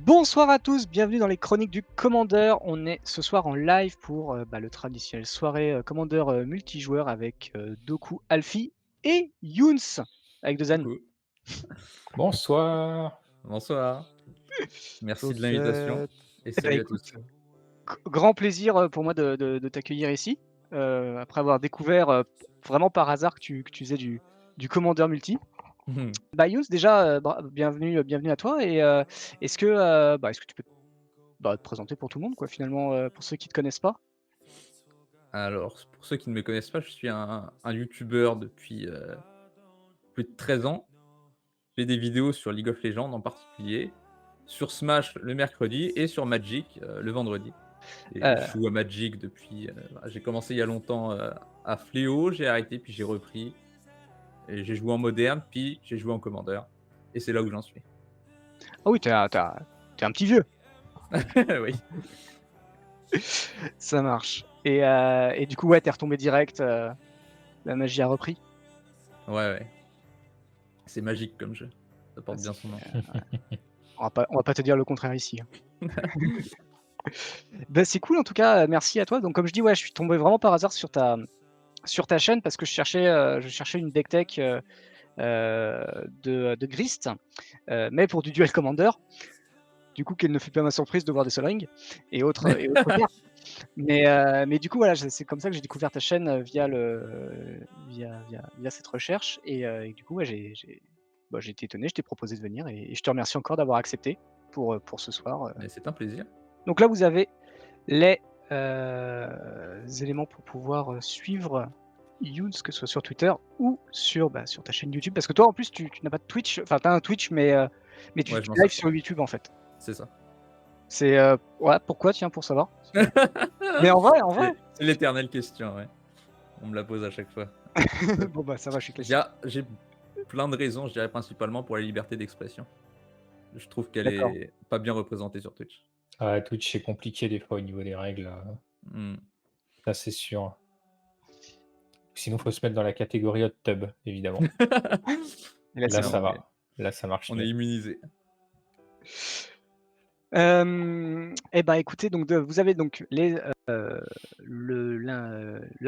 Bonsoir à tous, bienvenue dans les chroniques du Commandeur. On est ce soir en live pour le traditionnel soirée Commandeur multijoueur avec Doku, Alfie et Younes avec deux N. Coucou. Bonsoir. Bonsoir. Merci de l'invitation Chaussette. et Eh ben, salut à écoute, tous. grand plaisir pour moi de t'accueillir ici, après avoir découvert vraiment par hasard que tu faisais du Commandeur multi. Bah Younes, déjà, bienvenue à toi et est-ce que tu peux te présenter pour tout le monde quoi finalement, pour ceux qui te connaissent pas? Alors, pour ceux qui ne me connaissent pas, je suis un youtubeur depuis, plus de 13 ans. Je fais des vidéos sur League of Legends en particulier, sur Smash le mercredi et sur Magic, le vendredi. Et je Heu, joue à Magic depuis, j'ai commencé il y a longtemps, à Fléau, j'ai arrêté puis j'ai repris et j'ai joué en moderne, puis j'ai joué en commandeur et c'est là où j'en suis. ah oui, tu es un petit vieux. Oui. Ça marche et du coup, ouais, tu retombé direct, la magie a repris? Ouais, ouais. C'est magique comme jeu. Ça Ah porte bien c'est son nom. on va pas te dire le contraire ici, hein. Bah, c'est cool en tout cas, merci à toi. Donc comme je dis, ouais, je suis tombé vraiment par hasard sur ta chaîne parce que je cherchais une deck tech, de Grist, mais pour du Duel Commander. Du coup, quelle ne fut pas ma surprise de voir des Sol Ring et autres cartes. Mais du coup, voilà, c'est comme ça que j'ai découvert ta chaîne, via cette recherche et du coup, ouais, j'ai été étonné, je t'ai proposé de venir et je te remercie encore d'avoir accepté pour ce soir. Mais c'est un plaisir. Donc là, vous avez les éléments pour pouvoir suivre Younes, que ce soit sur Twitter ou sur ta chaîne YouTube. Parce que toi, en plus, tu n'as pas de Twitch, enfin, tu as un Twitch, mais tu Ouais, je m'en live sers pas. sur YouTube en fait. C'est ça. C'est ouais, pourquoi, tiens, pour savoir? Mais en vrai, C'est l'éternelle question, ouais. On me la pose à chaque fois. Heu, bon bah ça va, je suis classique. j'ai plein de raisons, je dirais principalement pour la liberté d'expression. Je trouve qu'elle D'accord. est pas bien représentée sur Twitch. Ah, Twitch, c'est compliqué des fois au niveau des règles, Mmh. ça c'est sûr. Sinon, faut se mettre dans la catégorie hot tub, évidemment. Et là, c'est Là, bon. Là, ça va. Là, ça marche on est mieux. immunisés. Et bah, écoutez, donc vous avez donc la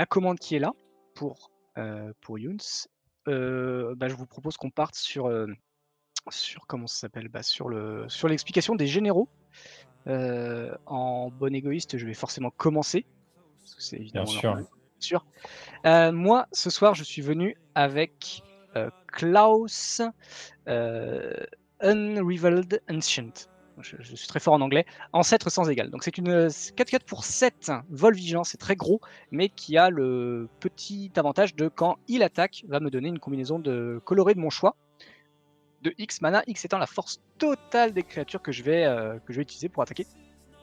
commande qui est là pour Younes. Bah, je vous propose qu'on parte sur comment ça s'appelle? Bah, sur l'explication des généraux. En bon égoïste, je vais forcément commencer, parce que c'est Bien évidemment sûr. normal, bien sûr. Moi, ce soir, je suis venu avec, Klaus, heu, Unrivaled Ancient. Je suis très fort en anglais. Ancêtre sans égal. Donc c'est une, 4/4 pour 7 Volvigeant, c'est très gros, mais qui a le petit avantage de quand il attaque, va me donner une combinaison de colorés de mon choix, de X mana, X étant la force totale des créatures que je vais utiliser pour attaquer.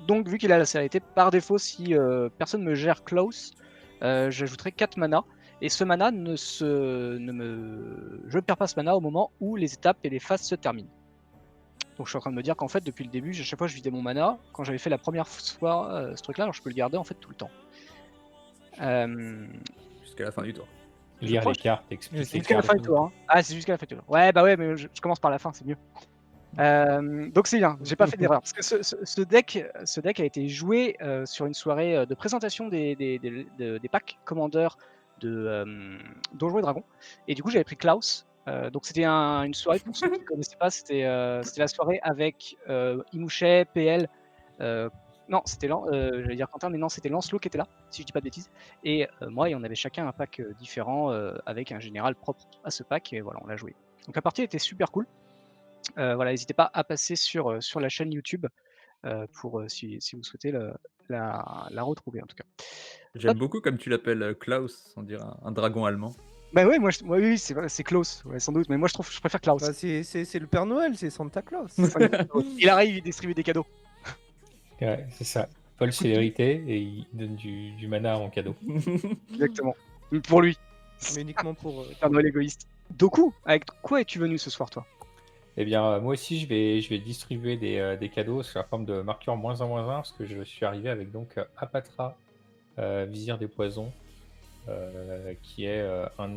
Donc vu qu'il a la célérité, par défaut, si personne me gère Klaus, j'ajouterai 4 mana. Et ce mana je ne perds pas ce mana au moment où les étapes et les phases se terminent. Donc je suis en train de me dire qu'en fait depuis le début, à chaque fois je vidais mon mana. Quand j'avais fait la première fois ce truc là, alors je peux le garder en fait tout le temps. Euh, Jusqu'à la fin du tour. je Lire crois les cartes, explique c'est les jusqu'à la cartes. fin du tour. Hein. Ah c'est jusqu'à la fin du tour. Ouais bah ouais mais je commence par la fin, c'est mieux. Donc c'est bien, j'ai pas fait d'erreur. Parce que ce deck a été joué sur une soirée de présentation des packs commandeurs de Donjons et Dragons. Et du coup, j'avais pris Klaus. Donc c'était une soirée, pour ceux qui ne connaissaient pas, c'était la soirée avec Imouchet, PL. Non, j'allais dire Quentin, mais non, c'était Lancelot qui était là, si je dis pas de bêtises. Et moi, et on avait chacun un pack différent avec un général propre à ce pack. Et voilà, on l'a joué. Donc la partie était super cool. Voilà, n'hésitez pas à passer sur la chaîne YouTube pour si vous souhaitez la retrouver en tout cas. Hop, J'aime beaucoup comme tu l'appelles, Klaus, on dirait un dragon allemand. bah ouais, moi oui, c'est Klaus, ouais, sans doute, mais moi je préfère Klaus. Bah, c'est le Père Noël, c'est Santa Claus. Il arrive, il distribue des cadeaux. Ouais, c'est ça. Paul Coup de pile, célérité et il donne du mana en cadeau. exactement. Pour lui, Mais uniquement Père Noël égoïste. Doku, avec quoi es-tu venu ce soir toi? Eh bien, moi aussi, je vais distribuer des cadeaux sous la forme de marqueurs -1/-1, parce que je suis arrivé avec donc Apatra, Vizir des Poisons, qui est un de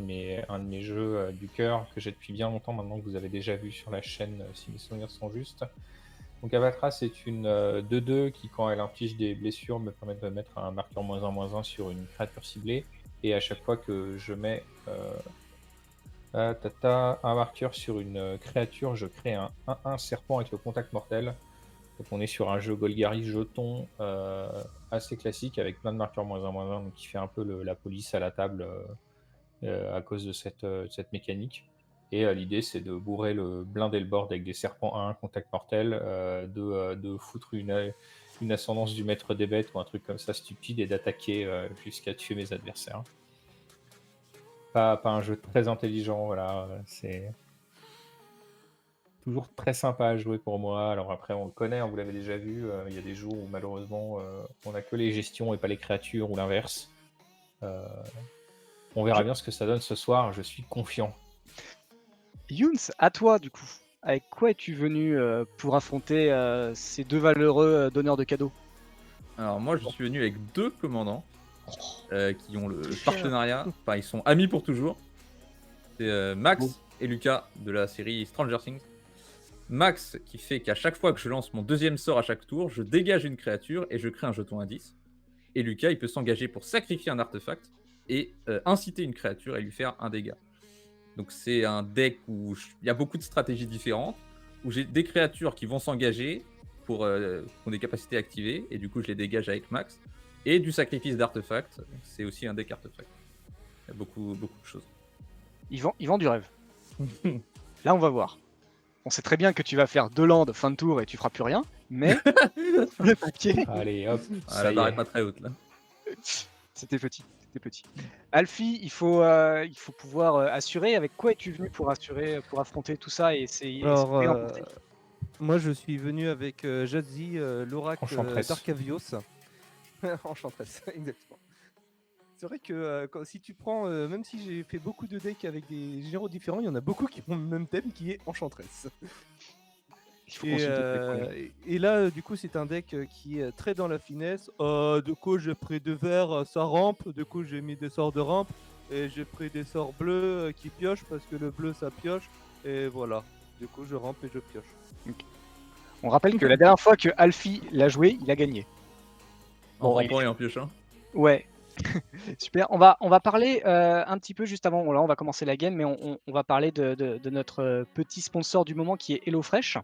mes jeux du cœur que j'ai depuis bien longtemps maintenant, que vous avez déjà vu sur la chaîne, si mes souvenirs sont justes. Donc Avatra, c'est une 2-2 qui, quand elle inflige des blessures, me permet de mettre un marqueur -1/-1 sur une créature ciblée. Et à chaque fois que je mets un marqueur sur une créature, je crée un 1-1 serpent avec le contact mortel. Donc on est sur un jeu Golgari jeton assez classique avec plein de marqueurs -1/-1, donc qui fait un peu la police à la table à cause de cette mécanique. Et l'idée, c'est de blinder le board avec des serpents 1-1 contact mortel, de foutre une ascendance du maître des bêtes ou un truc comme ça stupide et d'attaquer jusqu'à tuer mes adversaires. Pas un jeu très intelligent, voilà. C'est toujours très sympa à jouer pour moi. Alors après, on le connaît, vous l'avez déjà vu. Il y a des jours où malheureusement, on n'a que les gestions et pas les créatures ou l'inverse. On verra bien ce que ça donne ce soir. Je suis confiant. Younes, à toi du coup. Avec quoi es-tu venu pour affronter ces deux valeureux donneurs de cadeaux? Alors moi, je suis venu avec 2 commandants qui ont le partenariat. Enfin, ils sont amis pour toujours. C'est Max et Lucas de la série Stranger Things. Max qui fait qu'à chaque fois que je lance mon 2e sort à chaque tour, je dégage une créature et je crée un jeton indice. Et Lucas, il peut s'engager pour sacrifier un artefact et inciter une créature et lui faire un dégât. Donc c'est un deck où il y a beaucoup de stratégies différentes, où j'ai des créatures qui vont s'engager pour qui ont des capacités activées, et du coup je les dégage avec Max. Et du sacrifice d'artefacts, c'est aussi un deck artefact. Il y a beaucoup de choses. Ils vendent du rêve. Là, on va voir. On sait très bien que tu vas faire 2 landes fin de tour et tu feras plus rien, mais le papier, Allez, hop, La barre est pas très haute là. c'était petit. Alfie, il faut pouvoir assurer. Avec quoi es-tu venu pour assurer, pour affronter tout ça et essayer Alors, d'emporter? moi je suis venu avec Jadzi, l'oracle Enchantress. d'Arcavios. Enchantress, exactement. C'est vrai que si tu prends, même si j'ai fait beaucoup de decks avec des généraux différents, il y en a beaucoup qui ont le même thème qui est Enchantress. Il faut consulter tes points. Et là, du coup, c'est un deck qui est très dans la finesse. Du coup, j'ai pris 2 verts, ça rampe. Du coup, j'ai mis des sorts de rampe. Et j'ai pris des sorts bleus qui piochent parce que le bleu, ça pioche. Et voilà. Du coup, je rampe et je pioche. On rappelle que la dernière fois que Alfie l'a joué, il a gagné. En Bon, rampant et en piochant. Ouais. Super. On va parler un petit peu juste avant. Là, on va commencer la game, mais on va parler de notre petit sponsor du moment qui est HelloFresh.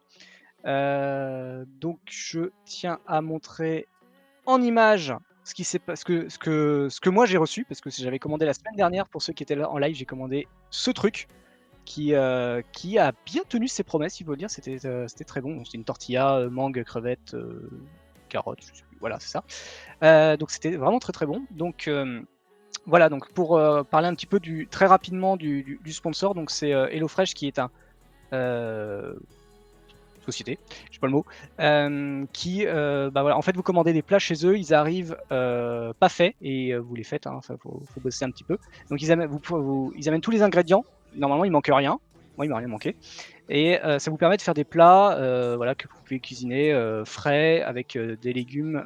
Donc, je tiens à montrer en image ce que moi j'ai reçu, parce que j'avais commandé la semaine dernière. Pour ceux qui étaient là en live, j'ai commandé ce truc qui a bien tenu ses promesses, il faut dire. C'était très bon. C'était une tortilla, mangue, crevettes, carottes, je sais plus. Voilà, c'est ça. Donc c'était vraiment très très bon. Donc voilà, donc pour parler un petit peu très rapidement du sponsor, donc c'est HelloFresh qui est un société, je sais pas le mot, qui, bah voilà, en fait, vous commandez des plats chez eux, ils arrivent pas faits et vous les faites, hein, faut bosser un petit peu. Donc ils amènent tous les ingrédients. Normalement, il manque rien. Moi, il m'a rien manqué. Et ça vous permet de faire des plats, voilà, que vous pouvez cuisiner frais avec des légumes.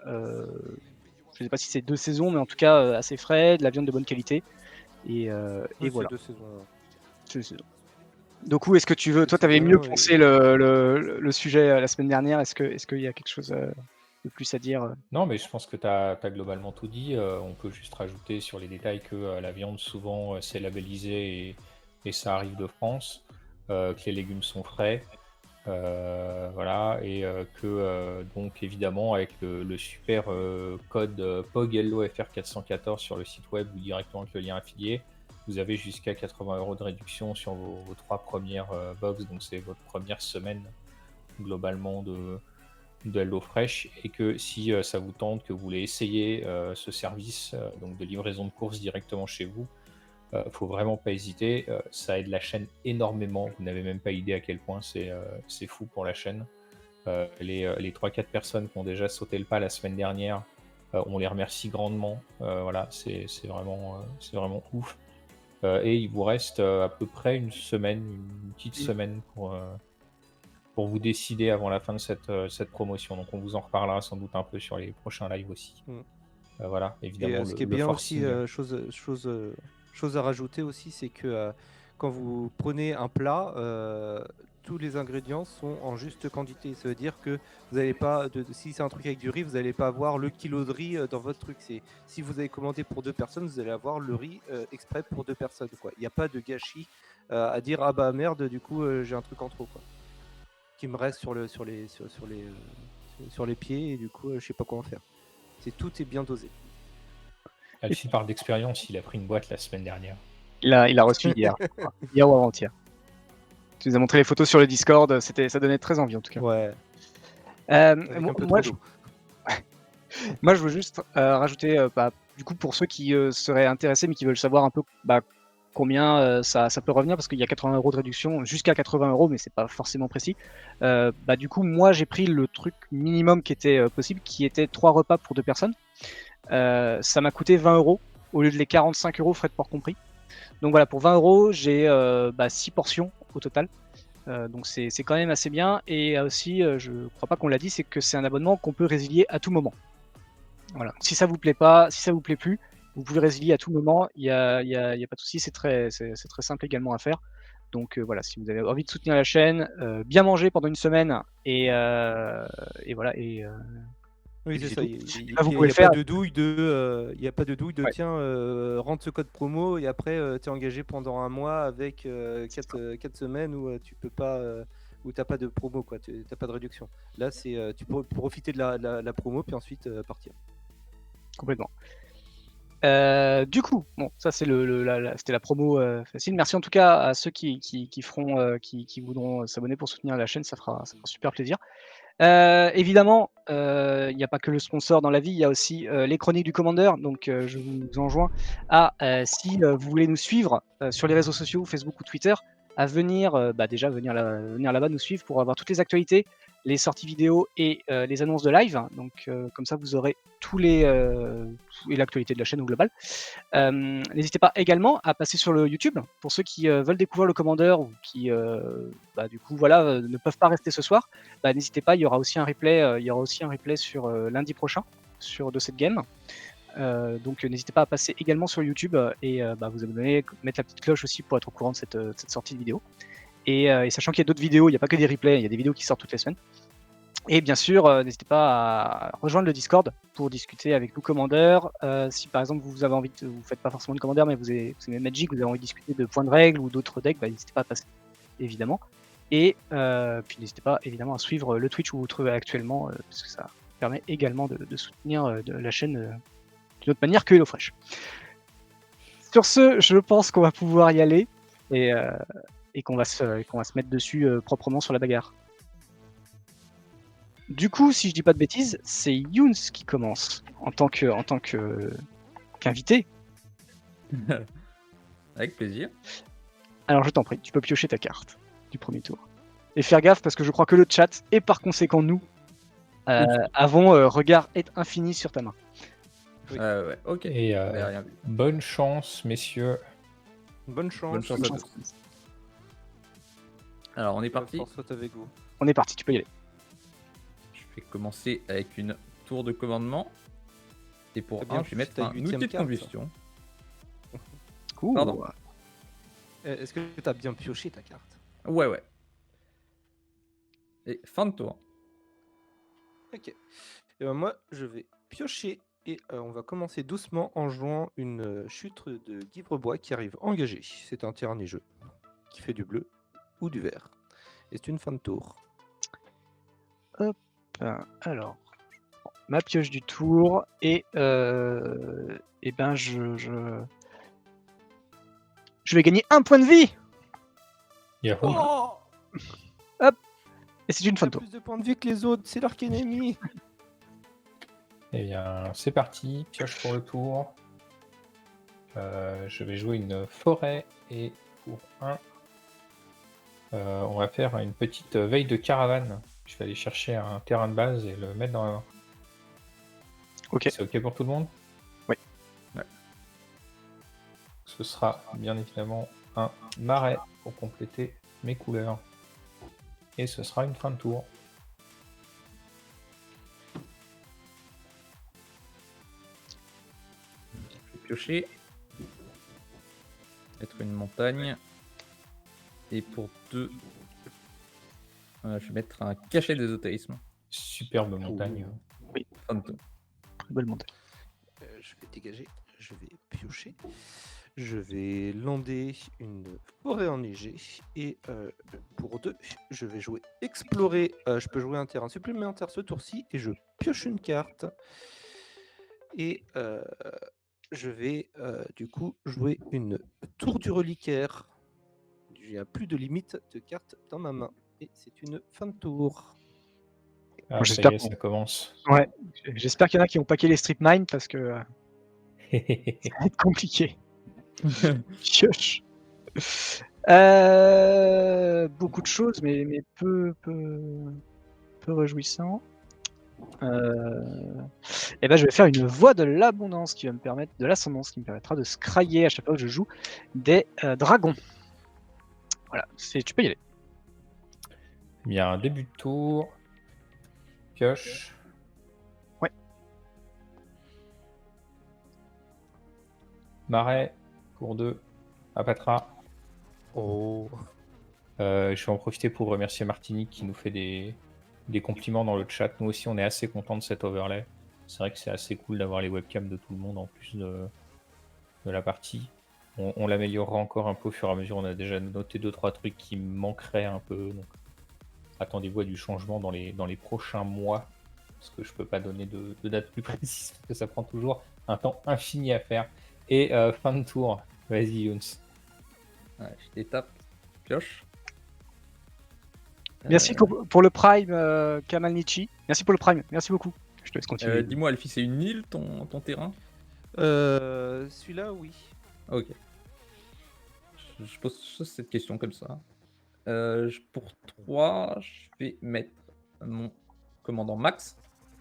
Je sais pas si c'est de saison, mais en tout cas assez frais, de la viande de bonne qualité. Et voilà. C'est de saison. Donc, est-ce que tu veux, toi, tu avais mieux pensé le sujet la semaine dernière. Est-ce qu'il y a quelque chose de plus à dire? Non, mais je pense que tu as globalement tout dit. On peut juste rajouter sur les détails que la viande, souvent, c'est labellisé et ça arrive de France, que les légumes sont frais, voilà, et que, donc, évidemment, avec le super code POGHelloFR414 sur le site web ou directement avec le lien affilié, vous avez jusqu'à 80 € de réduction sur vos 3 premières box, donc c'est votre première semaine globalement de HelloFresh, et que si ça vous tente, que vous voulez essayer ce service donc de livraison de courses directement chez vous, faut vraiment pas hésiter, ça aide la chaîne énormément, vous n'avez même pas idée à quel point c'est fou pour la chaîne. Les 3-4 personnes qui ont déjà sauté le pas la semaine dernière, on les remercie grandement, voilà, c'est vraiment ouf. Et il vous reste à peu près une petite semaine pour vous décider avant la fin de cette promotion. Donc on vous en reparlera sans doute un peu sur les prochains lives aussi. Voilà, évidemment. Et ce qui est bien aussi, chose à rajouter aussi, c'est que quand vous prenez un plat, tous les ingrédients sont en juste quantité. Ça veut dire que vous n'allez pas, si c'est un truc avec du riz, vous n'allez pas avoir le kilo de riz dans votre truc. Si vous avez commandé pour 2 personnes, vous allez avoir le riz exprès pour 2 personnes. Quoi. Il n'y a pas de gâchis à dire ah bah merde, du coup j'ai un truc en trop quoi, qui me reste sur les pieds et du coup je sais pas quoi en faire. Tout est bien dosé. Alfie parle d'expérience, il a pris une boîte la semaine dernière. Il a reçu hier, je crois. Hier ou avant-hier. Tu nous as montré les photos sur le Discord, ça donnait très envie en tout cas. Ouais. Avec un peu Moi, trop d'eau. Moi, je veux juste rajouter, du coup, pour ceux qui seraient intéressés mais qui veulent savoir un peu combien ça peut revenir, parce qu'il y a 80 € de réduction, jusqu'à 80 €, mais c'est pas forcément précis. Du coup, moi, j'ai pris le truc minimum qui était possible, qui était 3 repas pour 2 personnes. Ça m'a coûté 20 € au lieu de les 45 € frais de port compris. Donc voilà, pour 20 €, j'ai 6 portions au total. Donc c'est quand même assez bien. Et aussi, je crois pas qu'on l'a dit, c'est que c'est un abonnement qu'on peut résilier à tout moment. Voilà. Si ça vous plaît pas, si ça vous plaît plus, vous pouvez résilier à tout moment. Il y a pas de souci, c'est très simple également à faire. Donc voilà, si vous avez envie de soutenir la chaîne, bien manger pendant une semaine et voilà Oui, et c'est puis ça. tout. Il Là, vous n'y pouvez a le faire. pas de douille il y a pas de douille de Ouais. tiens, rentre ce code promo et après tu es engagé pendant un mois avec 4 semaines où tu peux pas, où t'as pas de promo quoi, t'as pas de réduction. Là, c'est tu peux profiter de la promo puis ensuite partir. Complètement. Du coup, bon, ça c'est c'était la promo facile. Merci en tout cas à ceux qui feront, qui voudront s'abonner pour soutenir la chaîne, ça fera super plaisir. Évidemment, il n'y a pas que le sponsor dans la vie, il y a aussi les chroniques du commandeur. Donc, je vous enjoins à, si vous voulez nous suivre sur les réseaux sociaux, Facebook ou Twitter, à venir, déjà venir là-bas nous suivre pour avoir toutes les actualités, les sorties vidéo et les annonces de live. Donc, comme ça, vous aurez et l'actualité de la chaîne au global. N'hésitez pas également à passer sur le YouTube pour ceux qui veulent découvrir le commandeur ou qui du coup voilà ne peuvent pas rester ce soir. N'hésitez pas, il y aura aussi un replay sur lundi prochain de cette game. Donc n'hésitez pas à passer également sur YouTube et vous abonner, mettre la petite cloche aussi pour être au courant de cette sortie de vidéo. Et sachant qu'il y a d'autres vidéos, il n'y a pas que des replays, il y a des vidéos qui sortent toutes les semaines. Et bien sûr, n'hésitez pas à rejoindre le Discord pour discuter avec nous commandeurs. Si par exemple vous avez envie vous faites pas forcément de commandeur, mais vous aimez Magic, vous avez envie de discuter de points de règles ou d'autres decks, n'hésitez pas à passer, évidemment. Et puis n'hésitez pas évidemment à suivre le Twitch où vous vous trouvez actuellement, parce que ça permet également de soutenir la chaîne d'une autre manière que HelloFresh. Sur ce, je pense qu'on va pouvoir y aller et qu'on va se mettre dessus proprement sur la bagarre. Du coup, si je dis pas de bêtises, c'est Younes qui commence en tant qu'invité. Avec plaisir. Alors je t'en prie, tu peux piocher ta carte du premier tour. Et faire gaffe parce que je crois que le chat, et par conséquent nous, avons regard infini sur ta main. Ouais, ok. Et J'avais rien vu. bonne chance, messieurs. Bonne chance. Bonne chance à tous. Alors, on est parti. Force soit avec vous. On est parti, tu peux y aller. Je vais commencer avec une tour de commandement. Et pour T'as bien je vais mettre ta un 8e outil de carte. combustion. Cool. Pardon. Est-ce que tu as bien pioché ta carte? Ouais. Et fin de tour. Ok. Et moi, je vais piocher et on va commencer doucement en jouant une chute de Guivrebois qui arrive engagée. C'est un dernier jeu qui fait du bleu ou du vert. Et c'est une fin de tour. Alors, ma pioche du tour et je vais gagner 1 point de vie. Yahoo. Oh, Et c'est une fin de il a tour. plus de points de vie que les autres, c'est l'arc ennemi. Eh bien, c'est parti. Pioche pour le tour. Je vais jouer une forêt et pour 1, on va faire une petite veille de caravane. Je vais aller chercher un terrain de base et le mettre dans la main. Ok. C'est ok pour tout le monde? Oui. Ouais. Ce sera bien évidemment un marais pour compléter mes couleurs. Et ce sera une fin de tour. Je vais piocher. Mettre une montagne. Et pour 2, Je vais mettre un cachet d'ésotérisme. Superbe montagne. Fin de tour. Très belle montagne. Je vais dégager, je vais piocher. Je vais lander une forêt enneigée. Et pour 2, je vais jouer explorer. Je peux jouer un terrain supplémentaire ce tour-ci. Et je pioche une carte. Et je vais du coup jouer une tour du reliquaire. Il n'y a plus de limite de cartes dans ma main. Et c'est une fin de tour. Ah, ça J'espère y est, qu'on- ça commence. Ouais, j'espère qu'il y en a qui ont paqué les strip mines parce que ça va être compliqué. Pioche. Beaucoup de choses, mais peu réjouissant. Et ben, je vais faire une voie de l'abondance qui va me permettre, de l'ascendance qui me permettra de scrailler à chaque fois que je joue des dragons. Voilà, tu peux y aller. Il y a un début de tour. Pioche. Ouais. Marais pour 2. Apatra. Oh. Je vais en profiter pour remercier Martinique qui nous fait des compliments dans le chat. Nous aussi, on est assez contents de cet overlay. C'est vrai que c'est assez cool d'avoir les webcams de tout le monde en plus de la partie. On l'améliorera encore un peu au fur et à mesure. On a déjà noté 2-3 trucs qui manqueraient un peu. Donc, attendez-vous à du changement dans les prochains mois. Parce que je peux pas donner de date plus précise. Parce que ça prend toujours un temps infini à faire. Et fin de tour. Vas-y, Younes. Ouais, je t'étape. Pioche. Merci pour le prime, Kamal Nietzsche. Merci pour le prime. Merci beaucoup. Je te laisse continuer. Dis-moi, Alfie, c'est une île ton terrain? Celui-là, oui. Ok. Je pose cette question comme ça. Pour 3, je vais mettre mon commandant Max.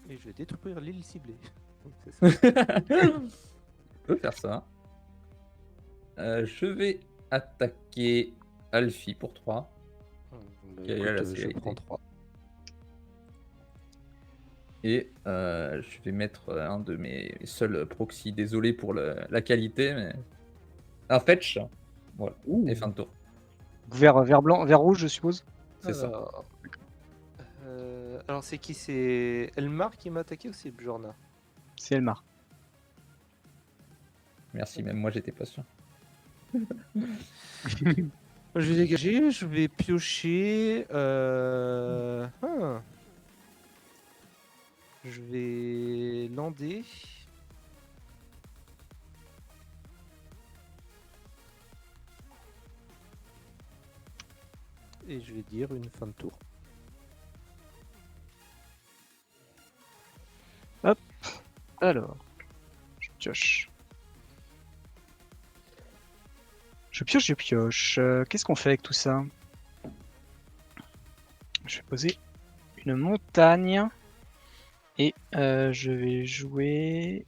Et je vais détruire l'île ciblée. C'est ça. On peut faire ça. Je vais attaquer Alfie pour 3. Bah, Quelle est la écoute, je célérité prends 3. Et je vais mettre un de mes seuls proxys. Désolé pour la qualité, mais un fetch. Voilà. Et fin de tour. Vert blanc, vert rouge, je suppose. C'est ça. Alors c'est qui? C'est Elmar qui m'a attaqué ou c'est Bjorna? C'est Elmar. Merci, même moi j'étais pas sûr. Je vais dégager, je vais piocher. Je vais lander. Et je vais dire une fin de tour. Alors, je pioche. Je pioche. Qu'est-ce qu'on fait avec tout ça? Je vais poser une montagne. Et je vais jouer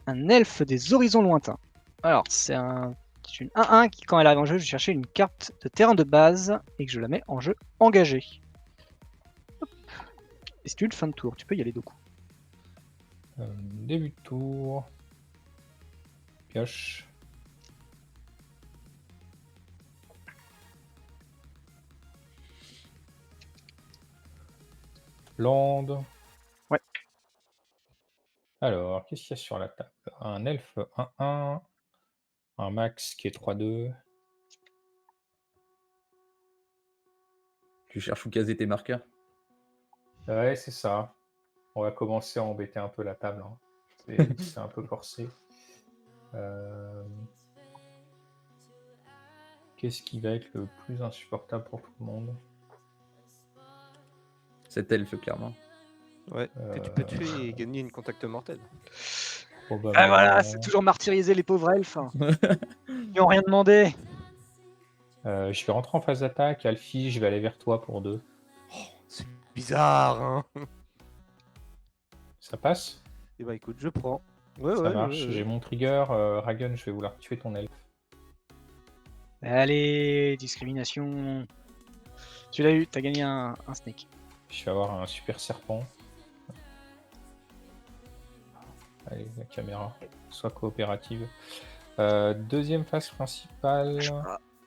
un elfe des horizons lointains. Alors, c'est une 1-1 qui, quand elle arrive en jeu, je vais chercher une carte de terrain de base et que je la mets en jeu engagé. Hop. Et c'est une fin de tour. Tu peux y aller, Doku. Début de tour. Pioche. Lande. Ouais. Alors, qu'est-ce qu'il y a sur la table? Un elfe 1-1. Un max qui est 3-2. Tu cherches où caser tes marqueurs? Ouais, c'est ça. On va commencer à embêter un peu la table. Hein. C'est un peu forcé. Qu'est-ce qui va être le plus insupportable pour tout le monde? Cet elfe, clairement. Ouais, que tu peux tuer et gagner une contact mortel. Probablement. Voilà, c'est toujours martyriser les pauvres elfes. Ils n'ont rien demandé. Je vais rentrer en phase d'attaque. Alfie, je vais aller vers toi pour 2. C'est bizarre, hein. Ça passe? Et bah écoute, je prends. Ouais, Ça ouais, marche. ouais. J'ai mon trigger. Ragun, je vais vouloir tuer ton elfe. Allez, discrimination. Tu l'as eu, t'as gagné un snake. Je vais avoir un super serpent. Allez, la caméra, soit coopérative. Deuxième phase principale.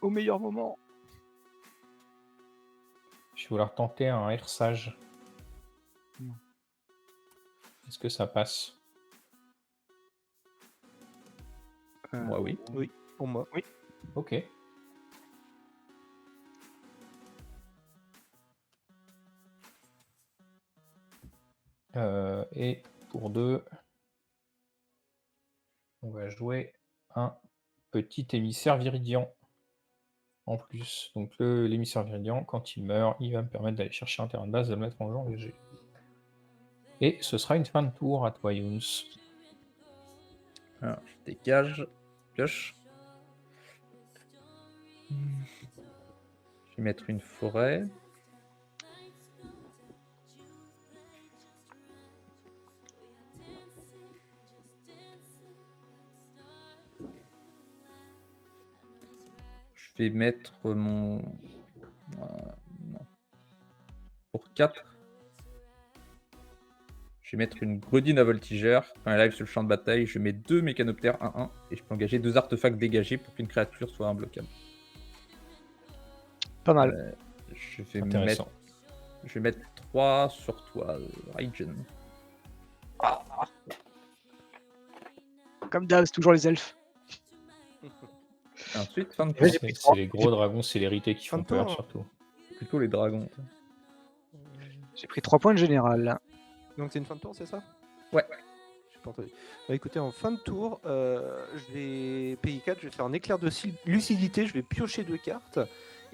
Au meilleur moment. Je vais vouloir tenter un air sage. Hmm. Est-ce que ça passe? Moi, oui. Oui, pour moi. Ok. Et pour 2, on va jouer un petit émissaire viridian en plus. Donc l'émissaire viridian, quand il meurt, il va me permettre d'aller chercher un terrain de base, de le mettre en jeu engagé. Et ce sera une fin de tour à toi, Younes. Alors, je dégage. Pioche. Je vais mettre une forêt. Je vais mettre mon... non. Pour 4. Je vais mettre une Gredine à voltigeur. Quand elle arrive sur le champ de bataille, je mets 2 mécanoptères 1-1 et je peux engager 2 artefacts dégagés pour qu'une créature soit imbloquable. Pas mal. Je vais Intéressant. mettre 3 sur toi, Raijin. Comme d'hab, c'est toujours les elfes. Et ensuite, fin de Ouais, tour. j'ai pris C'est 3. les gros dragons célérité qui Fin font de peur, tour. surtout. Plutôt les dragons. J'ai pris 3 points de général. Donc c'est une fin de tour, c'est ça? Ouais. J'ai pas entendu. Bah, écoutez, en fin de tour, je vais payer 4, je vais faire un éclair de lucidité, je vais piocher 2 cartes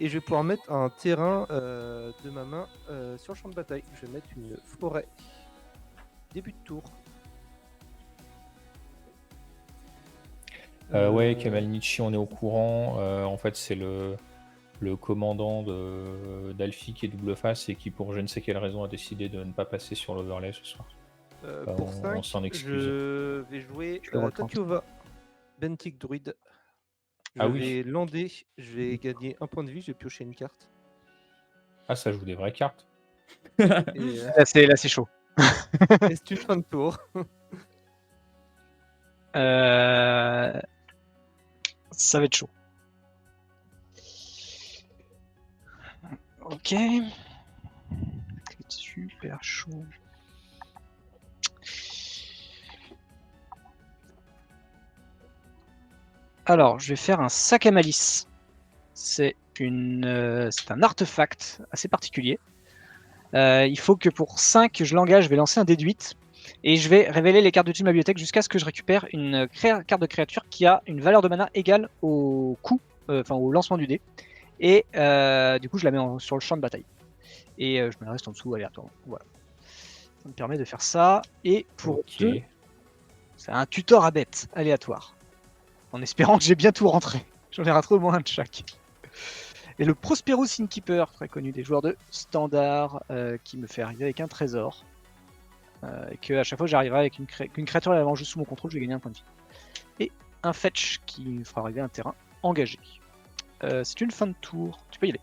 et je vais pouvoir mettre un terrain de ma main sur le champ de bataille. Je vais mettre une forêt. Début de tour. Ouais, Kamalnichi, on est au courant. En fait, c'est le commandant d'Alfie qui est double face et qui, pour je ne sais quelle raison, a décidé de ne pas passer sur l'overlay ce soir. Pour on 5, s'en excuse. je vais jouer Je le retente. Tatyova, Bentic Druid. Je Ah oui. vais lander, je vais gagner 1 point de vie, je vais piocher une carte. Ah, ça joue des vraies cartes. Et, Là, c'est chaud. et c'est une fin de tour. Ça va être chaud. Ok. C'est super chaud. Alors, je vais faire un sac à malice. C'est un artefact assez particulier. Il faut que pour 5, je l'engage, je vais lancer un dé de 8. Et je vais révéler les cartes de ma bibliothèque jusqu'à ce que je récupère une carte de créature qui a une valeur de mana égale au coût, au lancement du dé. Et du coup, je la mets sur le champ de bataille. Et je me la reste en dessous aléatoirement. Voilà. Ça me permet de faire ça. Et pour Ok. 2, c'est un tutor à bête aléatoire. En espérant que j'ai bien tout rentré. J'en ai rentré au moins un de chaque. Et le Prosperous Innkeeper, très connu des joueurs de standard, qui me fait arriver avec un trésor. Et que à chaque fois que j'arriverai avec une créature avant juste sous mon contrôle, je vais gagner un point de vie. Et un fetch qui me fera arriver un terrain engagé. C'est une fin de tour. Tu peux y aller.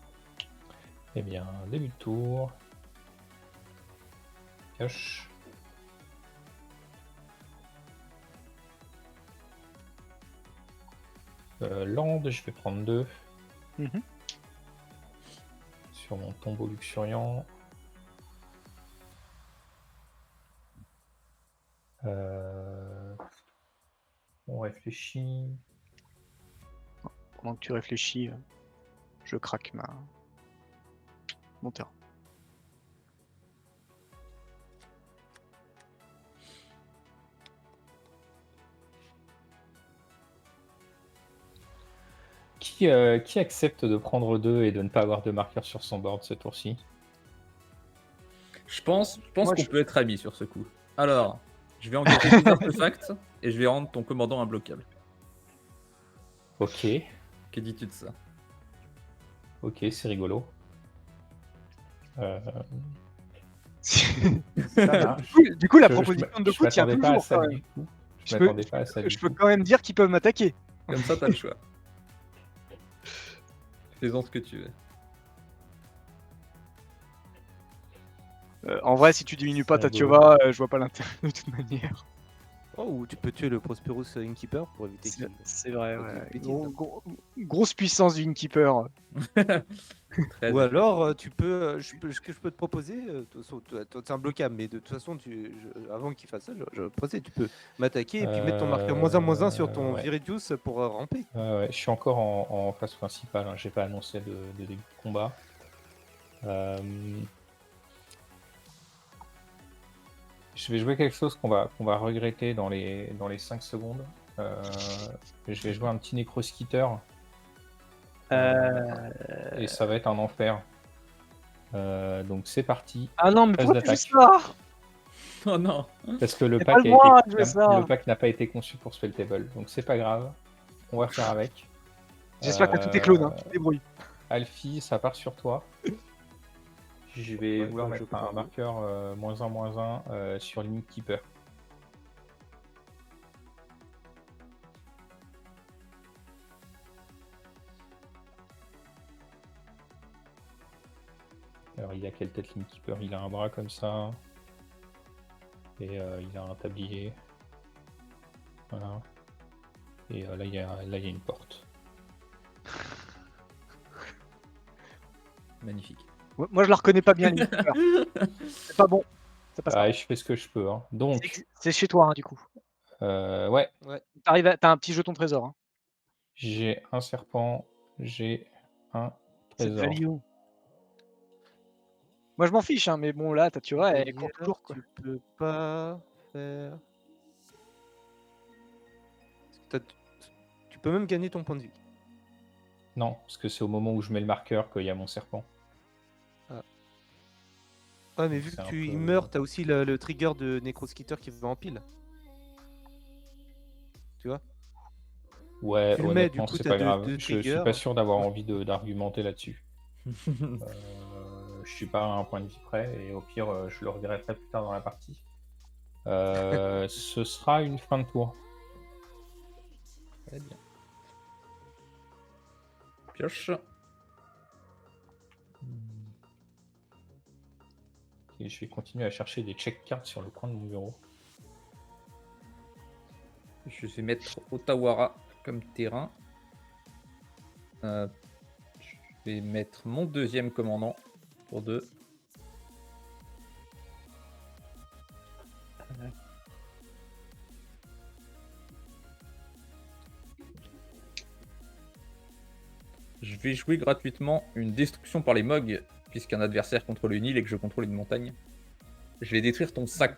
Eh bien, début de tour. Pioche. Land, je vais prendre 2. Mhm. Sur mon tombeau luxuriant. On réfléchit. Pendant que tu réfléchis, je craque mon terrain. Qui accepte de prendre 2 et de ne pas avoir de marqueur sur son board ce tour-ci? Je pense Moi, qu'on peut être amis sur ce coup. Alors, je vais engager 2 artefacts et je vais rendre ton commandant imbloquable. Ok, Que dis-tu de ça? ok, c'est rigolo. Ça marche. Du coup, la Je proposition de coup tient m'attendais pas à toujours. ça quand même. du coup. Je Je peux- m'attendais pas à ça du Je peux coup. quand même dire qu'ils peuvent m'attaquer. Comme ça, t'as le choix. Fais-en ce que tu veux. En vrai, si tu diminues pas C'est rigolo. Tatyova, je vois pas l'intérêt de toute manière. Oh, ou tu peux tuer le Prosperous Innkeeper pour éviter qu'il. C'est vrai, Faut ouais. être petite, hein. Grosse puissance du Innkeeper. Très Ou efficace. alors, tu peux, ce que je peux te proposer, de toute façon, toi, c'est imbloquable, mais de toute façon, avant qu'il fasse ça, je procède, tu peux m'attaquer et puis mettre ton marqueur -1/-1 sur ton Ouais. Viridius pour ramper. Ouais, je suis encore en phase principale, hein. J'ai pas annoncé de début de combat. Je vais jouer quelque chose qu'on va regretter dans les 5 secondes. Je vais jouer un petit Necroskitter. Et ça va être un enfer. Donc c'est parti. Ah non, mais Phase pourquoi tu fais d'attaque. ça? Oh non. Parce que le J'ai pack, pas le droit de jouer ça. le pack n'a pas été conçu pour Spelltable. Donc c'est pas grave. On va faire avec. J'espère que t'as tous tes clones, hein. Tu te débrouilles. Alfie, ça part sur toi. Je vais Ouais, vouloir ouais, je mettre un comprends. marqueur -1/-1 sur l'Innkeeper. Alors il a quelle tête l'Innkeeper? Il a un bras comme ça. Et il a un tablier. Voilà. Et là il y a une porte. Magnifique. Moi, je la reconnais pas bien, l'Innkeeper. C'est pas bon. Ça passe pas. Ah, je fais ce que je peux, hein. Donc, C'est chez toi, hein, du coup. ouais, T'as un petit jeton trésor. Hein. j'ai un serpent, j'ai un C'est trésor. value. Moi, je m'en fiche, hein, mais bon, là, tu vois, elle court toujours, quoi. Tu peux pas faire. Tu peux même gagner ton point de vie. Non, parce que c'est au moment où je mets le marqueur qu'il y a mon serpent. Ouais, mais vu C'est que un tu peu- meurs, t'as aussi le trigger de Necroskitter qui va en pile. Tu vois? Ouais, Tu le mets, du honnêtement, coup, c'est t'as pas deux grave. Je suis triggers. pas sûr d'avoir envie d'argumenter là-dessus. Je suis pas à un point de vie près, et au pire, je le regretterai plus tard dans la partie. Ce sera une fin de tour. Très bien. Pioche. Et je vais continuer à chercher des check cards sur le coin de mon bureau. Je vais mettre Otawara comme terrain. Je vais mettre mon deuxième commandant pour 2. Je vais jouer gratuitement une destruction par les Mogs, puisqu'un adversaire contrôle une île et que je contrôle une montagne. Je vais détruire ton sac.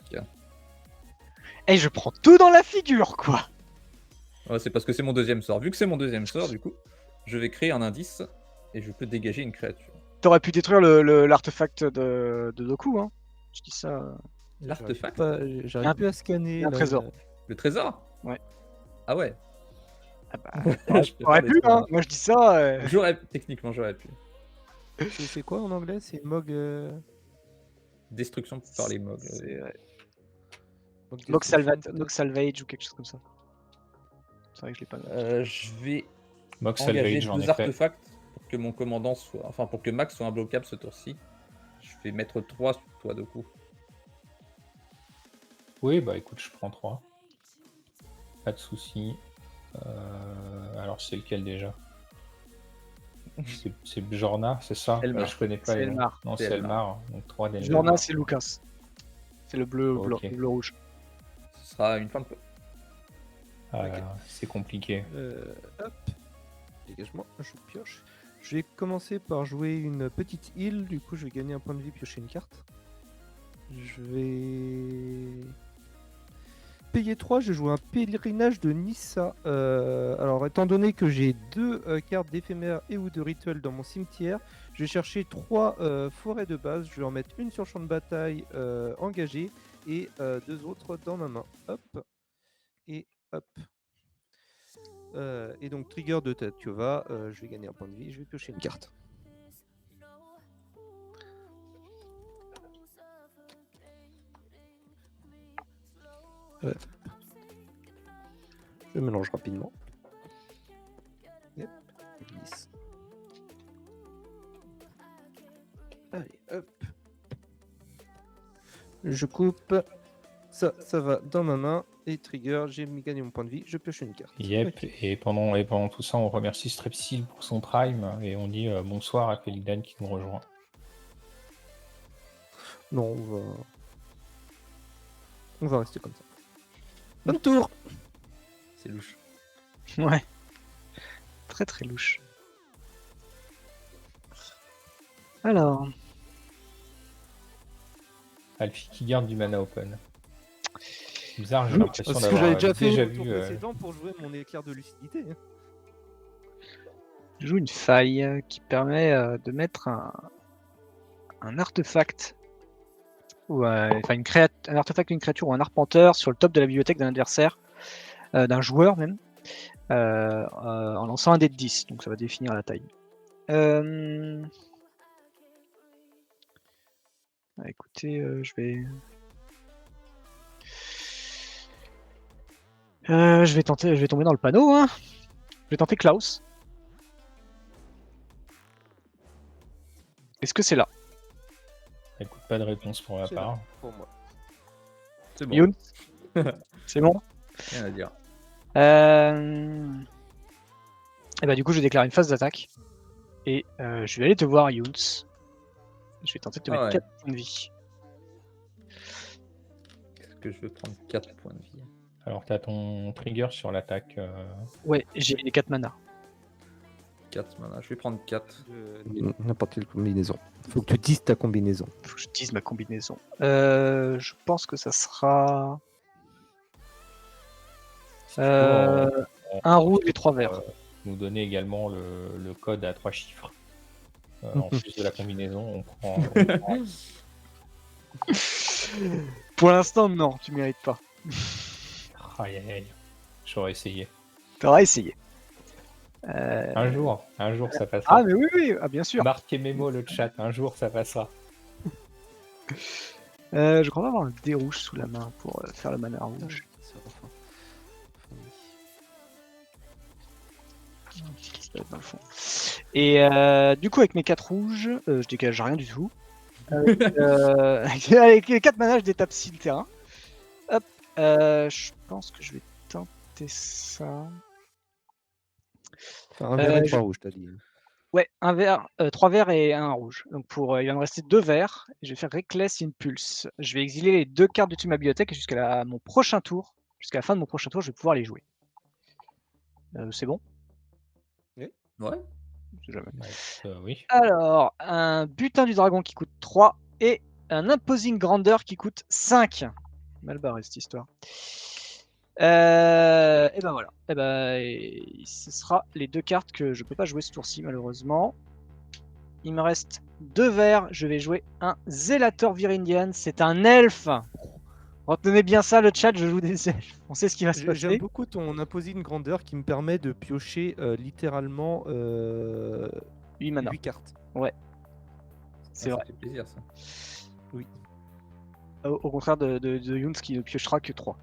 Eh, je prends tout dans la figure, quoi. Ouais, c'est parce que c'est mon deuxième sort. Vu que c'est mon deuxième sort, du coup, je vais créer un indice et je peux dégager une créature. T'aurais pu détruire l'artefact de Doku, hein. Je dis ça. L'artefact J'arrive plus à scanner. un là. trésor. Le trésor Ouais. Ah ouais. Ah bah, Je peux t'aurais faire des pu, trucs. hein. Moi, je dis ça. Techniquement, j'aurais pu. C'est quoi en anglais? C'est Mog. Destruction par les Mogs. C'est Mog Mog Destruction, Salvage ou quelque chose comme ça. C'est vrai que je l'ai pas noté. Je vais Mox engager Salvage, j'en ai 2 fait. artefacts pour que mon commandant soit. Enfin, pour que Max soit imbloquable ce tour-ci. Je vais mettre 3 sur toi de coup. Oui, bah écoute, je prends 3. Pas de soucis. Alors, c'est lequel déjà? C'est Bjorna, c'est ça? Elmar. Je connais pas C'est les noms. Elmar. Non, C'est c'est Elmar. Elmar. Donc 3 d'Elmar. Jorna, c'est Lucas. C'est le bleu, Ok. le bleu rouge. Ce sera une fin de tour. C'est compliqué. Hop. Dégagement, je pioche. Je vais commencer par jouer une petite île. Du coup, je vais gagner un point de vie, piocher une carte. Je vais payer 3. Je joue un pèlerinage de Nissa. Alors, étant donné que j'ai 2 cartes d'éphémère et ou de rituel dans mon cimetière, je vais chercher 3 forêts de base. Je vais en mettre une sur champ de bataille engagé et 2 autres dans ma main. Hop. Et hop. Et donc trigger de Tatiova, je vais gagner un point de vie, je vais piocher une carte. Je mélange rapidement. Yep. Je glisse. Allez, hop. Je coupe Ça va dans ma main. Et trigger, j'ai gagné mon point de vie. Je pioche une carte. Yep, Ok. et pendant tout ça, on remercie Strepsil pour son prime et on dit bonsoir à Kelidan qui nous rejoint. Non, on va rester comme ça. Bonne tour. C'est louche. Ouais. Très très louche. Alors, Alfie qui garde du mana open. Bizarre, j'ai Oui, l'impression Ce que j'avais d'avoir déjà fait déjà au tour vu. précédent pour jouer mon éclair de lucidité. Hein. je joue une faille qui permet de mettre un artefact ou enfin un artefact d'une créature ou un arpenteur sur le top de la bibliothèque d'un adversaire, d'un joueur même, en lançant un dé de 10. Donc ça va définir la taille. Écoutez, je vais tomber dans le panneau. Hein. Je vais tenter Klaus. Est-ce que c'est là? Écoute, pas de réponse pour ma C'est part. là, pour moi. C'est bon. Youn C'est bon. Rien à dire. Et bah du coup je vais déclarer une phase d'attaque. Et je vais aller te voir Youns. Je vais tenter de te mettre 4 points de vie. Est-ce que je vais prendre 4 points de vie? Alors, t'as ton trigger sur l'attaque. Ouais, j'ai les 4 mana. 4 mana. Je vais prendre 4. N'importe quelle combinaison. Faut que tu dises ta combinaison. Faut que je dise ma combinaison. Je pense que ça sera Si tu peux, un rouge et 3 verts. nous donner également le code à 3 chiffres. En plus de la combinaison, on prend. Pour l'instant, non, tu mérites pas. Aïe aïe aïe. J'aurais essayé. T'auras essayé. Un jour ça passera. Ah, mais oui, ah, bien sûr. Marquez mes mots le chat, un jour ça passera. Je crois avoir un dé rouge sous la main pour faire le mana rouge. Dans le fond. Et du coup, avec mes 4 rouges, je dégage rien du tout. Avec les 4 mana, je détape 6 le terrain. Hop, je pense que je vais tenter ça. Enfin, un vert et 3 rouges, t'as dit. Ouais, un vert, 3 verts et un rouge. Donc il va me rester 2 verts. Et je vais faire Reckless Impulse. Je vais exiler les 2 cartes de ma bibliothèque et jusqu'à mon prochain tour, jusqu'à la fin de mon prochain tour, je vais pouvoir les jouer. C'est bon? Ouais. Je sais jamais. Oui. Alors, un butin du dragon qui coûte 3 et un imposing grandeur qui coûte 5. Mal barré cette histoire. Et ben voilà. Et ben, ce sera les 2 cartes que je peux pas jouer ce tour-ci malheureusement. Il me reste 2 verts. Je vais jouer un Zélator Virindian. C'est un elfe. Retenez bien ça, le chat. Je joue des elfes. On sait ce qui va se passer. J'aime beaucoup ton imposé une grandeur qui me permet de piocher littéralement 8 mana. 8 cartes. C'est Ça vrai. fait plaisir ça. Au contraire de Youns qui ne piochera que 3.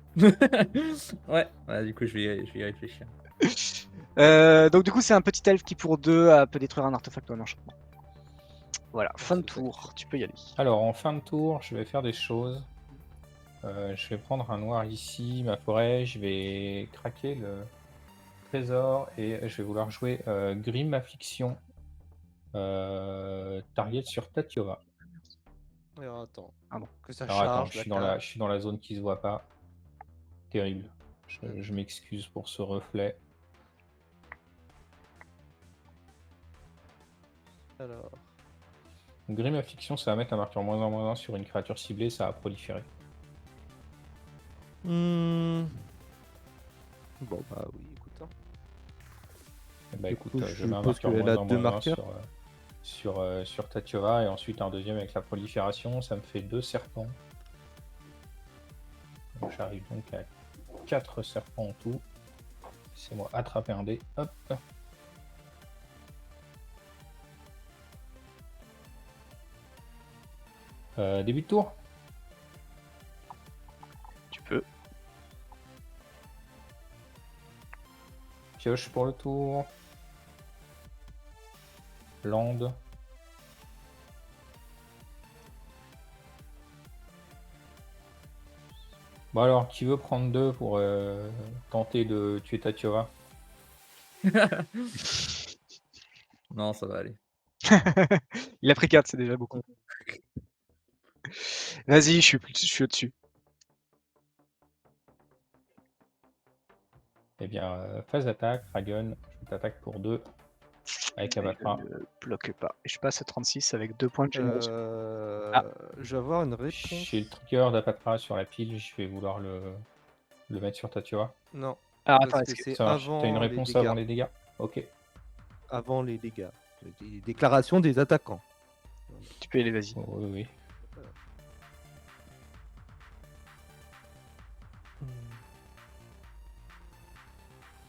Ouais, du coup je vais y réfléchir. Donc du coup c'est un petit elfe qui pour 2 peut détruire un artefact ou un enchantement. Voilà, fin de tour, tu peux y aller. Alors en fin de tour, je vais faire des choses. Je vais prendre un noir ici, ma forêt, je vais craquer le trésor et je vais vouloir jouer Grim Affliction. Target sur Tatiova. Alors attends. Ah bon. Que ça Alors attends, charge. je suis dans la zone qui se voit pas. Terrible. Je m'excuse pour ce reflet. Alors. Grim Affliction, ça va mettre un marqueur -1/-1 sur une créature ciblée, ça va proliférer. Bon bah oui, écoute. Hein. Bah Du écoute, coup, je je mets un suppose marqueur qu'elle a deux -1/-1 marqueurs. sur Tatiova et ensuite un deuxième avec la prolifération, ça me fait 2 serpents. Donc, j'arrive donc à 4 serpents en tout. C'est moi attraper un dé. Hop. Début de tour. Tu peux. Pioche pour le tour. Land. Bon alors, qui veut prendre 2 pour tenter de tuer Tatiova? Non, ça va aller. Il a pris 4, c'est déjà beaucoup. Vas-y, je suis au-dessus. Eh bien, phase attaque, Dragon, je t'attaque pour 2 avec Abatra. Je ne bloque pas. Je passe à 36 avec 2 points de générosité. Je vais avoir une réponse. J'ai le trigger d'Apatra sur la pile, je vais vouloir le mettre sur Tatiova. Non, Alors parce attends, que est-ce que c'est Ça marche. avant T'as une les réponse dégâts. avant les dégâts? Ok. Avant les dégâts. Les déclarations des attaquants. tu peux y aller, vas-y. Oh, oui, oui.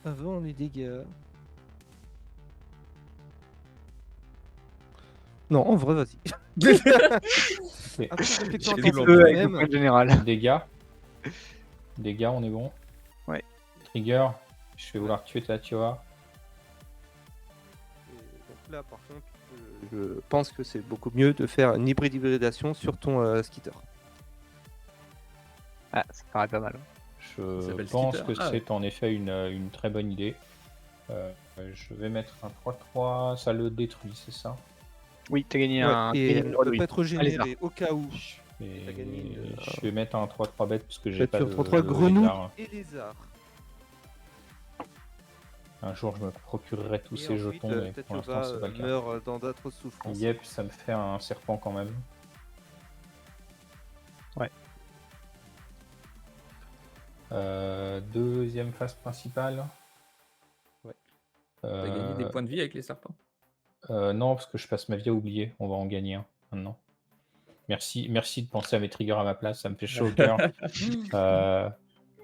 Avant les dégâts. Non, en vrai, vas-y. Ok. Après réflexion J'ai Tu double attentive peux en avec le même. point de général. Dégâts. Dégâts, on est bon. Ouais. Trigger, je vais vouloir tuer Tatiova. Et donc là, par contre, je pense que c'est beaucoup mieux de faire une hybridation sur ton skitter. Ah, ça paraît pas mal. Je s'appelle pense Skitter. que Ah ouais. c'est en effet une très bonne idée. Je vais mettre un 3-3, ça le détruit, c'est ça? Oui, t'as gagné Ouais, un. et gagné elle une ne peut grenouille. pas être Allez, régénérée au cas où. Et T'as gagné une- je vais mettre un 3-3 bête parce que j'ai Peut-être pas sur de 3 de grenouilles lézard. et lézards. Un jour, je me procurerai tous Et ces ensuite, jetons, mais pour l'instant, Tatiova c'est pas le cas. meurt dans d'autres souffrances. Yep, ça me fait un serpent quand même. Ouais. Deuxième phase principale. Ouais. T'as gagné des points de vie avec les serpents. Non, parce que je passe ma vie à oublier. On va en gagner un maintenant. Merci de penser à mes triggers à ma place, ça me fait chaud au cœur.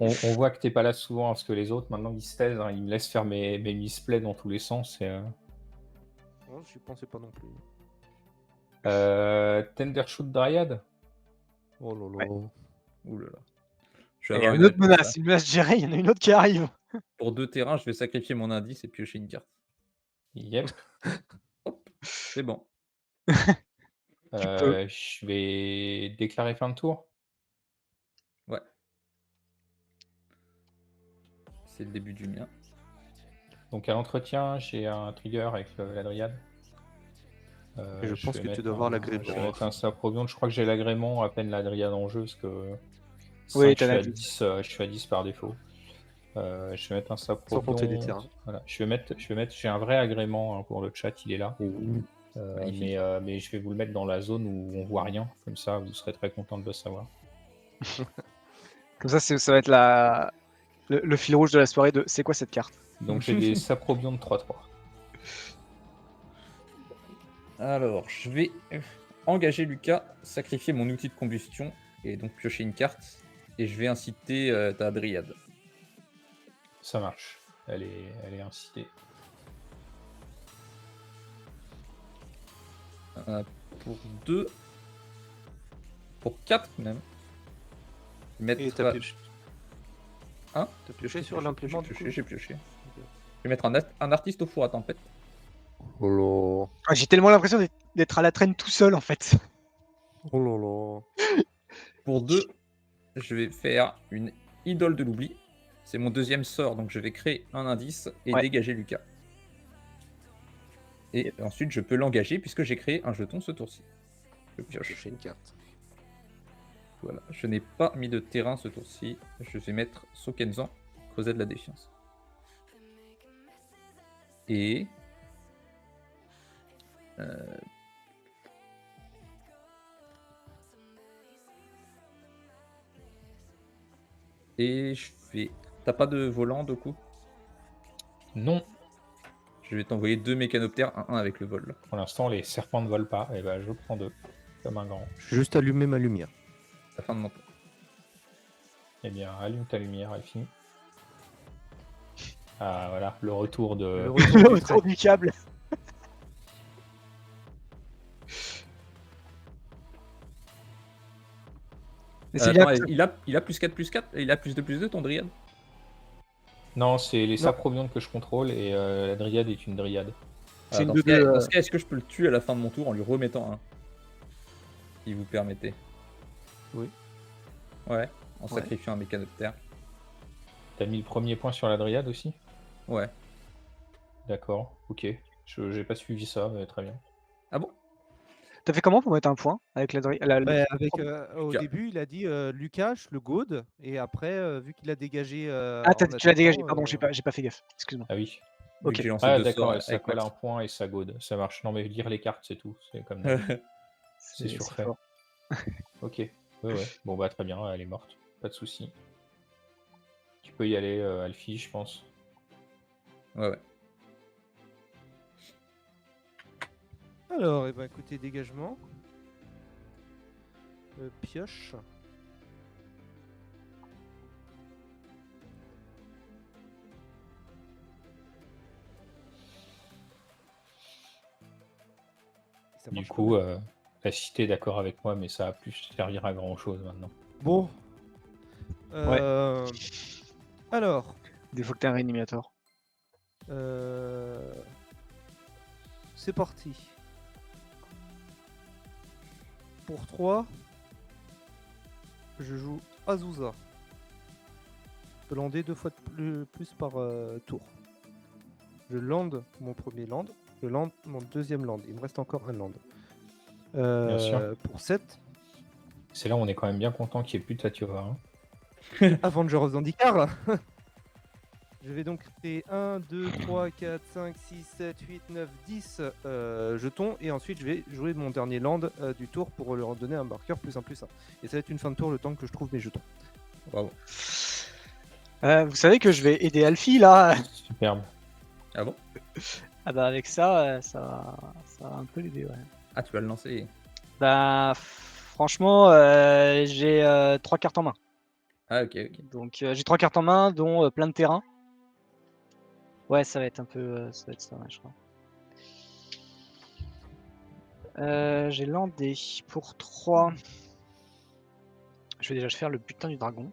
On voit que t'es pas là souvent parce que les autres maintenant ils se taisent, hein, ils me laissent faire mes misplays dans tous les sens. Et, Non, j'y pensais pas non plus. Tendershoot Dryad. Oh là Ouais. là. Ouh là là. Il Je y vais a avoir une autre réponse, menace, hein. une menace gérée, il y en a une autre qui arrive. Pour 2 terrains, je vais sacrifier mon indice et piocher une carte. Yep. Hop, c'est bon. peux. Je vais déclarer fin de tour. Ouais. C'est le début du mien. Donc à l'entretien, j'ai un trigger avec la dryade. Et je pense vais que tu mettre dois avoir Je l'agrément. vais mettre un saprobion. Je crois que j'ai l'agrément à peine la dryade en jeu parce que Oui, 5, t'en je, as suis à dit. 10, je suis à 10 par défaut. Je vais mettre un saprobion. Sans compter les terrains. Voilà. Je vais mettre. J'ai un vrai agrément hein, pour le chat, il est là. Magnifique. Mais je vais vous le mettre dans la zone où on voit rien. Comme ça, vous serez très content de le savoir. Comme ça, ça va être le fil rouge de la soirée de c'est quoi cette carte. Donc j'ai des saprobions de 3-3. Alors, je vais engager Lucas, sacrifier mon outil de combustion et donc piocher une carte. Et je vais inciter ta dryade. Ça marche. Elle est incitée. Pour 2. Pour 4 même. Et t'as Mettre. pioché. Hein T'as pioché sur l'imprimante. J'ai pioché. Je vais mettre un artiste au four à tempête. Oh là. Ah, j'ai tellement l'impression d'être à la traîne tout seul en fait. Oh là là. Pour 2, je vais faire une idole de l'oubli. C'est mon deuxième sort, donc je vais créer un indice et Ouais. dégager Lucas. Et ensuite, je peux l'engager puisque j'ai créé un jeton ce tour-ci. Je pioche. Piocher une carte. Voilà. Je n'ai pas mis de terrain ce tour-ci. Je vais mettre Sokenzan, creuset de la défiance. Et... Et je fais... T'as pas de volant, du coup? Non, Je vais t'envoyer 2 mécanoptères, un avec le vol. pour l'instant, les serpents ne volent pas. Et ben, je prends 2. Comme un grand. Je vais juste allumer ma lumière. La fin de mon tour. Eh bien, allume ta lumière, Elfie. Ah, voilà, le retour de. Le Le retour du trait. retour du câble. Mais c'est bien. Attends, il a plus 4/4 et il a plus 2/2 ton dryade? Non, c'est les Non. saprobiontes que je contrôle et la dryade est une dryade. C'est une Dans 2-2, ce cas, dans ce cas, est-ce que je peux le tuer à la fin de mon tour en lui remettant un? Si vous permettez. Oui. Ouais. en Ouais. sacrifiant un mécanoptère. T'as mis le premier point sur la dryade aussi? Ouais. D'accord, ok. J'ai pas suivi ça, mais très bien. Ah bon? T'as fait comment pour mettre un point avec Ouais, avec, au Tiens. début, il a dit Lucas, le Gaude, et après, vu qu'il a dégagé Ah, en tu l'as dégagé, attaquant, pardon, j'ai pas fait gaffe. Excuse-moi. Ah oui. Vu Ok. que j'ai lancé Ah 2 sorts d'accord, ça avec colle un Max. point et ça gaude. Ça marche. Non mais lire les cartes, c'est tout. C'est comme d'hab. C'est surfait. fort. Ok. Ouais. Bon bah très bien, elle est morte. Pas de souci. Tu peux y aller, Alfie, je pense. Ouais. Alors, écoutez, dégagement. Pioche. Ça Du marche pas coup, mal. la cité est d'accord avec moi, mais ça a plus servir à grand chose maintenant. Bon. Ouais. Alors, Des fois que t'es un réanimateur. c'est parti. Pour 3, je joue Azusa. Je peux lander 2 fois de plus par tour. Je lande mon premier land, je lande mon deuxième land. Il me reste encore un land. Bien sûr. Pour 7, C'est là où on est quand même bien content qu'il n'y ait plus de Tatiova. Hein. Avengers Zendikar. Je vais donc créer 1, 2, 3, 4, 5, 6, 7, 8, 9, 10 jetons. Et ensuite, je vais jouer mon dernier land du tour pour leur donner un marqueur +1, +1. Et ça va être une fin de tour le temps que je trouve mes jetons. Bravo. Vous savez que je vais aider Alfie là. Superbe. Ah bon? Ah bah avec ça, ça va un peu l'aider, ouais. Ah, tu vas le lancer. Bah franchement, j'ai 3 cartes en main. Ah, ok. Donc j'ai 3 cartes en main, dont plein de terrain. Ouais, ça va être un peu, ça va être ça, ouais, je crois. J'ai landé pour 3. Je vais déjà faire le butin du dragon.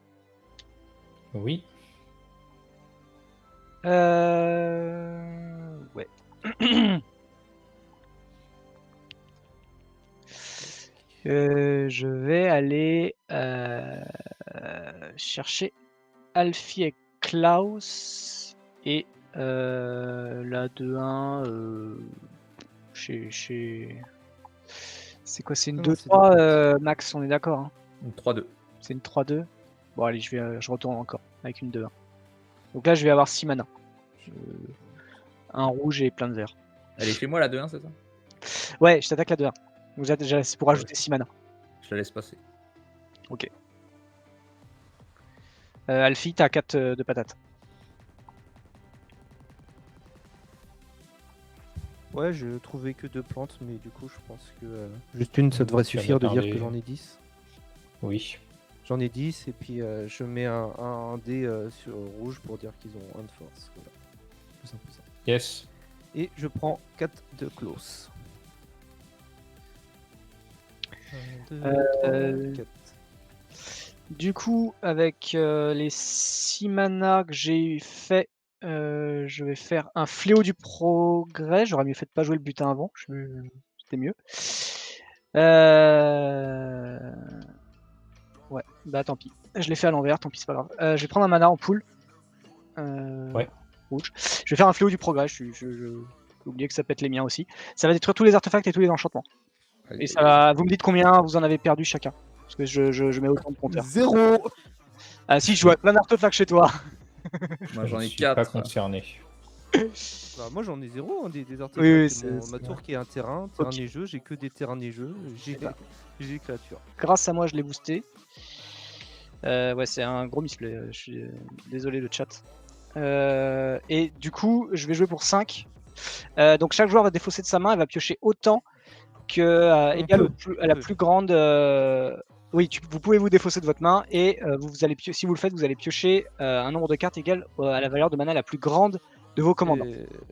Oui. Ouais. Je vais aller chercher Alfie et Klaus et la 2-1 chez... C'est quoi? C'est une Non, c'est 2-3 Max, on est d'accord, hein? Une 3-2. C'est une 3-2. Bon allez, je retourne encore avec une 2-1. Donc là je vais avoir 6 mana. Un rouge et plein de vert. Elle est chez moi la 2-1, c'est ça? Ouais, je t'attaque la 2-1. Donc c'est pour ajouter 6 mana. Je la laisse passer. Ok. Alfie, t'as 4 de patates. Ouais, je trouvais que 2 plantes, mais du coup, je pense que juste une, ça devrait Tu vas suffire de dire m'attarder. que j'en ai 10. Oui. J'en ai 10, et puis je mets un dé sur rouge pour dire qu'ils ont 1 de force. Voilà. Tout simple que ça. Yes. Et je prends 4 de close. 1, 2, Euh, 3, 4. Du coup, avec les 6 mana que j'ai fait, je vais faire un fléau du progrès. J'aurais mieux fait de pas jouer le butin avant. C'était mieux. Ouais, bah tant pis. Je l'ai fait à l'envers, tant pis, c'est pas grave. Je vais prendre un mana en pool. Ouais. Rouge. Je vais faire un fléau du progrès. J'ai oublié que ça pète les miens aussi. Ça va détruire tous les artefacts et tous les enchantements. Et ça va... Vous me dites combien vous en avez perdu chacun. Parce que je mets autant de compteurs. 0. Ah si, je vois plein d'artefacts chez toi. Moi j'en Je ai suis pas 4. concerné. Bah, moi j'en ai 0 des artefacts. Oui, C'est c'est ma tour vrai. qui est un terrain Ok. neigeux, j'ai que des terrains neigeux, j'ai des créatures. Grâce à moi, je l'ai boosté. Ouais, c'est un gros misplay. Je suis désolé, le chat. Et du coup, je vais jouer pour 5. Donc chaque joueur va défausser de sa main et va piocher autant que égal à la plus grande. Oui, vous pouvez vous défausser de votre main et vous allez si vous le faites, vous allez piocher un nombre de cartes égal à la valeur de mana la plus grande de vos commandants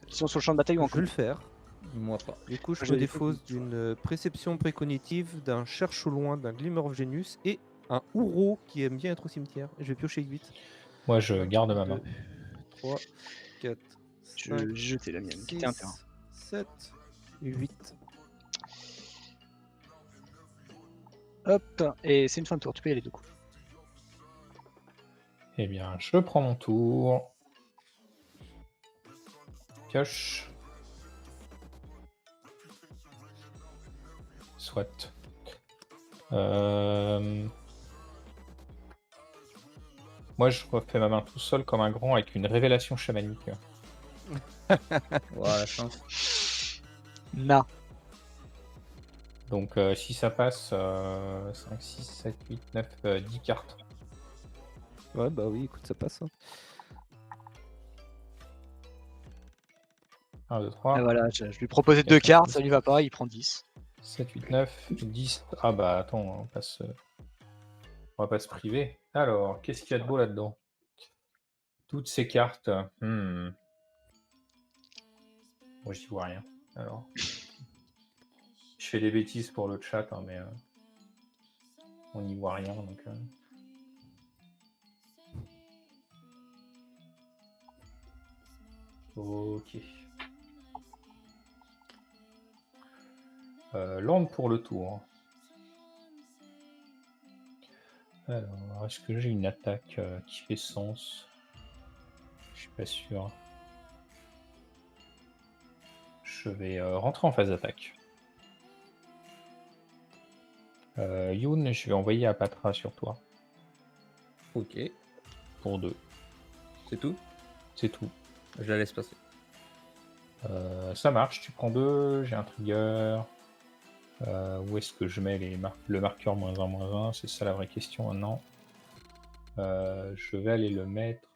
qui sont sur le champ de bataille ou en Je vais le combat. faire. Moi pas. Du coup, je J'ai- me défausse d'une préception précognitive, d'un cherche au loin, d'un Glimmer of Genius et un Ouro qui aime bien être au cimetière. Et je vais piocher 8. Moi, je garde ma main. 3, 4, Je 5, vais jeter la mienne, qui était un terrain. 7, 8. Hop, et c'est une fin de tour, tu peux y aller du coup. Eh bien, je prends mon tour. Pioche. Soit. Moi, je refais ma main tout seul comme un grand avec une révélation chamanique. Voilà, la chance. Non. Donc, si ça passe, 5, 6, 7, 8, 9, 10 cartes. Ouais, bah oui, écoute, ça passe. Hein. 1, 2, Et 3, voilà, je lui proposais 2 Quatre, cartes, six. ça lui va pas, il prend 10. 7, 8, 9, 10. Ah bah attends, on va pas se priver. Alors, qu'est-ce qu'il y a de beau là-dedans? Toutes ces cartes. Moi, j'y vois rien. Alors, je fais des bêtises pour le chat, hein, mais on n'y voit rien. Donc, ok. Land pour le tour. Alors, est-ce que j'ai une attaque qui fait sens? Je suis pas sûr. Je vais rentrer en phase d'attaque. Youn, je vais envoyer Apatra sur toi. Ok, Pour 2. c'est tout. C'est tout. Je la laisse passer. Ça marche, tu prends 2, j'ai un trigger. Où est-ce que je mets le marqueur -1, -1? C'est ça la vraie question maintenant. Je vais aller le mettre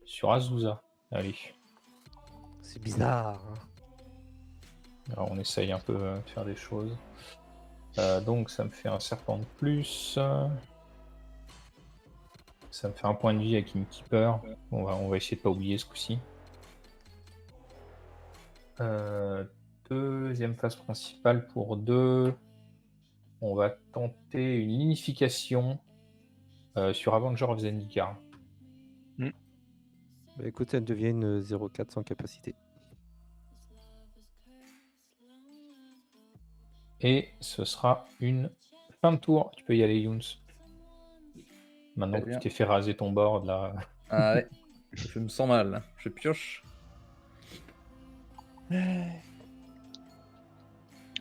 sur Azusa. Allez. C'est bizarre. Hein. Alors on essaye un peu de faire des choses. Donc ça me fait un serpent de plus. Ça me fait un point de vie avec Innkeeper. On va essayer de pas oublier ce coup-ci. Deuxième phase principale pour 2. On va tenter une unification sur Avenger of Zendikar. Bah écoute, elle devient une 0,4 sans capacité. Et ce sera une fin de tour. Tu peux y aller, Younes. Maintenant Très que bien. tu t'es fait raser ton board, là. Ah ouais, je me sens mal. Là. Je pioche.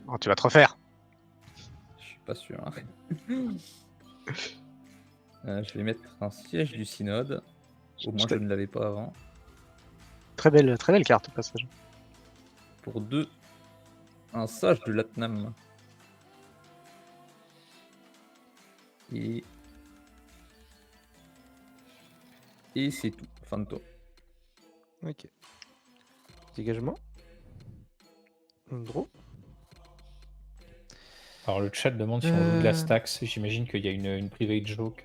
Oh, tu vas te refaire. Je suis pas sûr. Hein. Je vais mettre un siège du synode. Au moins, je ne l'avais pas avant. Très belle carte au passage. Pour 2, un sage de Latnam. Et c'est tout. Fin de tour. Ok. Dégagement. Un draw. Alors, le chat demande si on joue de la Stax. J'imagine qu'il y a une private joke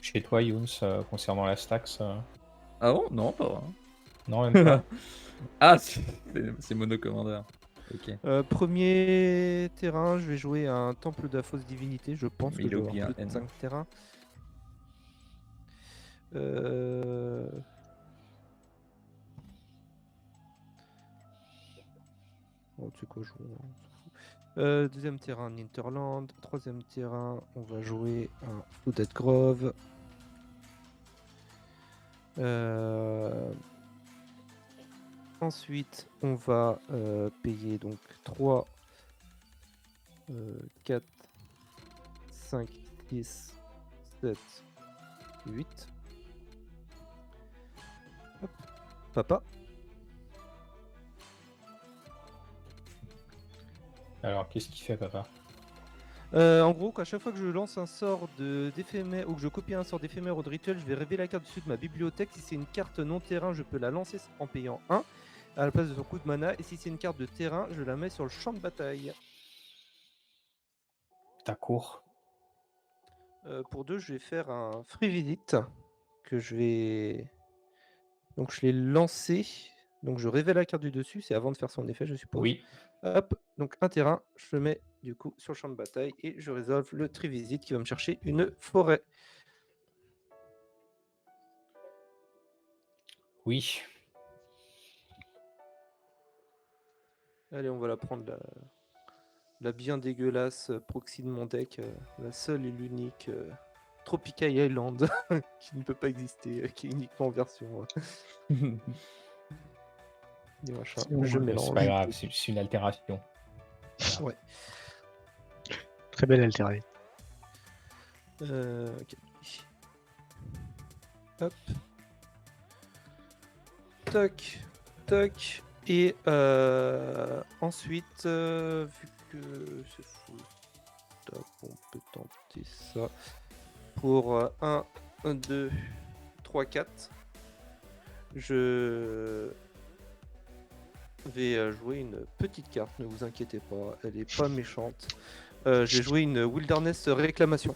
chez toi, Younes, concernant la Stax. Ah bon? Non, pas vraiment. Non, même pas. Ah, c'est Monocommander. Ok. Premier terrain, je vais jouer un temple de la fausse divinité. Je pense Mais que il je a vais oublié avoir un plus de N. 5 terrains. Bon, tu sais quoi, on s'en fout. Deuxième terrain, Ninterland. Troisième terrain, on va jouer un Flooded Grove. Ensuite, on va payer donc 3, 4, 5, 6, 7, 8. Hop. Papa. Alors, qu'est-ce qu'il fait, papa? En gros, à chaque fois que je lance un sort d'éphémère ou que je copie un sort d'éphémère ou de rituel, je vais révéler la carte dessus de ma bibliothèque. Si c'est une carte non terrain, je peux la lancer en payant 1 à la place de son coup de mana. Et si c'est une carte de terrain, je la mets sur le champ de bataille. Ta cour. Pour 2, je vais faire un free visit que je vais. Donc je l'ai lancé. Donc je révèle la carte du dessus. C'est avant de faire son effet, je suppose. Oui. Hop. Donc un terrain, je le mets du coup sur le champ de bataille et je résolve le free visit qui va me chercher une forêt. Oui. Allez, on va la prendre la bien dégueulasse proxy de mon deck, la seule et l'unique Tropical Island qui ne peut pas exister, qui est uniquement en version des machins. Sinon, Je C'est mélange. pas grave, c'est une altération. Ouais. Très belle altérée. Ok. Hop. Toc, toc. Et ensuite, vu que c'est full stop, on peut tenter ça. Pour 1, 2, 3, 4. Je vais jouer une petite carte, ne vous inquiétez pas, elle est pas méchante. J'ai joué une Wilderness Réclamation.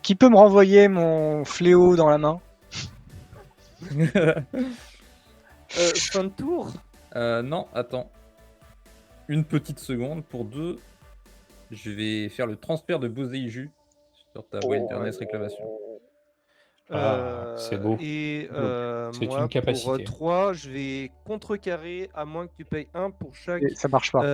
Qui peut me renvoyer mon fléau dans la main? Fin de tour. Non, attends. Une petite seconde pour 2. Je vais faire le transfert de Boseiju sur ta Wilderness Réclamation. C'est beau. Et C'est moi, une capacité. pour 3, je vais contrecarrer à moins que tu payes 1 pour chaque. Et ça marche pas. Ça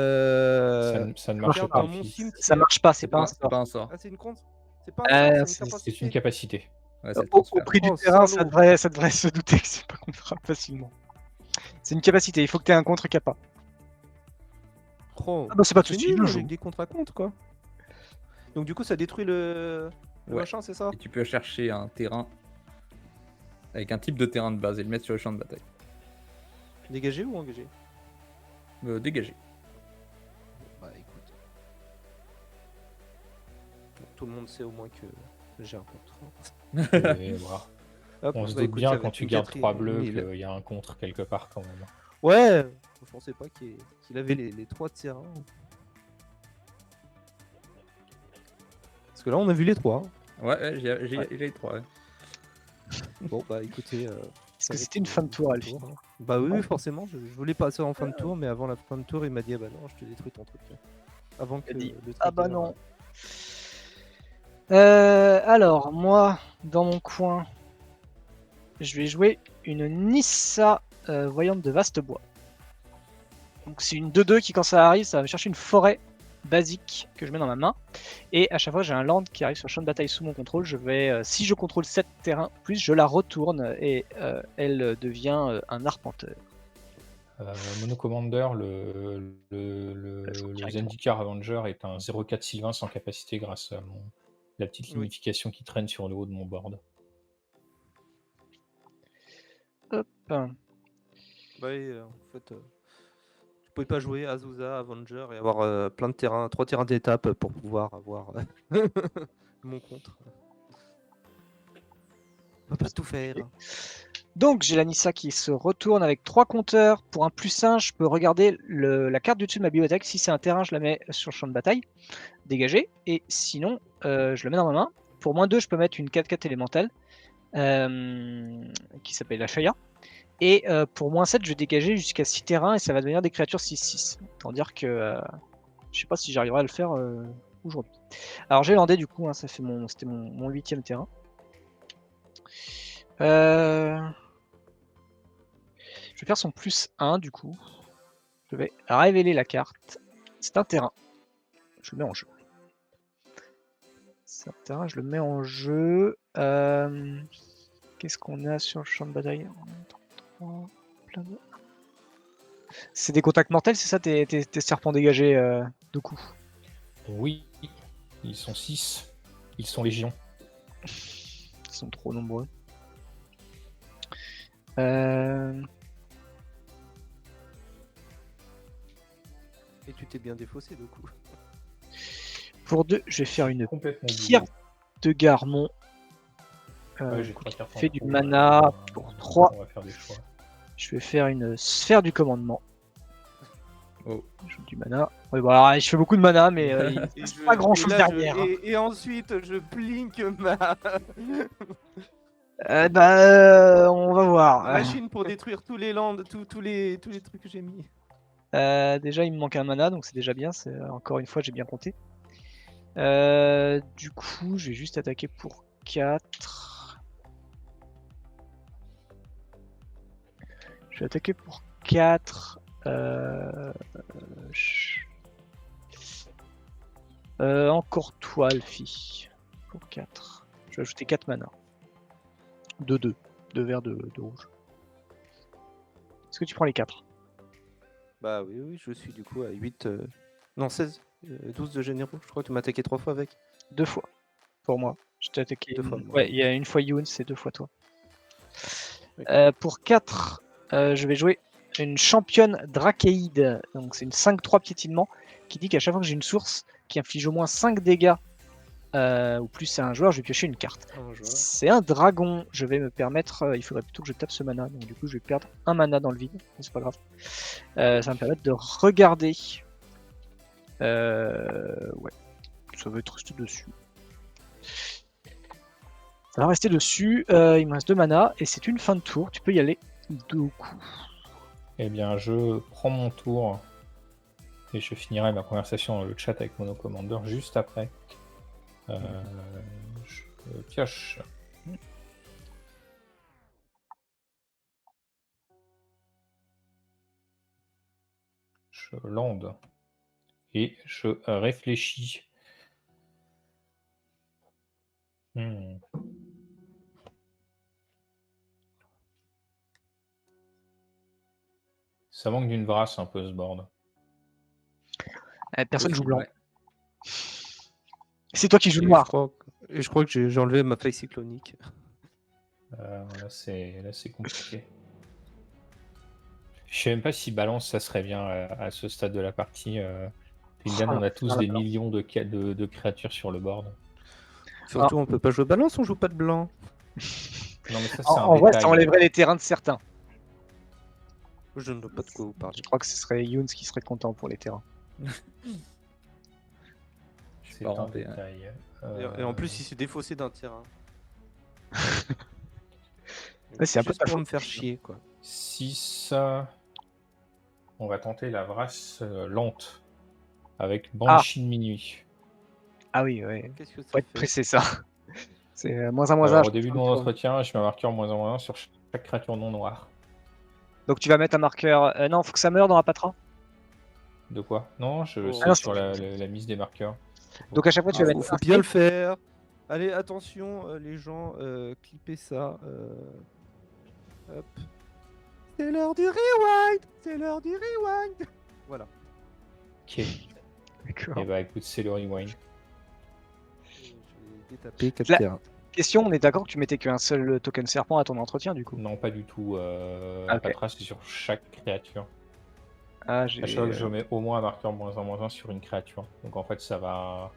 ne marche carte pas. dans mon fils. cimetière. Ça marche pas, c'est pas un C'est sort. pas un sort. Ah, c'est une contre. C'est pas un sort, c'est une C'est capacité. une capacité. Ouais, c'est le Au transfert. prix du Oh, terrain, salaud. ça devrait se douter que c'est pas contre facilement. C'est une capacité, il faut que tu aies un contre capa. Oh, Ah bah c'est pas de c'est soucis, nul, je le avec joue. des contre à contre quoi. Donc du coup ça détruit le Ouais. machin, c'est ça? Et tu peux chercher un terrain avec un type de terrain de base et le mettre sur le champ de bataille. Dégagé ou engagé? Dégagé. Bah écoute. Bon, tout le monde sait au moins que j'ai un contre. Et voilà. Hop, On se bah, doute écoute, bien ça va quand être tu une gardes quatrième 3 bleus mille. qu'il y a un contre quelque part quand même. Ouais, je pensais pas qu'il avait les 3 terrains. Parce que là on a vu les 3. Ouais, j'ai les 3. Ouais. Bon bah écoutez. Est-ce que c'était une fin de tour, Alphine? Bah oui, forcément, je voulais passer en fin de tour, mais avant la fin de tour, il m'a dit ah bah non, je te détruis ton truc. Avant que Il a dit, le ah bah trigger, non. Alors, moi, dans mon coin, je vais jouer une Nissa voyante de vaste bois. Donc c'est une 2-2 qui, quand ça arrive, ça va chercher une forêt basique que je mets dans ma main. Et à chaque fois, j'ai un land qui arrive sur le champ de bataille sous mon contrôle. Je vais, si je contrôle 7 terrains, plus je la retourne et elle devient un arpenteur. Monocommander, le directement. Zendikar Avenger est un 0-4 Sylvain sans capacité grâce à la petite Oui. lignification qui traîne sur le haut de mon board. Hop. Bah et, en fait, tu pouvais pas jouer Azusa, Avenger et avoir plein de terrains, 3 terrains d'étape pour pouvoir avoir mon contre. On va pas tout faire. Donc j'ai la Nissa qui se retourne avec 3 compteurs. Pour un +1, je peux regarder la carte du dessus de ma bibliothèque. Si c'est un terrain, je la mets sur le champ de bataille, dégagé. Et sinon, je le mets dans ma main. Pour -2, je peux mettre une 4/4 élémentale qui s'appelle la Shaya. Et pour -7, je vais dégager jusqu'à 6 terrains et ça va devenir des créatures 6/6. Autant dire que je sais pas si j'arriverai à le faire aujourd'hui. Alors j'ai landé du coup, hein, c'était mon 8ème terrain. Je vais faire son +1 du coup. Je vais révéler la carte. C'est un terrain. Je le mets en jeu. C'est un terrain, je le mets en jeu. Qu'est-ce qu'on a sur le champ de bataille? C'est des contacts mortels, c'est ça tes serpents dégagés de coups? Oui, ils sont 6. Ils sont légion. Ils sont trop nombreux. Et tu t'es bien défaussé du coup. Pour 2, je vais faire une Complètement pierre oublié. de Garmon. Ouais, j'ai 3 cartes en fait du trop, mana pour 3. On va faire des choix. Je vais faire une sphère du commandement. Oh. Je joue du mana. Ouais, bah, alors, je fais beaucoup de mana, mais il reste pas grand chose derrière. Et ensuite, je blink ma On va voir. machine pour détruire tous les lands, tous les trucs que j'ai mis. Déjà, il me manque un mana, donc c'est déjà bien. Encore une fois, j'ai bien compté. Du coup, je vais juste attaquer pour 4. Je vais attaquer pour 4. ch- encore toi, Alfie. Pour 4. Je vais ajouter 4 mana. 2 verres de rouge. Est-ce que tu prends les 4? Bah oui, je suis du coup à 8. Non, 16. 12 de généraux. Je crois que tu m'as attaqué 3 fois avec. 2 fois. Pour moi. Je t'ai attaqué. 2 fois. Ouais, il y a une fois Youn, c'est 2 fois toi. D'accord. Pour 4, je vais jouer une championne Drakeïde. Donc c'est une 5-3 piétinement qui dit qu'à chaque fois que j'ai une source qui inflige au moins 5 dégâts ou plus à un joueur, je vais piocher une carte. Un joueur. C'est un dragon. Je vais me permettre. Il faudrait plutôt que je tape ce mana. Donc du coup, je vais perdre un mana dans le vide. Mais c'est pas grave. Ça va me permettre de regarder. Ouais. Ça va être resté dessus. Ça va rester dessus. Il me reste 2 mana et c'est une fin de tour. Tu peux y aller 2 coups. Eh bien, je prends mon tour et je finirai ma conversation dans le chat avec Monocommander juste après. Je pioche. Je lande. Et je réfléchis. Ça manque d'une brasse un peu ce board. Personne joue blanc. Ouais. C'est toi qui joues Et noir. je crois que j'ai enlevé ma feuille cyclonique. Là, c'est compliqué. Je sais même pas si balance, ça serait bien à ce stade de la partie. Findan, on a tous des millions de créatures sur le board. Surtout, on peut pas jouer balance, on joue pas de blanc. Non, mais ça, c'est En un vrai, détail. ça enlèverait les terrains de certains. Je ne vois pas de quoi vous parlez. Je crois que ce serait Younes qui serait content pour les terrains. C'est pas un rentré, hein. détail. Et en plus, il s'est défaussé d'un terrain. Ouais, c'est un peu Juste ta pour faute. me faire chier, quoi. 6. On va tenter la brasse lente avec Banshee de minuit. Ah oui, ouais. Qu'est-ce que Faut ça être fait pressé, ça. C'est -1, -1. Alors, au début de mon entretien, je mets un marqueur -1 sur chaque créature non noire. Donc tu vas mettre un marqueur. Non, faut que ça meure dans Apatra. De quoi? Non, Oh. c'est Ah non, sur la mise des marqueurs. Donc à chaque fois, tu vas mettre. Faut bien le faire. Allez, attention, les gens, clippez ça. Hop. C'est l'heure du rewind. C'est l'heure du rewind. Voilà. Ok. D'accord. Et bah écoute, c'est le rewind. Je vais détaper 4 La- terrains. Question, on est d'accord que tu mettais qu'un seul token serpent à ton entretien, du coup? Non, pas du tout. Ok. Patra, c'est sur chaque créature. Ah, À chaque fois que je mets au moins un marqueur -1 sur une créature. Donc en fait, ça va.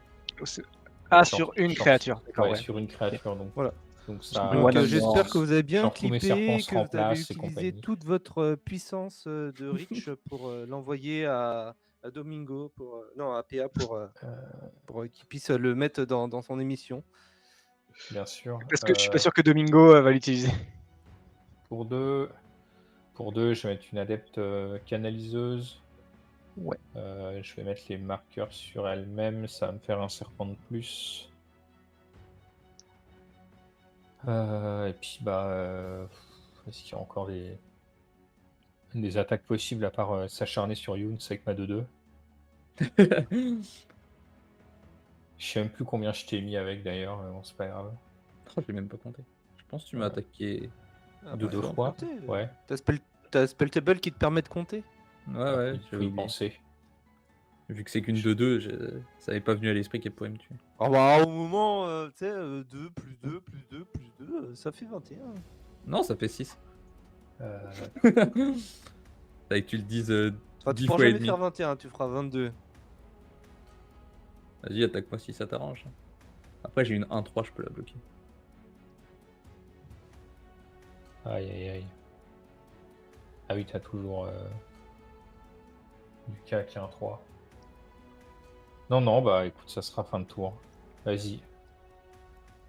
Ah, Short- sur une short- créature. D'accord, Ouais, ouais. sur une créature. Donc, Voilà. donc ça. Donc, J'espère que vous avez bien Genre tous mes serpents clippé, se que vous avez remplacent et utilisé compagnie. toute votre puissance de reach pour l'envoyer à Domingo, non, à PA pour qu'il puisse le mettre dans son émission. Bien sûr. Parce que je suis pas sûr que Domingo va l'utiliser. Pour deux, je vais mettre une adepte canaliseuse. Ouais. Je vais mettre les marqueurs sur elle-même. Ça va me faire un serpent de plus. Et puis, est-ce qu'il y a encore des attaques possibles à part s'acharner sur Younes avec ma 2-2? Je sais même plus combien je t'ai mis avec d'ailleurs, mais bon, c'est pas grave. Oh, j'ai même pas compté. Je pense que tu m'as attaqué. Deux faut fois. compter. Ouais. T'as Spelltable qui te permet de compter. Ouais, Il faut j'avais y oublié. penser. Vu que c'est qu'une 2-2, ça n'avait pas venu à l'esprit qu'elle pourrait me tuer. Ah bah au moment, tu sais, 2 plus 2 plus 2 plus 2, ça fait 21. Non, ça fait 6. Euh, Fallait que tu le dises Enfin, tu 10 pourras fois et jamais demi. faire 21, tu feras 22. Vas-y, attaque-moi si ça t'arrange. Après, j'ai une 1-3, je peux la bloquer. Aïe aïe aïe. Ah oui, t'as toujours du K qui est un 3. Non, bah écoute, ça sera fin de tour. Vas-y.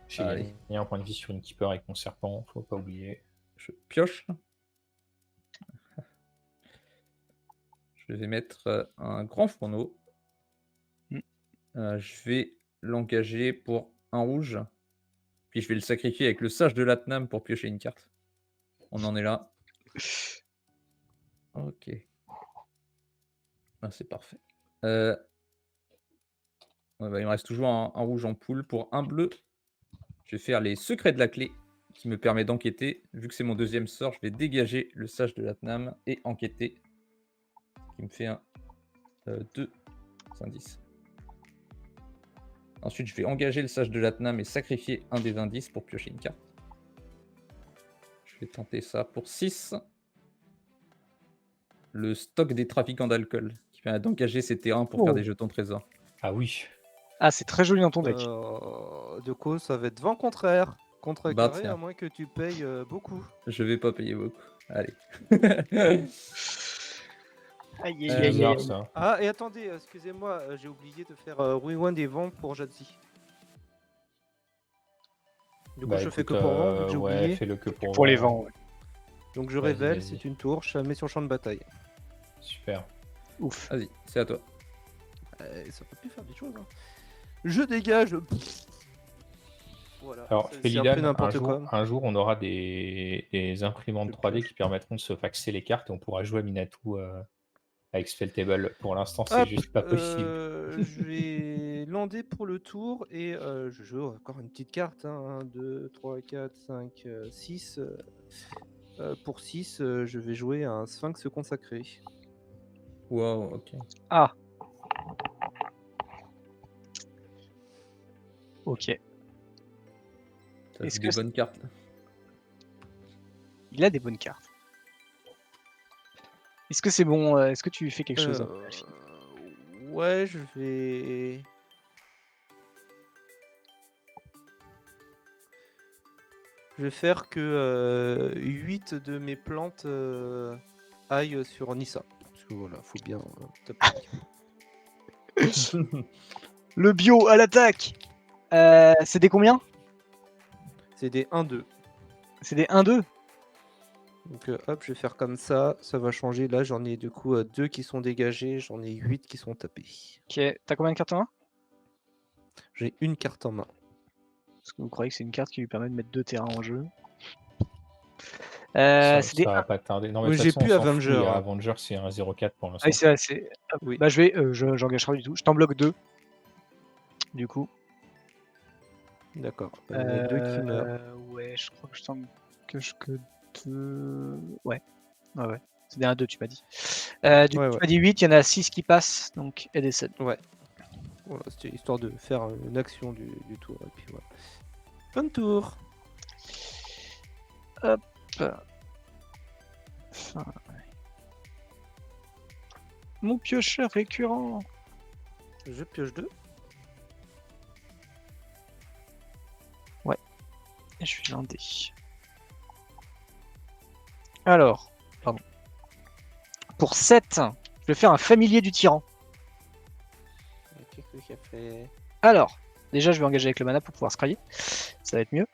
J'ai Allez. gagné un point de vie sur une keeper avec mon serpent, faut pas oublier. Je pioche. Je vais mettre un grand fourneau. Je vais l'engager pour un rouge. Puis je vais le sacrifier avec le sage de Latnam pour piocher une carte. On en est là. Ok. Ah, c'est parfait. Ouais, bah, il me reste toujours un rouge en poule. Pour un bleu, je vais faire les secrets de la clé qui me permet d'enquêter. Vu que c'est mon deuxième sort, je vais dégager le sage de Latnam et enquêter. Qui me fait un 2 indices. Ensuite, je vais engager le sage de Latnam et sacrifier un des indices pour piocher une carte. Je vais tenter ça pour 6. Le stock des trafiquants d'alcool qui permet d'engager ces terrains pour faire Oh. des jetons trésors. Ah oui. Ah, c'est très joli dans ton deck. Du coup, ça va être vent contraire. Bah, Contrecarré, tiens. à moins que tu payes beaucoup. Je vais pas payer beaucoup. Allez. Aïe, C'est aïe, aïe, bizarre aïe. ça. Ah, et attendez, excusez-moi, j'ai oublié de faire Rewind et vent pour Jadzi. Du coup, Bah, je fais que écoute, pour vent, vu que j'ai ouais, oublié. fais-le que pour Pour les vent. vents, ouais. Donc je Vas-y, révèle, vas-y. c'est une tour, je la mets sur le champ de bataille. Super. Ouf. Vas-y, c'est à toi. Ça peut plus faire des choses. Hein. Je dégage. Voilà. Alors, c'est un Félidan, peu n'importe quoi. un jour, on aura des imprimantes Je 3D pioche. qui permettront de se faxer les cartes et on pourra jouer à Minatou avec Spelltable. Pour l'instant, c'est Hop, juste pas possible. je vais lander pour le tour et je joue encore une petite carte. 1, 2, 3, 4, 5, 6. Pour 6, je vais jouer un sphinx consacré. Wow, ok. Ah. Ok. Ça Est-ce fait que des bonnes cartes. Il a des bonnes cartes. Est-ce que c'est bon? Est-ce que tu fais quelque chose? Ouais, je vais. Je vais faire que 8 de mes plantes aillent sur Nissa. Parce que voilà, faut bien taper. Le bio à l'attaque. C'est des combien? C'est des 1-2. C'est des 1-2. Donc hop, je vais faire comme ça va changer. Là, j'en ai du coup 2 qui sont dégagés, j'en ai 8 qui sont tapés. Ok, t'as combien de cartes en main? J'ai une carte en main. Est-ce que vous croyez que c'est une carte qui lui permet de mettre 2 terrains en jeu? Ça C'est des... va pas tarder. Non, mais Oui, de toute j'ai façon, plus on s'en fout, Avenger, il y a hein. Avenger, c'est un 0,4 pour Ah l'instant. oui, c'est vrai, c'est... Oui. Bah je vais... j'engage pas du tout. Je t'en bloque 2. Du coup. D'accord. Il y en a 2 qui meurent. Ouais, je crois que je t'en engage que 2... Ouais. Ah ouais. C'est des 1-2, tu m'as dit. Du coup, Ouais, tu ouais. m'as dit 8, il y en a 6 qui passent, donc et des 7. Ouais. Voilà, c'était histoire de faire une action du tour. Et puis voilà. Bon tour. Hop. Enfin, ouais. Mon piocheur récurrent. Je pioche 2. Et je vais lander. Alors, pardon. Pour 7, je vais faire un familier du tyran. Qu'est-ce qu'il a fait? Alors, déjà, je vais engager avec le mana pour pouvoir scryer. Ça va être mieux.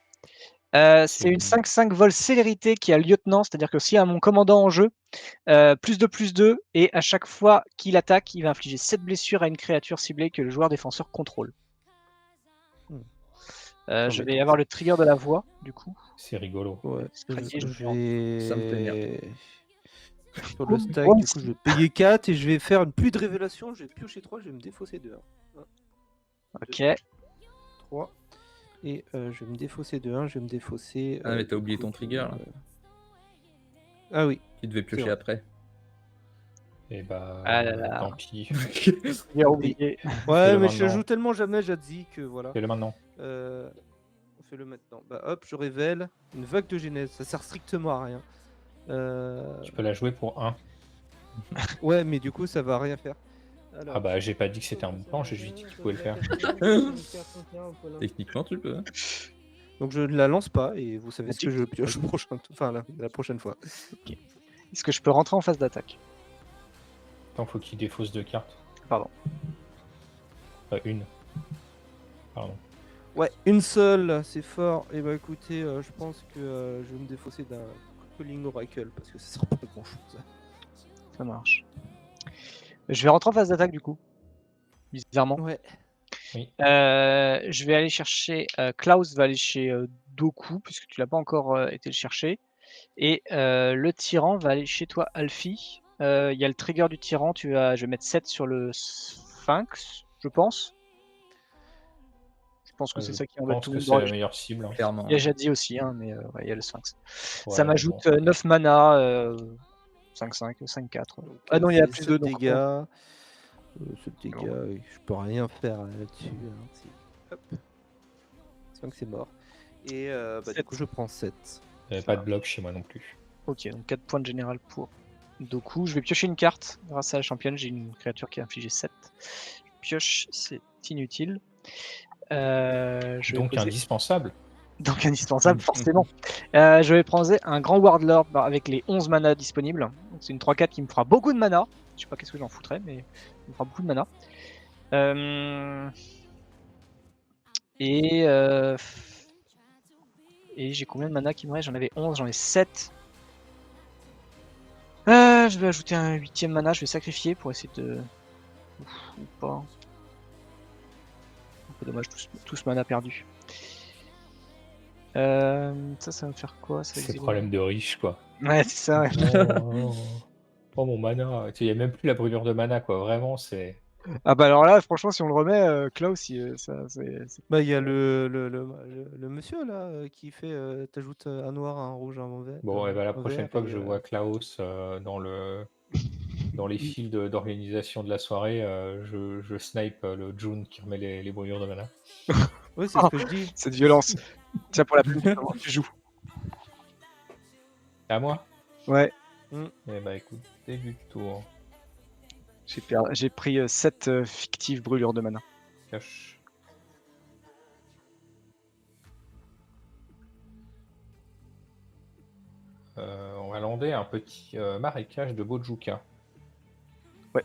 C'est une 5-5 vol célérité qui a lieutenant, c'est-à-dire que s'il y a mon commandant en jeu, +2/+2, et à chaque fois qu'il attaque, il va infliger 7 blessures à une créature ciblée que le joueur défenseur contrôle. Je vais avoir le trigger de la voix, du coup. C'est rigolo. Ouais, Scrayer, je vais Ça me plaît vais. Sur le stack, Moi du aussi. coup, je vais payer 4 et je vais faire une pluie de révélation. Je vais piocher 3, je vais me défausser 2. Ok. 3. Et je vais me défausser de 1, je vais me défausser. Ah, mais t'as du oublié coup, ton trigger là. Ah oui. Tu devais piocher vrai. après. Et bah, Ah là là. tant pis. J'ai oublié. Ouais, Fais-le mais je maintenant. joue tellement jamais Jadzi que voilà. Fais-le maintenant. On fait le maintenant. Bah hop, je révèle une vague de genèse. Ça sert strictement à rien. Tu peux la jouer pour 1. Ouais, mais du coup, ça va rien faire. Alors, Ah bah, j'ai pas dit que c'était un bon plan, j'ai juste dit que tu pouvais le faire. Techniquement, tu peux. donc je ne la lance pas et vous savez ce que je Magic. pioche le prochain... enfin, la prochaine fois. Est-ce que je peux rentrer en phase d'attaque? Attends, faut qu'il défausse 2 cartes. Pardon. Une. Pardon. Ouais, une seule, c'est fort. Et bah écoutez, je pense que je vais me défausser d'un Calling Oracle parce que ça sera pas grand chose. Ça marche. Je vais rentrer en phase d'attaque du coup. Bizarrement. Ouais. Je vais aller chercher. Klaus va aller chez Doku, puisque tu l'as pas encore été le chercher. Et le tyran va aller chez toi, Alfie. Il y a le trigger du tyran, je vais mettre 7 sur le sphinx, je pense. Je pense que c'est ça qui Je embête pense tout que le c'est monde. la meilleure cible. Hein. Clairement. Il y a Jadzi aussi, hein, mais ouais, il y a le sphinx. Ouais, Ça m'ajoute bon. 9 mana, 5-5, 5-4. Donc, Ah non, il y a c'est plus 7 de donc, dégâts. 7 dégâts, je peux rien faire là-dessus. Hein. Hop. Donc c'est mort. Et du Sept. coup, je prends 7. Il n'y avait pas de bloc chez moi non plus. Ok, donc 4 points de général pour Doku. Je vais piocher une carte. Grâce à la championne, j'ai une créature qui a infligé 7. Je pioche, c'est inutile. Je vais Donc poser- indispensable. Donc indispensable, forcément. Je vais prendre un grand Wardlord avec les 11 mana disponibles. Donc, c'est une 3-4 qui me fera beaucoup de mana. Je sais pas qu'est-ce que j'en foutrais, mais il me fera beaucoup de mana. Et j'ai combien de mana qui me reste? J'en avais 11, j'en ai 7. Je vais ajouter un 8ème mana, je vais sacrifier pour essayer de... ou pas. Un peu dommage, tout ce mana perdu. Ça va me faire quoi? Ça va C'est exiler- problème de riche, quoi. Ouais, c'est ça, ouais. Oh, mon mana. Il n'y a même plus la brûlure de mana, quoi. Vraiment, c'est. Ah bah alors là, franchement, si on le remet, Klaus, Bah, il y a le monsieur là qui fait t'ajoutes un noir, un rouge, un vert. Bon, et bah, la un prochaine vert, fois que et, je vois Klaus dans les fils d'organisation de la soirée, je snipe le June qui remet les brûlures de mana. Oui, c'est ce que je dis. cette violence. Tiens, pour la plus comment tu joues. À moi? Ouais, Eh bah écoute, début de tour. j'ai pris 7 fictives brûlures de mana. Cache. On va lander un petit marécage de Bojuka. Ouais.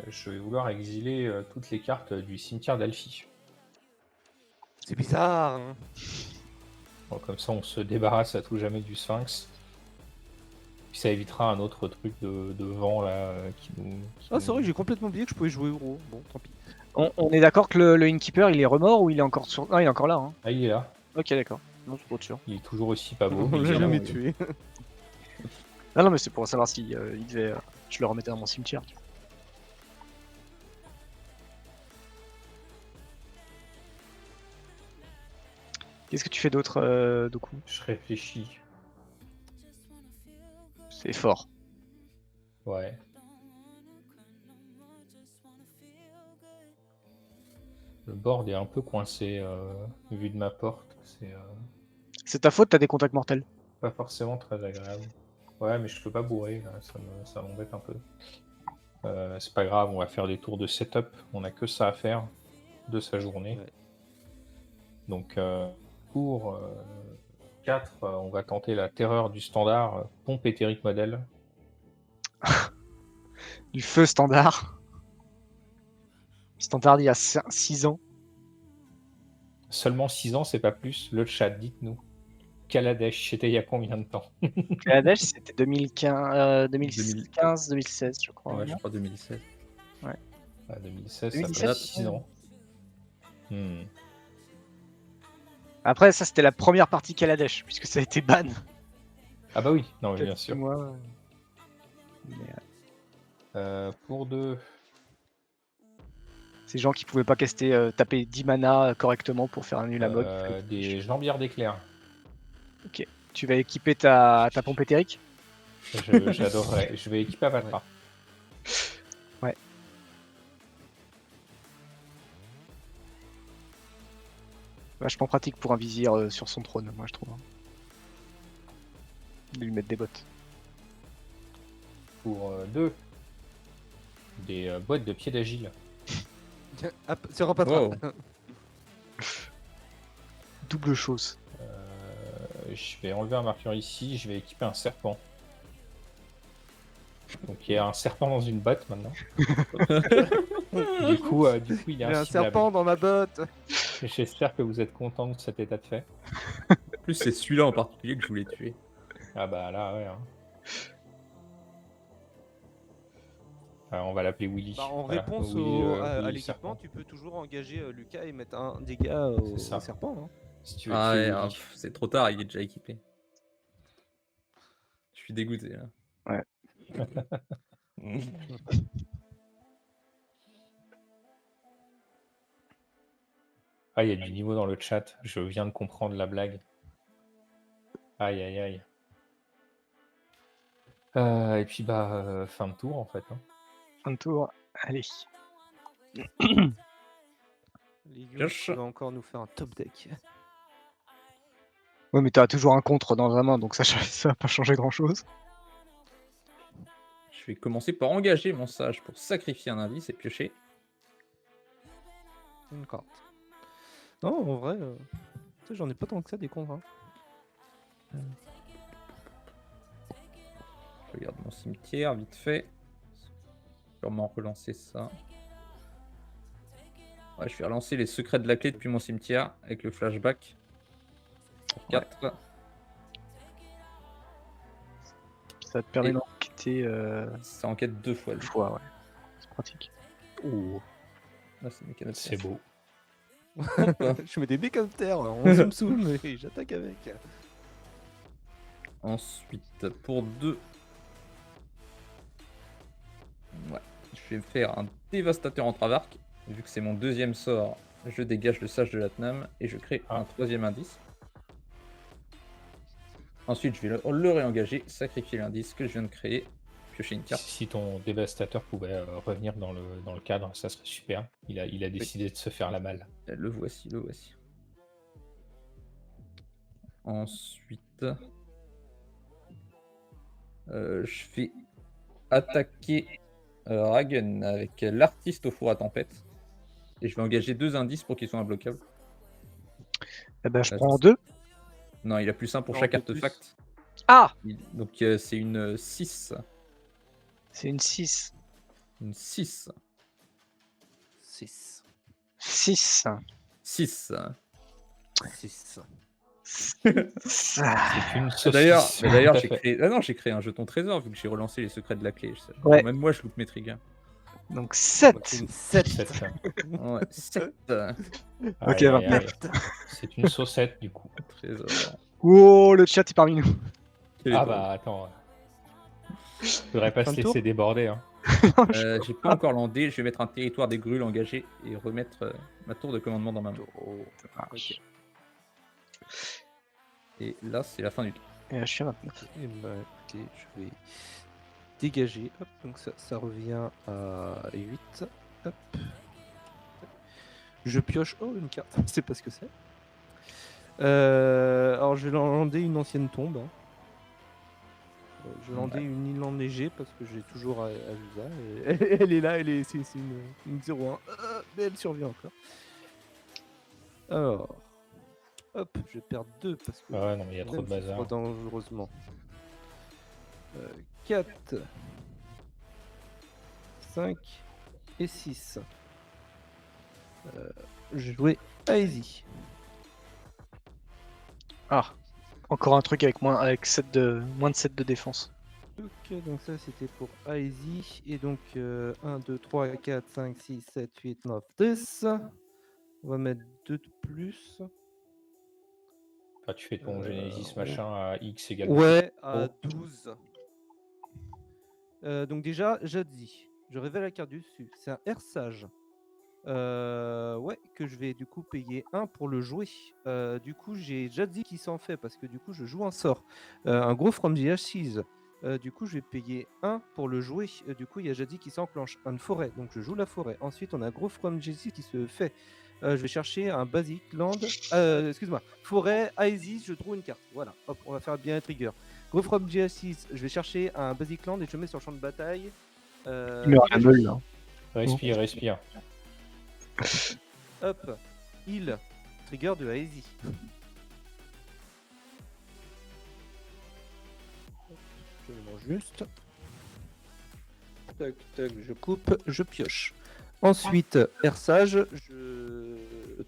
Je vais vouloir exiler toutes les cartes du cimetière d'Alfie. C'est bizarre. Hein. Bon, comme ça, on se débarrasse à tout jamais du Sphinx. Puis ça évitera un autre truc de vent là qui nous. Ah, c'est vrai que j'ai complètement oublié que je pouvais jouer gros. Bon, tant pis. On est d'accord que le Innkeeper, il est remort ou il est encore sur... Non, il est encore là. Hein. Ah, il est là. Ok, d'accord. Non, c'est pas sûr. Il est toujours aussi pas beau. On l'a évidemment. jamais tué. Ah non, mais c'est pour savoir si il devait... je le remettais dans mon cimetière. Qu'est-ce que tu fais d'autre, Doku? Je réfléchis. C'est fort. Ouais. Le board est un peu coincé vu de ma porte. C'est C'est ta faute, t'as des contacts mortels. pas forcément très agréable. Ouais, mais je peux pas bourrer, là, ça m'embête un peu. C'est pas grave, on va faire des tours de setup. On a que ça à faire de sa journée. Ouais. Donc, pour 4, on va tenter la terreur du standard pompe éthérique modèle. Du feu standard. Standard il y a 6 ans. Seulement 6 ans, c'est pas plus. Le chat, dites-nous. Kaladesh, c'était il y a combien de temps? Kaladesh, c'était 2015, 2016, je crois. Ouais, je crois 2016. Ah, 2016, 2017, ça fait 6 ans. Après, ça, c'était la première partie Kaladesh, puisque ça a été ban. Ah bah oui, non, mais bien Quelques sûr. mois. Mais, Pour 2, ces gens qui pouvaient pas caster, taper 10 mana correctement pour faire un nul à mog. des jambières d'éclair. Tu vas équiper ta pompe éthérique. J'adorerais. Je vais équiper Avatra. Vachement pratique pour un vizir sur son trône, moi je trouve. De lui mettre des bottes. Pour 2, des boîtes de pied d'agile. C'est Rapatra. Wow. Double chose. Je vais enlever un marqueur ici, je vais équiper un serpent. Donc il y a un serpent dans une botte maintenant. du coup, il est J'ai un inciblable. serpent dans ma botte. J'espère que vous êtes content de cet état de fait. En plus, c'est celui-là en particulier que je voulais tuer. Ah bah là, ouais. Hein. On va l'appeler Willy. Bah, en Voilà. réponse Willy, à Willy l'équipement, serpent. tu peux toujours engager Lucas et mettre un dégât au C'est ça. serpent. Hein. Si tu veux Ah tuer ouais, Willy. c'est trop tard, il est déjà équipé. suis dégoûté. Là. Ouais. Ah, il y a du niveau dans le chat. Je viens de comprendre la blague. Aïe, aïe, aïe. Et puis, fin de tour, en fait. Hein. Fin de tour. Allez. Ligue, Pioche. tu vas encore nous faire un top deck. Ouais, mais t'as toujours un contre dans la main, donc ça va pas changer grand-chose. Je vais commencer par engager mon sage pour sacrifier un indice et piocher. Une carte. Non, en vrai, tu sais, j'en ai pas tant que ça des contre. Hein. Je regarde mon cimetière vite fait. Sûrement relancer ça. Ouais, je vais relancer les secrets de la clé depuis mon cimetière avec le flashback. Pour 4. Ça te permet Et- d'enquêter Ça enquête 2 fois. une lui. fois, ouais. C'est pratique. Ouh, Là, c'est mécano de c'est fer. beau. Je mets des mécantères en zoom et j'attaque avec. Ensuite, pour 2. Ouais. Je vais faire un dévastateur en travarque. Vu que c'est mon deuxième sort, je dégage le sage de l'Atnam et je crée un troisième indice. Ensuite, je vais le réengager, sacrifier l'indice que je viens de créer, piocher une carte. Si ton dévastateur pouvait revenir dans le cadre, ça serait super. Il a décidé de se faire la malle. Le voici, le voici. Ensuite, je vais attaquer Ragen avec l'artiste au four à tempête. Et je vais engager 2 indices pour qu'ils soient imbloquables. Eh ben, je Là, prends c'est- 2. Non, il a plus 1 pour Non, chaque de plus. artefact. Ah, Donc c'est une 6. c'est une 6. Une 6. 6. 6. 6. 6. C'est une saucisse. D'ailleurs, tout à j'ai fait. créé... Ah non, j'ai créé un jeton trésor vu que j'ai relancé les secrets de la clé. Ouais. Même moi, je loupe mes triggers. Donc 7. Une 7. 7. Ouais, 7. Ok, Aïe, 29. aïe, aïe. C'est une saucette du coup. Trésor. Oh, le chat est parmi nous. Quel est Ah drôle. bah attends. Faudrait pas Fin se de tour laisser déborder. Hein. J'ai pas encore landé, je vais mettre un territoire des grules engagé et remettre ma tour de commandement dans ma main. Ça marche. Et là, c'est la fin du tour. Et là, je suis à 29. Eh ben, écoutez, je vais dégager. Hop, donc ça revient à 8. Hop. Je pioche. Oh, une carte. Je sais pas ce que c'est. Alors, je vais lander une ancienne tombe. Hein. Je vais lander une île enneigée parce que j'ai toujours à Azusa. Et elle est là, c'est une 0-1. Mais elle survit encore. Alors. Hop, je vais perdre 2 parce que. Ah ouais, non, mais il y a trop de même si c'est bazar. pas dangereusement. 4, 5 et 6. Je jouais Aesi. Ah, encore un truc avec moins de 7 de défense. Ok, donc ça c'était pour Aesi. Et donc 1, 2, 3, 4, 5, 6, 7, 8, 9, 10. On va mettre 2 de plus. Enfin, tu fais ton Genesis on- machin à X égale. Ouais, à Oh. 12. Donc déjà, Jadzi. Je révèle la carte du dessus. C'est un R sage. Ouais, que je vais du coup payer 1 pour le jouer. Du coup, j'ai Jadzi qui s'en fait parce que du coup, je joue un sort. Un gros From the Ashes. Du coup, je vais payer 1 pour le jouer. Du coup, il y a Jadzi qui s'enclenche. Une forêt. Donc, je joue la forêt. Ensuite, on a gros From the Ashes qui se fait. Je vais chercher un Basic Land. Excuse-moi. Forêt, Isis, je trouve une carte. Voilà. Hop, on va faire bien un trigger. Gros From the Ashes, je vais chercher un Basic Land et je le mets sur le champ de bataille. Il meurt à la meule, là. Respire, respire. Hop, il trigger de Hazy. Je le mange juste. Tac, tac, je coupe, je pioche. Ensuite, Air Sage,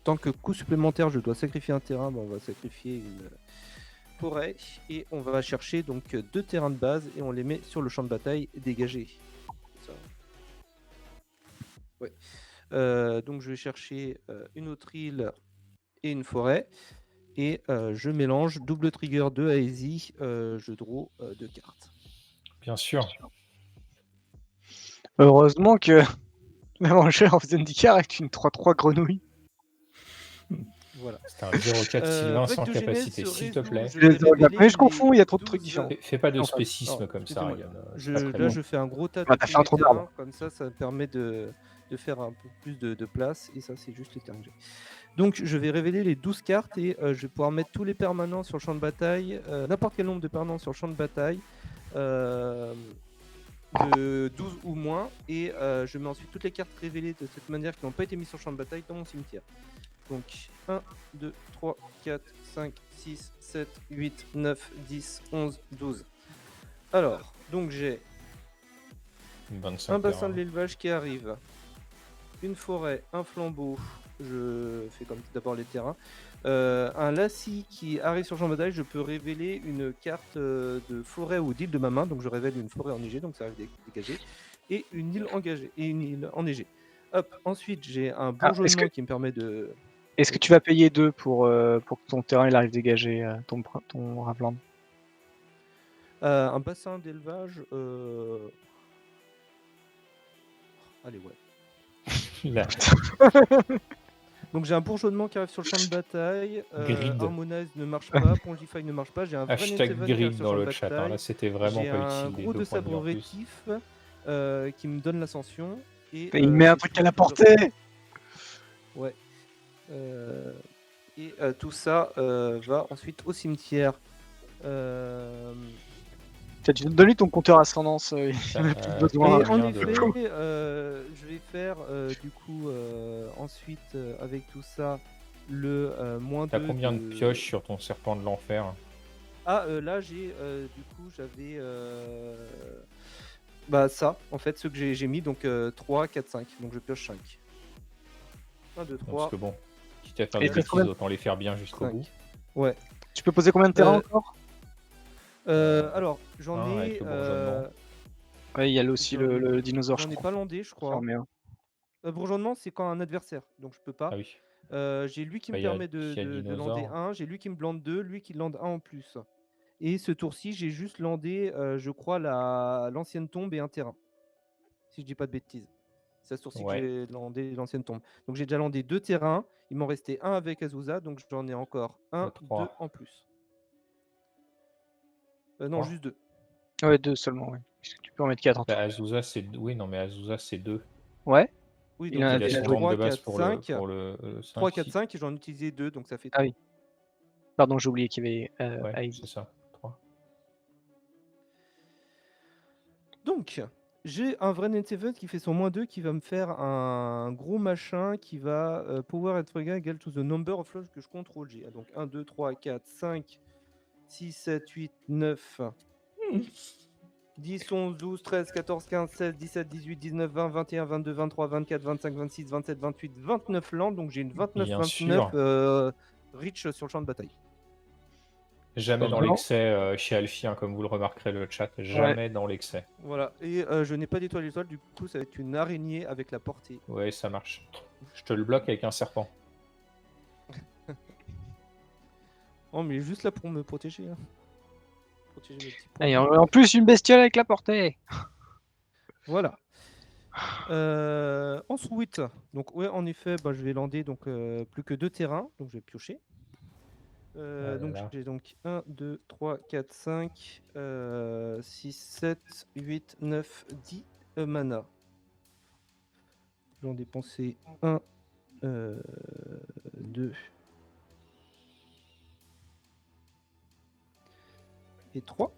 tant que coup supplémentaire, je dois sacrifier un terrain. Bon, on va sacrifier une forêt et on va chercher donc 2 terrains de base et on les met sur le champ de bataille dégagé. Ça. Ouais. Donc je vais chercher une autre île et une forêt. Et je mélange double trigger de Aesi, je draw 2 cartes. Bien sûr. Heureusement que la mangeur of Zendikar est une 3-3 grenouille. Voilà. C'est un 0-4 Sylvain sans Règle de Genèse capacité, se s'il te résout, plaît. je vais révéler Mais je confonds, il y a trop de les trucs 12 différents. Fais pas de En fait, spécisme non, comme ça, excusez-moi. Ryan. Je- C'est pas très là, bon. je fais un gros tas de Bah, t'as tous fait un les trou terrains, d'arbre. comme ça me permet de faire un peu plus de place, et ça, c'est juste les terrains que j'ai. Donc, je vais révéler les 12 cartes, et je vais pouvoir mettre tous les permanents sur le champ de bataille, n'importe quel nombre de permanents sur le champ de bataille, de 12 ou moins, et je mets ensuite toutes les cartes révélées de cette manière qui n'ont pas été mises sur le champ de bataille dans mon cimetière. Donc 1, 2, 3, 4, 5, 6, 7, 8, 9, 10, 11, 12. Alors, donc j'ai 25 un bassin terrains. de l'élevage qui arrive, une forêt, un flambeau, je fais comme d'abord les terrains, un lacis qui arrive sur le champ de bataille, je peux révéler une carte de forêt ou d'île de ma main, donc je révèle une forêt enneigée, donc ça arrive dégagé, et une île engagée, et une île enneigée. Hop, ensuite j'ai un bourgeonnement qui me permet de... Est-ce que tu vas payer 2 pour que ton terrain il arrive dégagé, ton Ravland? Un bassin d'élevage... Allez, ouais. Là. Donc j'ai un bourgeonnement qui arrive sur le champ de bataille, Grid. Harmonize ne marche pas, Pongify ne marche pas, j'ai un Hashtag Vren qui arrive grid sur dans le le champ de chat. bataille, Là, c'était vraiment j'ai pas un utile. Les gros 2 de points de vie sabre en plus. rétif qui me donne l'ascension. Et Il met un c'est truc tout à la ce que je- portée. Ouais. Et tout ça va ensuite au cimetière. Donne-lui ton compteur ascendance, il Ça, en a plus ça besoin. Et va en bien effet, de- je vais faire du coup ensuite avec tout ça le moins 2 T'as combien de pioches sur ton serpent de l'enfer? Ah, là j'ai du coup j'avais bah ça en fait ceux que j'ai mis donc 3, 4, 5 donc je pioche 5. 1, 2, Parce 3, que bon, quitte à faire Et des t'as bêtises, combien- autant les faire bien jusqu'au 5. bout. Ouais. Tu peux poser combien de terrains Euh, encore? Alors j'en un ai avec le bourgeonnement. Ouais, il y a aussi le dinosaure, je j'en ai crois. pas landé je crois. Bourgeonnement c'est quand un adversaire donc je peux pas. Ah oui. J'ai lui qui Bah, me y a- permet de y a le lander dinosaure. 1, j'ai lui qui me lande 2, lui qui lande 1 en plus. Et ce tour-ci, j'ai juste landé, je crois, l'ancienne tombe et un terrain. Si je dis pas de bêtises. C'est à ce tour-ci Ouais. que j'ai landé l'ancienne tombe. Donc j'ai déjà landé 2 terrains, il m'en restait un avec Azusa, donc j'en ai encore 1, 3. 2 en plus. Non, Trois. juste 2. Ouais, 2 seulement, ouais. Puisque tu peux en mettre 4 en tout. Bah, Azusa, c'est... Oui, non, mais Azusa, c'est 2. Ouais. Oui, Il donc en a Il a déjà son joué. lampe de 3, base 4, pour 5. le 5. 3, 4, 5 et j'en ai utilisé 2, donc ça fait Ah 3. oui. Pardon, j'ai oublié qu'il y avait Ouais, Aïe. c'est ça. 3. Donc, j'ai un vrai Net7 qui fait son -2 qui va me faire un gros machin qui va power être égal to the number of flush que je contrôle. J'ai donc 1, 2, 3, 4, 5, 6, 7, 8, 9, 10, 11, 12, 13, 14, 15, 16, 17, 18, 19, 20, 21, 22, 23, 24, 25, 26, 27, 28, 29 landes. Donc j'ai une 29, Bien 29 sûr. reach sur le champ de bataille. Jamais dans Vraiment l'excès chez Alfie, hein, comme vous le remarquerez le chat. Jamais dans l'excès. Voilà. Et je n'ai pas d'étoile étoile, du coup ça va être une araignée avec la portée. Ouais, ça marche. Je te le bloque avec un serpent. Oh mais juste là pour me protéger. Hein. Protéger mes petits points. Et en plus, une bestiole avec la portée. Voilà. Ensuite, donc ouais, en effet, bah, je vais lander donc plus que 2 terrains, donc je vais piocher. Donc là. j'ai donc 1, 2, 3, 4, 5, 6, 7, 8, 9, 10 mana. J'en ai dépensé 1, 2 et 3.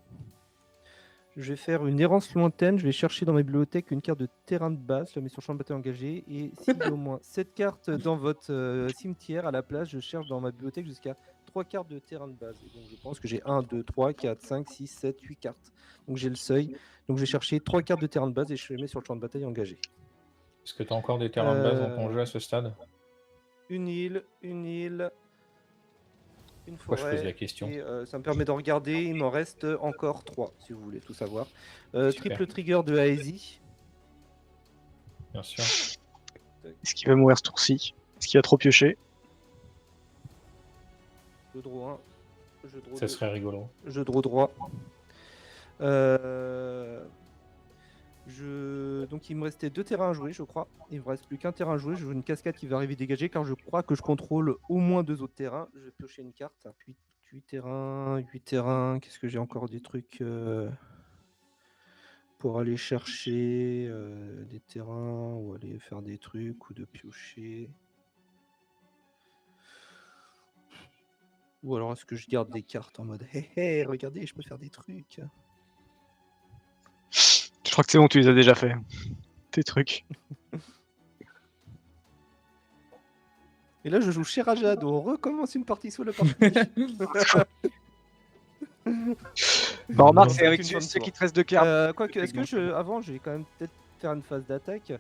Je vais faire une errance lointaine, je vais chercher dans ma bibliothèque une carte de terrain de base, je la mets sur champ de bataille engagé, et s'il y a au moins 7 cartes dans votre cimetière, à la place, je cherche dans ma bibliothèque jusqu'à 3 cartes de terrain de base. Et donc je pense que j'ai 1, 2, 3, 4, 5, 6, 7, 8 cartes. Donc j'ai le seuil. Donc je vais chercher 3 cartes de terrain de base et je les mets sur le champ de bataille engagé. Est-ce que tu as encore des terrains de base dans ton jeu à ce stade? Une île, une Pourquoi forêt. je pose la question? Et ça me permet de regarder, il m'en reste encore 3 si vous voulez tout savoir. Triple trigger de Aesi. Bien sûr. Est-ce qu'il va mourir ce tour-ci? Est-ce qu'il va trop piocher? Je draw 1. Je draw Ça 2. serait rigolo. Je draw droit. Donc il me restait 2 terrains à jouer, je crois. Il me reste plus qu'un terrain à jouer. Je joue une cascade qui va arriver dégagée car je crois que je contrôle au moins 2 autres terrains. Je vais piocher une carte. 8 terrains, 8 terrains. Qu'est-ce que j'ai encore des trucs pour aller chercher des terrains ou aller faire des trucs ou de piocher. Ou alors est-ce que je garde des cartes en mode hé hé, regardez, je peux faire des trucs. Je crois que c'est bon, tu les as déjà fait. Tes trucs. Et là je joue Sherajad, on recommence une partie sur le parti. Bah, remarque, Non, c'est avec une bonne ceux tour. qui te restent de cartes. Quoique, est-ce que avant, je vais quand même peut-être faire une phase d'attaque.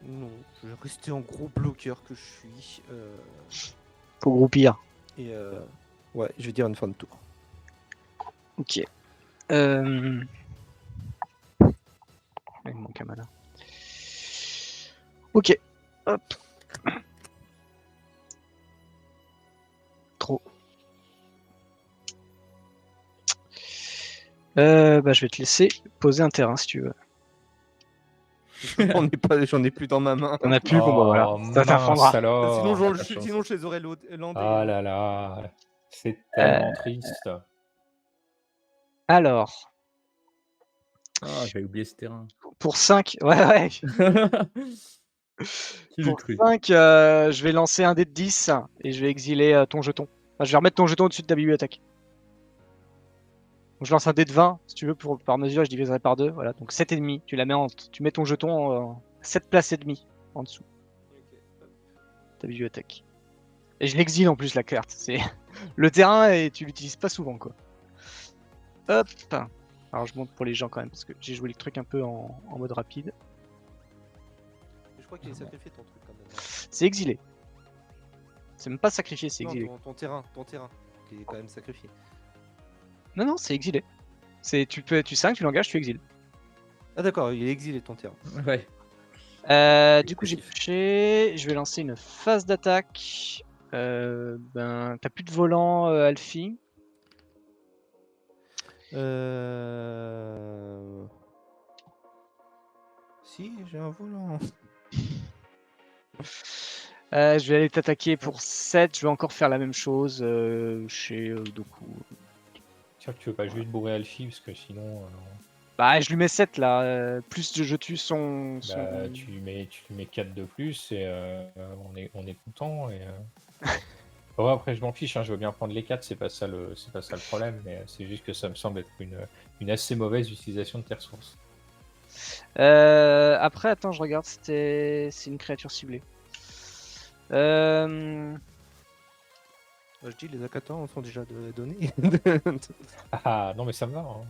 Non, je vais rester en gros bloqueur que je suis. Faut groupir. Et ouais, je vais dire une fin de tour. Ok. Il me manque un mana. Ok. Hop. Trop. Bah, je vais te laisser poser un terrain si tu veux. J'en ai plus dans ma main. T'en as plus, bon bah voilà. Ça t'apprendra. Sinon, Alors. sinon, je les aurais landés. Ah là là, c'est tellement triste. Alors, Ah, j'avais oublié ce terrain. pour 5, ouais. Qui l'eût Pour cru? 5, je vais lancer un dé de 10 et je vais exiler ton jeton. Enfin, je vais remettre ton jeton au-dessus de ta bibliothèque. Donc, je lance un dé de 20, si tu veux, par mesure, je diviserai par 2. Voilà, donc 7,5. Tu mets ton jeton en 7 places et demie en dessous de ta bibliothèque. Et je l'exile en plus, la carte. C'est le terrain et tu l'utilises pas souvent, quoi. Hop. Alors, je monte pour les gens quand même, parce que j'ai joué le truc un peu en mode rapide. Je crois qu'il est sacrifié ton truc quand même. C'est exilé. C'est même pas sacrifié, c'est Non, exilé. ton terrain, qui est quand même sacrifié. Non, c'est exilé. Tu 5, tu l'engages, tu exiles. Ah d'accord, il est exilé ton terrain. Ouais. Du coup, j'ai touché. Je vais lancer une phase d'attaque. T'as plus de volant, Alfie. Si, j'ai un volant. Je vais aller t'attaquer pour 7. Je vais encore faire la même chose chez Doku. Tiens, tu veux pas juste bourrer Alfie parce que sinon. Bah, je lui mets 7 là. Plus je tue son. Bah, tu lui mets 4 de plus et on est content. Et, bon, après, je m'en fiche, hein, je veux bien prendre les 4, c'est pas ça le problème, mais c'est juste que ça me semble être une assez mauvaise utilisation de tes ressources. Après, attends, je regarde. C'est une créature ciblée. Je dis les Akatans sont déjà donnés. Ah non, mais ça me va. Hein.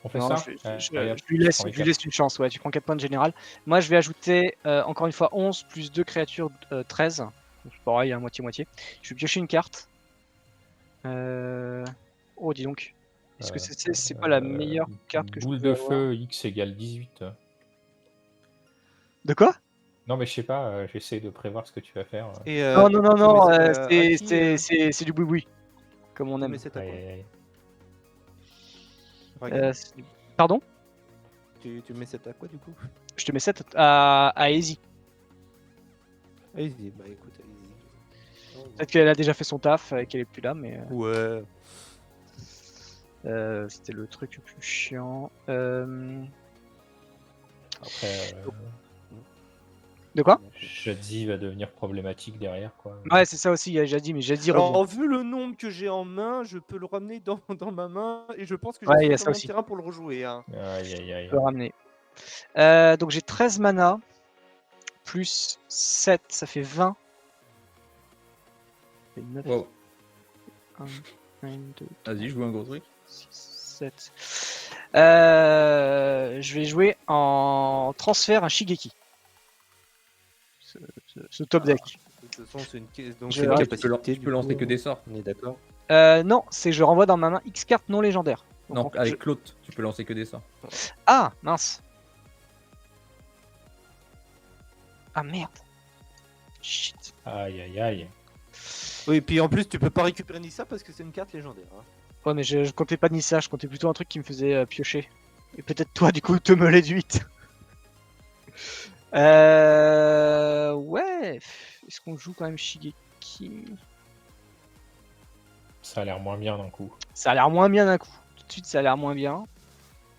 On fait Non, ça je lui laisse une chance, ouais, tu prends 4 points de général. Moi je vais ajouter encore une fois 11 plus 2 créatures 13. Donc pareil, à moitié-moitié. Je vais piocher une carte. Oh, dis donc. Est-ce que c'est pas la meilleure carte que je Boule peux de avoir feu, X égale 18. De quoi? Non, mais je sais pas, j'essaie de prévoir ce que tu vas faire. Et, Non, Aki, c'est du boui-boui. Comme on tu aime. mets 7 à quoi Aïe, aïe, aïe. Regarde, Pardon? tu mets 7 à quoi du coup? Je te mets 7 à Easy. Allez-y, bah écoute, allez-y. Peut-être qu'elle a déjà fait son taf et qu'elle est plus là, mais Ouais. c'était le truc le plus chiant. Après, De quoi? Jadzi va devenir problématique derrière, quoi. Ouais, c'est ça aussi, il y a Jadzi, mais Jadzi revient. Alors, vu le nombre que j'ai en main, je peux le ramener dans ma main et je pense que Ouais, il y j'ai a ça suffisamment de aussi. terrain pour le rejouer. Hein. Aïe, aïe, aïe. Je peux ramener. Donc j'ai 13 mana, plus 7, ça fait 20. Ça fait 9, Wow. 1, 2, Vas-y, je joue un gros truc. 6, 7. Je vais jouer en transfert un Shigeki. Ce top deck. De toute façon, c'est une, donc Je c'est une vais- Tu peux capacité. lancer que des sorts. On est d'accord. Non, c'est je renvoie dans ma main X cartes non légendaires. Donc, Non, en fait, avec l'autre, tu peux lancer que des sorts. Ah, mince. Ah merde. Shit. Aïe aïe aïe. Oui, puis en plus, tu peux pas récupérer Nissa parce que c'est une carte légendaire. Hein. Ouais, mais je comptais pas ni ça, je comptais plutôt un truc qui me faisait piocher. Et peut-être toi, du coup, te me l'éduite. Ouais. Est-ce qu'on joue quand même Shigeki? Ça a l'air moins bien d'un coup. Ça a l'air moins bien d'un coup. Tout de suite, ça a l'air moins bien.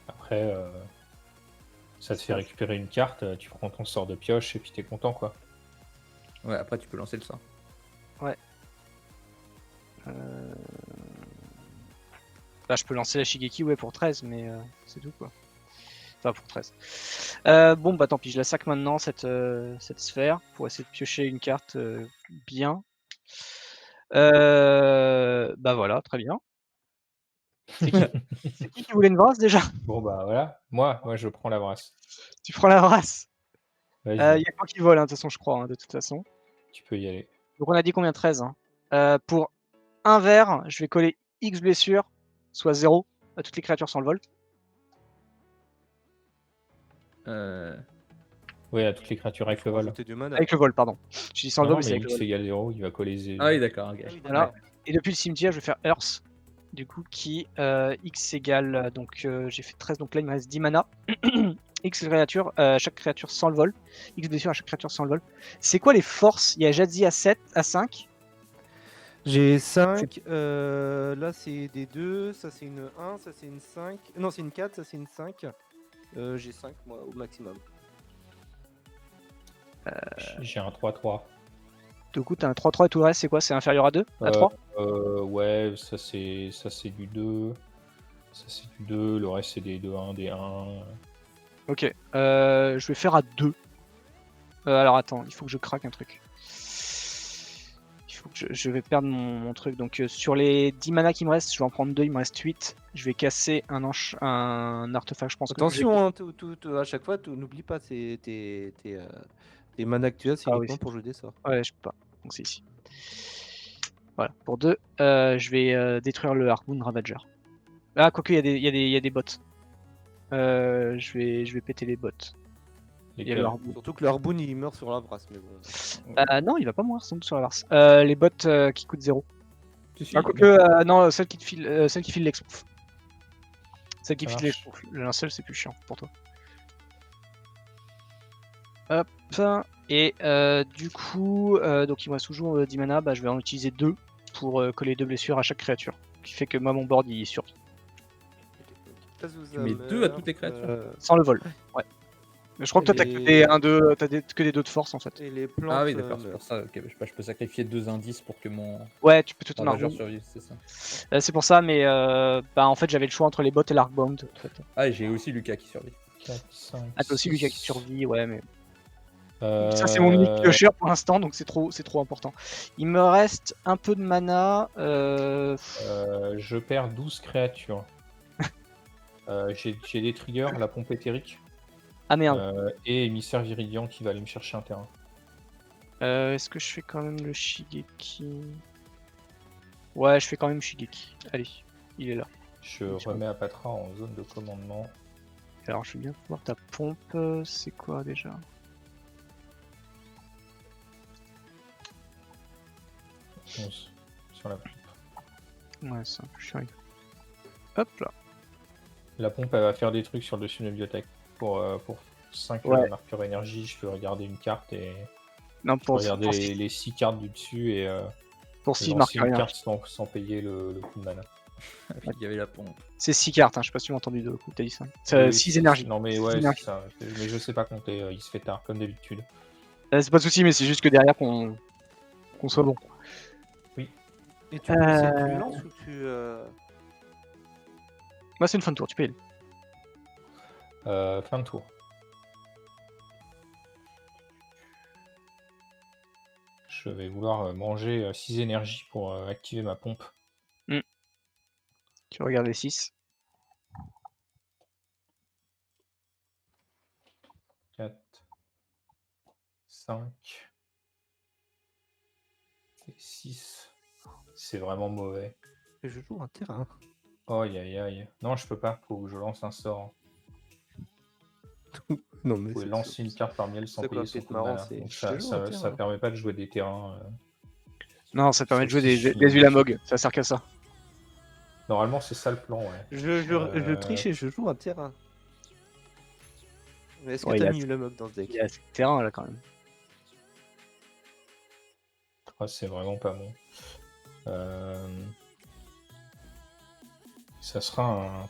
Après, ça te fait récupérer une carte, tu prends ton sort de pioche et puis t'es content quoi. Ouais, après, tu peux lancer le sort. Là, je peux lancer la Shigeki, ouais, pour 13, mais c'est tout, quoi. Enfin, pour 13. Bon, bah tant pis, je la sac maintenant, cette sphère, pour essayer de piocher une carte bien. Bah voilà, très bien. C'est qui voulait une brasse, déjà? Bon bah voilà, moi je prends la brasse. Tu prends la brasse. Il Vas-y, y a quoi qui vole, hein, de toute façon, je crois, hein, de toute façon. tu peux y aller. Donc on a dit combien? 13, hein. Pour un vert, je vais coller X blessure, soit 0 à toutes les créatures sans le vol. Oui, à toutes les créatures avec le vol. Rajouter du mana. Avec le vol, pardon. Je dis sans le Non, vol, mais c'est mais avec le X vol. égale 0, il va coller 0. Ah oui, d'accord, ok. Ah oui, Voilà. d'accord. Et depuis le cimetière, je vais faire Earth. Du coup, qui X égale. Donc j'ai fait 13, donc là il me reste 10 mana. X créature, chaque créature sans le vol. X blessure à chaque créature sans le vol. C'est quoi les forces? Il y a Jadzi à 7, à 5. J'ai 5, là c'est des 2, ça c'est une 1, ça c'est une 5. Non, c'est une 4, ça c'est une 5. J'ai 5 moi au maximum. J'ai un 3-3. Du coup, t'as un 3-3 et tout le reste, c'est quoi? C'est inférieur à 2? À 3? Ouais, ça c'est du 2. Ça c'est du 2, le reste c'est des 2-1, des 1. Ok. Je vais faire à 2. Alors attends, il faut que je craque un truc. Il faut que je vais perdre mon truc. Donc sur les 10 mana qui me restent, je vais en prendre 2, il me reste 8. Je vais casser un artefact, je pense. Attention, hein, à chaque fois, n'oublie pas tes mana actuels, c'est Ah oui, uniquement c'est- pour jouer des sorts. Ouais, je peux pas. Donc c'est ici. Voilà, pour 2. Je vais détruire le Harpoon Ravager. Ah, quoique, il y a des bots. Je vais péter les bots. Il y a le Harpoon. Surtout que le Harpoon il meurt sur la brasse, mais bon. Non, il va pas mourir sans doute sur la Varse. Les bots qui coûtent 0. Si, si, Ah, quoique, non, celle qui te file l'explouf. Celle qui Ça file marche. l'explouf. Le linceul, c'est plus chiant pour toi. Hop. Et du coup, donc il me reste toujours 10 mana. Bah, je vais en utiliser 2 pour coller 2 blessures à chaque créature. Ce qui fait que moi, mon board, il survit. Tu mets 2 à toutes les créatures. Sans le vol. Ouais. Mais je crois que toi, t'as que des 1-2, que des 2 de force en fait. Et les plantes. Ah oui, d'accord, c'est pour ça. Ok, je peux sacrifier 2 indices pour que mon Ouais, tu peux tout en Ravager argent. survive, c'est ça. C'est pour ça, mais bah, en fait, j'avais le choix entre les bots et l'Arcbound. En fait. Ah, et j'ai aussi Lucas qui survit. 4, 5, Ah, t'as aussi 6. Lucas qui survit, ouais, mais. Ça, c'est mon unique Euh, piocheur pour l'instant, donc c'est trop important. Il me reste un peu de mana. je perds 12 créatures. J'ai des triggers, la pompe éthérique Ah merde. et émissaire viridian qui va aller me chercher un terrain. Est-ce que je fais quand même le Shigeki? Ouais, je fais quand même Shigeki. Allez, il est là. Je remets Apatra en zone de commandement. Alors, je veux bien voir ta pompe. C'est quoi déjà? Sur la pompe. Ouais, c'est un peu chiant. Hop là. La pompe, elle va faire des trucs sur le dessus de la bibliothèque. Pour 5 Ouais. marqueurs énergie, je peux regarder une carte et Non, je peux regarder pour les 6 cartes du dessus et six lancer marques une rien. carte sans payer le coup de mana. Il y avait la pompe. C'est 6 cartes, hein. Je sais pas si tu m'as entendu de coup, t'as dit ça. Oui, 6 c'est- énergies. Non mais Six ouais, c'est énergies. ça. Mais je sais pas compter, il se fait tard, comme d'habitude. C'est pas de souci, mais c'est juste que derrière qu'on soit bon. Et tu lances ou tu. Moi, c'est une fin de tour, tu peux y aller. Fin de tour. Je vais vouloir manger 6 énergies pour activer ma pompe. Tu regardes les 6. 4, 5 et 6. C'est vraiment mauvais. Je joue un terrain. Oh, aïe aïe aïe. Non, je peux pas, faut que je lance un sort. Non, Vous mais pouvez lancer une carte par miel sans ça, quoi, payer son peut-être coup de marrant, mana. c'est Donc je te joue un ça terrain. permet pas de jouer des terrains. Non, ça te permet de Sauf jouer si je des suis- Ulamog, ça sert qu'à ça. Normalement, c'est ça le plan, ouais. Je triche et je joue un terrain. Mais est-ce que Ouais, t'as mis le mob dans ce Il deck? y a assez de terrain là quand même. Ah, c'est vraiment pas bon. Ça sera un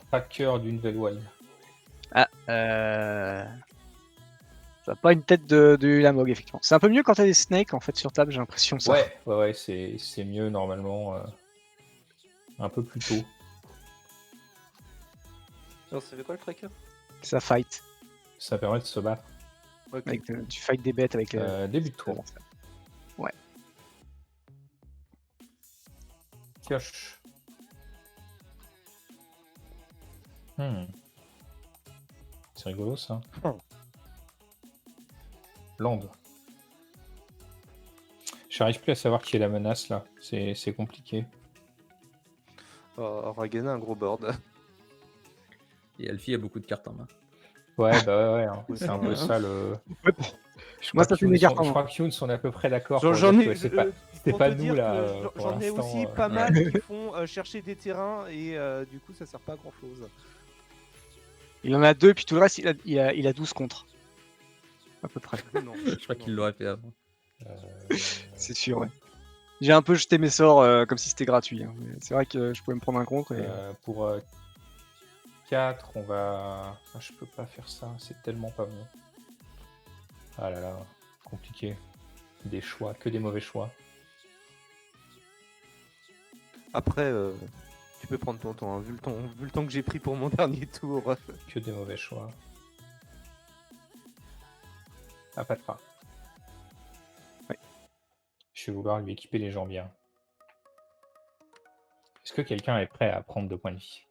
tracker d'une Velwild. Ah, ça n'a pas une tête de Ulamog, effectivement. C'est un peu mieux quand t'as des snakes en fait sur table, j'ai l'impression ça. Ouais, c'est mieux normalement. Un peu plus tôt. Alors, ça fait quoi le tracker? Ça fight. Ça permet de se battre. Ok. Tu fight des bêtes avec Début de tour. Ouais. Pioche. C'est rigolo ça. Land. J'arrive plus à savoir qui est la menace là. C'est compliqué. Ragen a un gros board. Et Alfie a beaucoup de cartes en main. Ouais, bah ouais, hein. C'est un peu ça le. Moi, ça fait mes cartes en Je main. crois que Youn sont à peu près d'accord. J'en pour ai. dire que c'est pour pas te nous dire là. que pour J'en ai l'instant, aussi pas mal qui font chercher des terrains et du coup ça sert pas à grand chose. Il en a 2, puis tout le reste, il a 12 contre. À peu près. Non, Je crois qu'il l'aurait fait avant. C'est sûr, ouais. J'ai un peu jeté mes sorts comme si c'était gratuit. Hein. Mais c'est vrai que je pouvais me prendre un contre. Et... Pour 4, on va. Ah, je peux pas faire ça, c'est tellement pas bon. Ah là là, compliqué. Des choix, que des mauvais choix. Après, tu peux prendre ton temps. Hein. Vu le temps que j'ai pris pour mon dernier tour. Que des mauvais choix. Ah, pas de pas. Ouais. Je vais vouloir lui équiper les gens bien. Est-ce que quelqu'un est prêt à prendre 2 points de vie?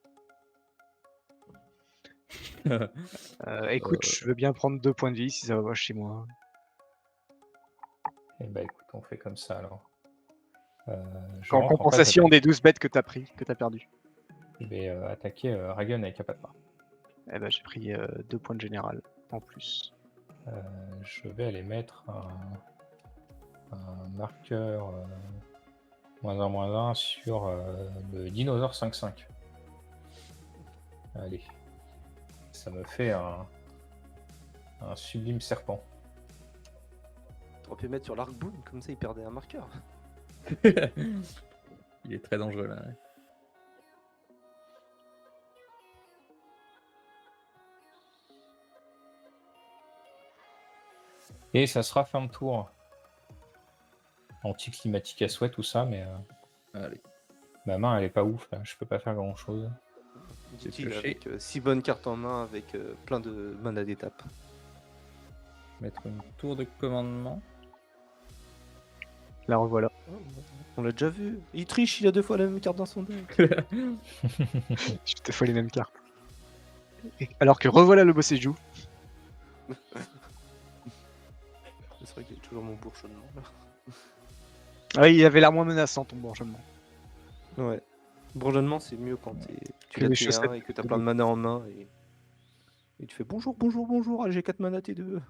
Écoute, je veux bien prendre 2 points de vie si ça va chez moi. Eh bah écoute, on fait comme ça alors. Je En rentre, compensation en fait, des 12 bêtes que t'as perdu. je vais attaquer Ragen avec Apatra. Eh ben, j'ai pris 2 points de général en plus. Je vais aller mettre un marqueur -1/-1 sur le dinosaure 5-5. Allez. Ça me fait un sublime serpent. T'aurais pu mettre sur l'arc-boon, comme ça il perdait un marqueur. Il est très dangereux là. Ouais. Et ça sera fin de tour. Anticlimatique à souhait, tout ça, mais Allez. ma main elle est pas ouf là, je peux pas faire grand chose. Dit-il pioché. avec 6 bonnes cartes en main, avec plein de mana d'étape. Mettre une tour de commandement. La revoilà. On l'a déjà vu. Il triche, il a 2 fois la même carte dans son deck. J'ai 2 fois les mêmes cartes. Alors que revoilà le bossé joue. C'est vrai qu'il y a toujours mon bourgeonnement là. Ah, il avait l'air moins menaçant ton bourgeonnement. Ouais. Bourgeonnement c'est mieux quand tu Que l'as les T1 chaussettes et que t'as plein de mana en main et tu fais bonjour, bonjour, bonjour, ah, j'ai 4 mana T2.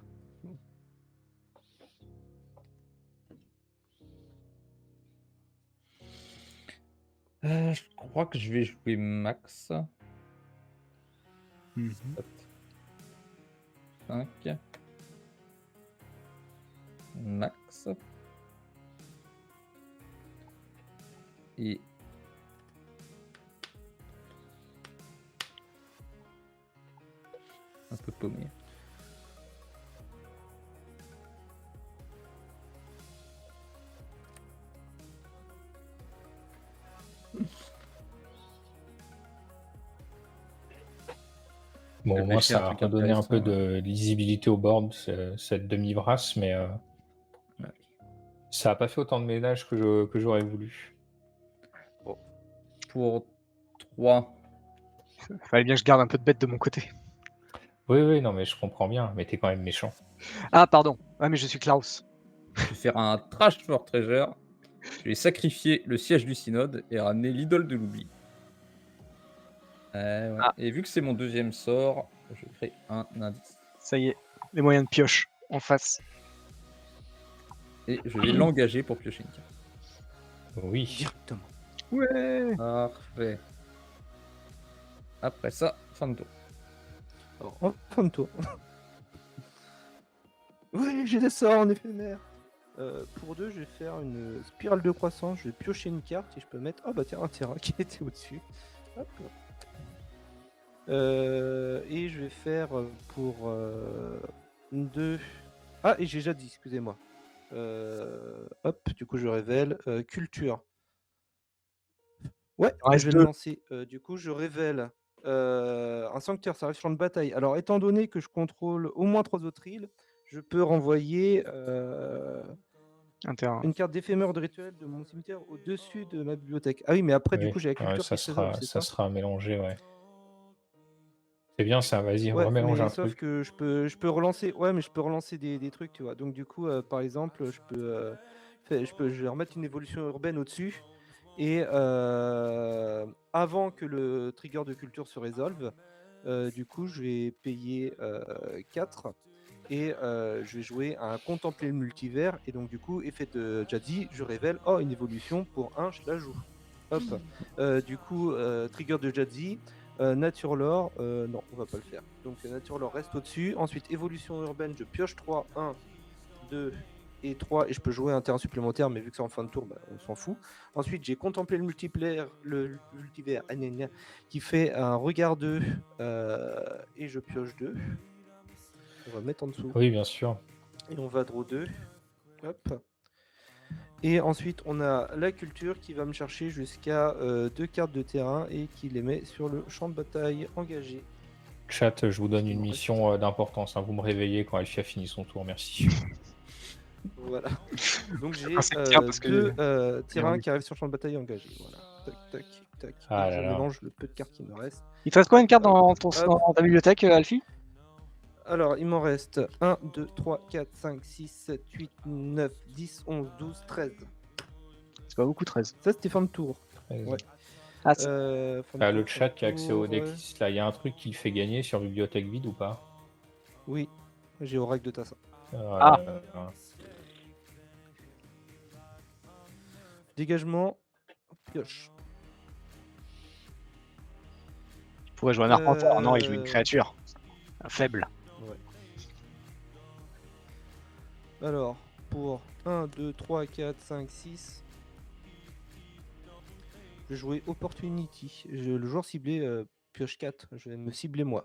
Je crois que je vais jouer max. 5. Max. Et un peu paumé. Bon, moi Réfléchir à ça un a truc redonné un peu intéressant, de lisibilité au board, cette demi-brasse, mais Ouais. ça a pas fait autant de ménage que j'aurais voulu. Pour 3. Fallait bien que je garde un peu de bêtes de mon côté. Oui, non mais je comprends bien, mais t'es quand même méchant. Ah, pardon. Ah, mais je suis Klaus. Je vais faire un Trash for Treasure. Je vais sacrifier le siège du synode et ramener l'idole de l'oubli. Ouais. Ah. Et vu que c'est mon deuxième sort, je ferai un indice. Ça y est, les moyens de pioche en face. Et je vais l'engager pour piocher une carte. Oui. Directement. Ouais. Parfait. Après ça, fin de tour. Alors, en fin de tour. Oui, j'ai des sorts en éphémère. Pour 2, je vais faire une spirale de croissance. Je vais piocher une carte et je peux mettre. Ah bah tiens, un terrain qui était au-dessus. Hop. Et je vais faire pour 2. Ah, et j'ai déjà dit, excusez-moi. Hop, du coup, je révèle culture. Ouais, Il en je reste vais 2. le lancer. Du coup, je révèle un sanctuaire, ça arrive sur une bataille. Alors, étant donné que je contrôle au moins 3 autres îles, je peux renvoyer Un terrain. une carte d'éphémère de rituel de mon cimetière au-dessus de ma bibliothèque. Ah oui, mais après, du Oui, coup, j'ai la ouais, culture ça qui se résolve, sera, c'est ça ça? sera mélangé, ouais. C'est bien ça, vas-y, on Ouais, va mélanger mais un sauf truc. que je peux relancer. Ouais, mais je peux relancer des trucs, tu vois. Donc, du coup, par exemple, je vais remettre une évolution urbaine au-dessus. Et avant que le trigger de culture se résolve, du coup, je vais payer 4 et je vais jouer un contempler le multivers. Et donc, du coup, effet de Jadzi, je révèle une évolution pour 1, je la joue. Hop. Du coup, trigger de Jadzi, Nature Lore, non, on va pas le faire. Donc, Nature Lore reste au-dessus. Ensuite, évolution urbaine, je pioche 3, 1, 2 et 3, et je peux jouer un terrain supplémentaire, mais vu que c'est en fin de tour, bah, on s'en fout. Ensuite, j'ai contemplé le multivers, qui fait un regard 2, et je pioche 2. On va mettre en dessous. Oui, bien sûr. Et on va draw 2. Hop. Et ensuite, on a la culture qui va me chercher jusqu'à 2 cartes de terrain et qui les met sur le champ de bataille engagé. Chat, je vous donne Il une m'en mission d'importance, hein. Vous me réveillez quand Elfie a fini son tour, merci. Voilà. Donc j'ai c'est bien parce que 2 il y a terrains un- qui arrivent sur le champ de bataille engagé. Voilà. Tac, tac, tac. Ah Et là je là. mélange le peu de cartes qui me restent. Il te reste combien de cartes dans, Hop, hop. dans ta bibliothèque, Alfie? Alors, il m'en reste 1, 2, 3, 4, 5, 6, 7, 8, 9, 10, 11, 12, 13. C'est pas beaucoup, 13. Ça, c'était fin de tour. Ouais. Ah, Fin de Le tour, chat fin de qui a accès au tour, ouais. decklist, là, il y a un truc qui le fait gagner sur bibliothèque vide ou pas? Oui, j'ai Oracle de Tassa. Ah. Dégagement, pioche. il pourrait jouer un arpenteur. Non, il joue une créature. Faible. Ouais. Alors, pour 1, 2, 3, 4, 5, 6, je vais jouer Opportunity. Le joueur ciblé pioche 4. Je vais me cibler moi.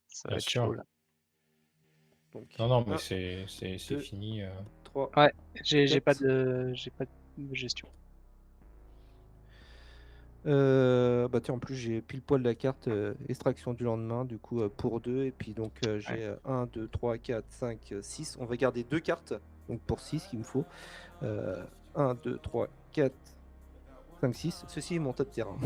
Ça Bien va être sûr. chaud, là. Donc, Non, mais 1, c'est deux. fini. 3. Ouais, j'ai Quatre. pas de gestion. Bah tiens, en plus j'ai pile poil la carte extraction du lendemain, du coup pour 2, et puis donc j'ai 1, 2, 3, 4, 5, 6. On va garder 2 cartes, donc pour 6 qu'il me faut. 1, 2, 3, 4, 5, 6. Ceci est mon tas de terrain.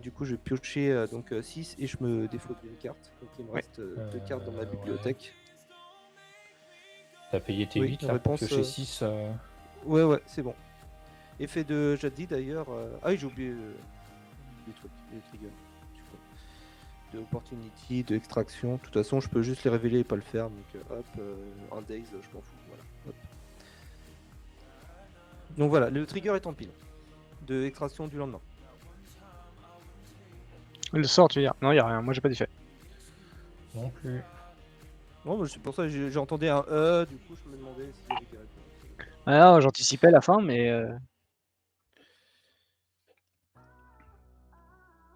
Du coup je vais piocher donc 6 et je me défaute d'une carte. Donc il me reste 2 cartes dans ma bibliothèque. T'as payé tes Oui, 8 là, réponse, pioché 6. Ouais, c'est bon. Effet de Jaddi d'ailleurs. Ah oui, j'ai oublié les trucs, les triggers. De opportunity, de extraction. De toute façon, je peux juste les révéler et pas le faire. Donc hop, un days, je m'en fous. Voilà. Hop. Donc voilà, le trigger est en pile. De extraction du lendemain. Le sort, tu veux dire? Non, y a rien. Moi, j'ai pas d'effet. Non plus. Non, c'est pour ça que j'ai entendu un du coup, je me demandais si j'avais des réponses. Ah non, j'anticipais la fin, mais.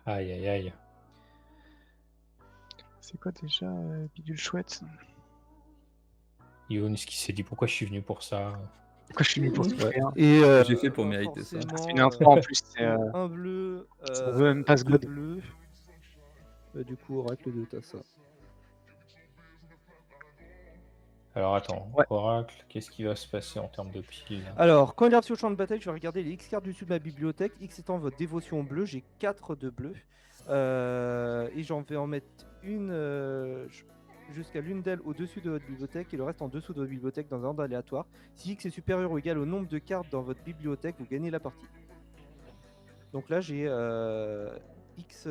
Aïe aïe aïe. C'est quoi déjà, bidule chouette? Youn, ce qui s'est dit pourquoi je suis venu pour ça. Pourquoi je suis venu pour souffrir? Et J'ai fait pour mériter ça. C'est une intro en plus. C'est, un bleu, ça veut même pas se deux goder. bleus. Du coup, Oracle de Tassa. Alors attends, Ouais. Oracle, qu'est-ce qui va se passer en termes de piles? Alors, quand il arrive sur le champ de bataille, je vais regarder les X cartes du dessus de ma bibliothèque. X étant votre dévotion bleue, j'ai 4 de bleu. Et j'en vais en mettre une jusqu'à l'une d'elles au-dessus de votre bibliothèque et le reste en dessous de votre bibliothèque dans un ordre aléatoire. Si X est supérieur ou égal au nombre de cartes dans votre bibliothèque, vous gagnez la partie. Donc là, j'ai X.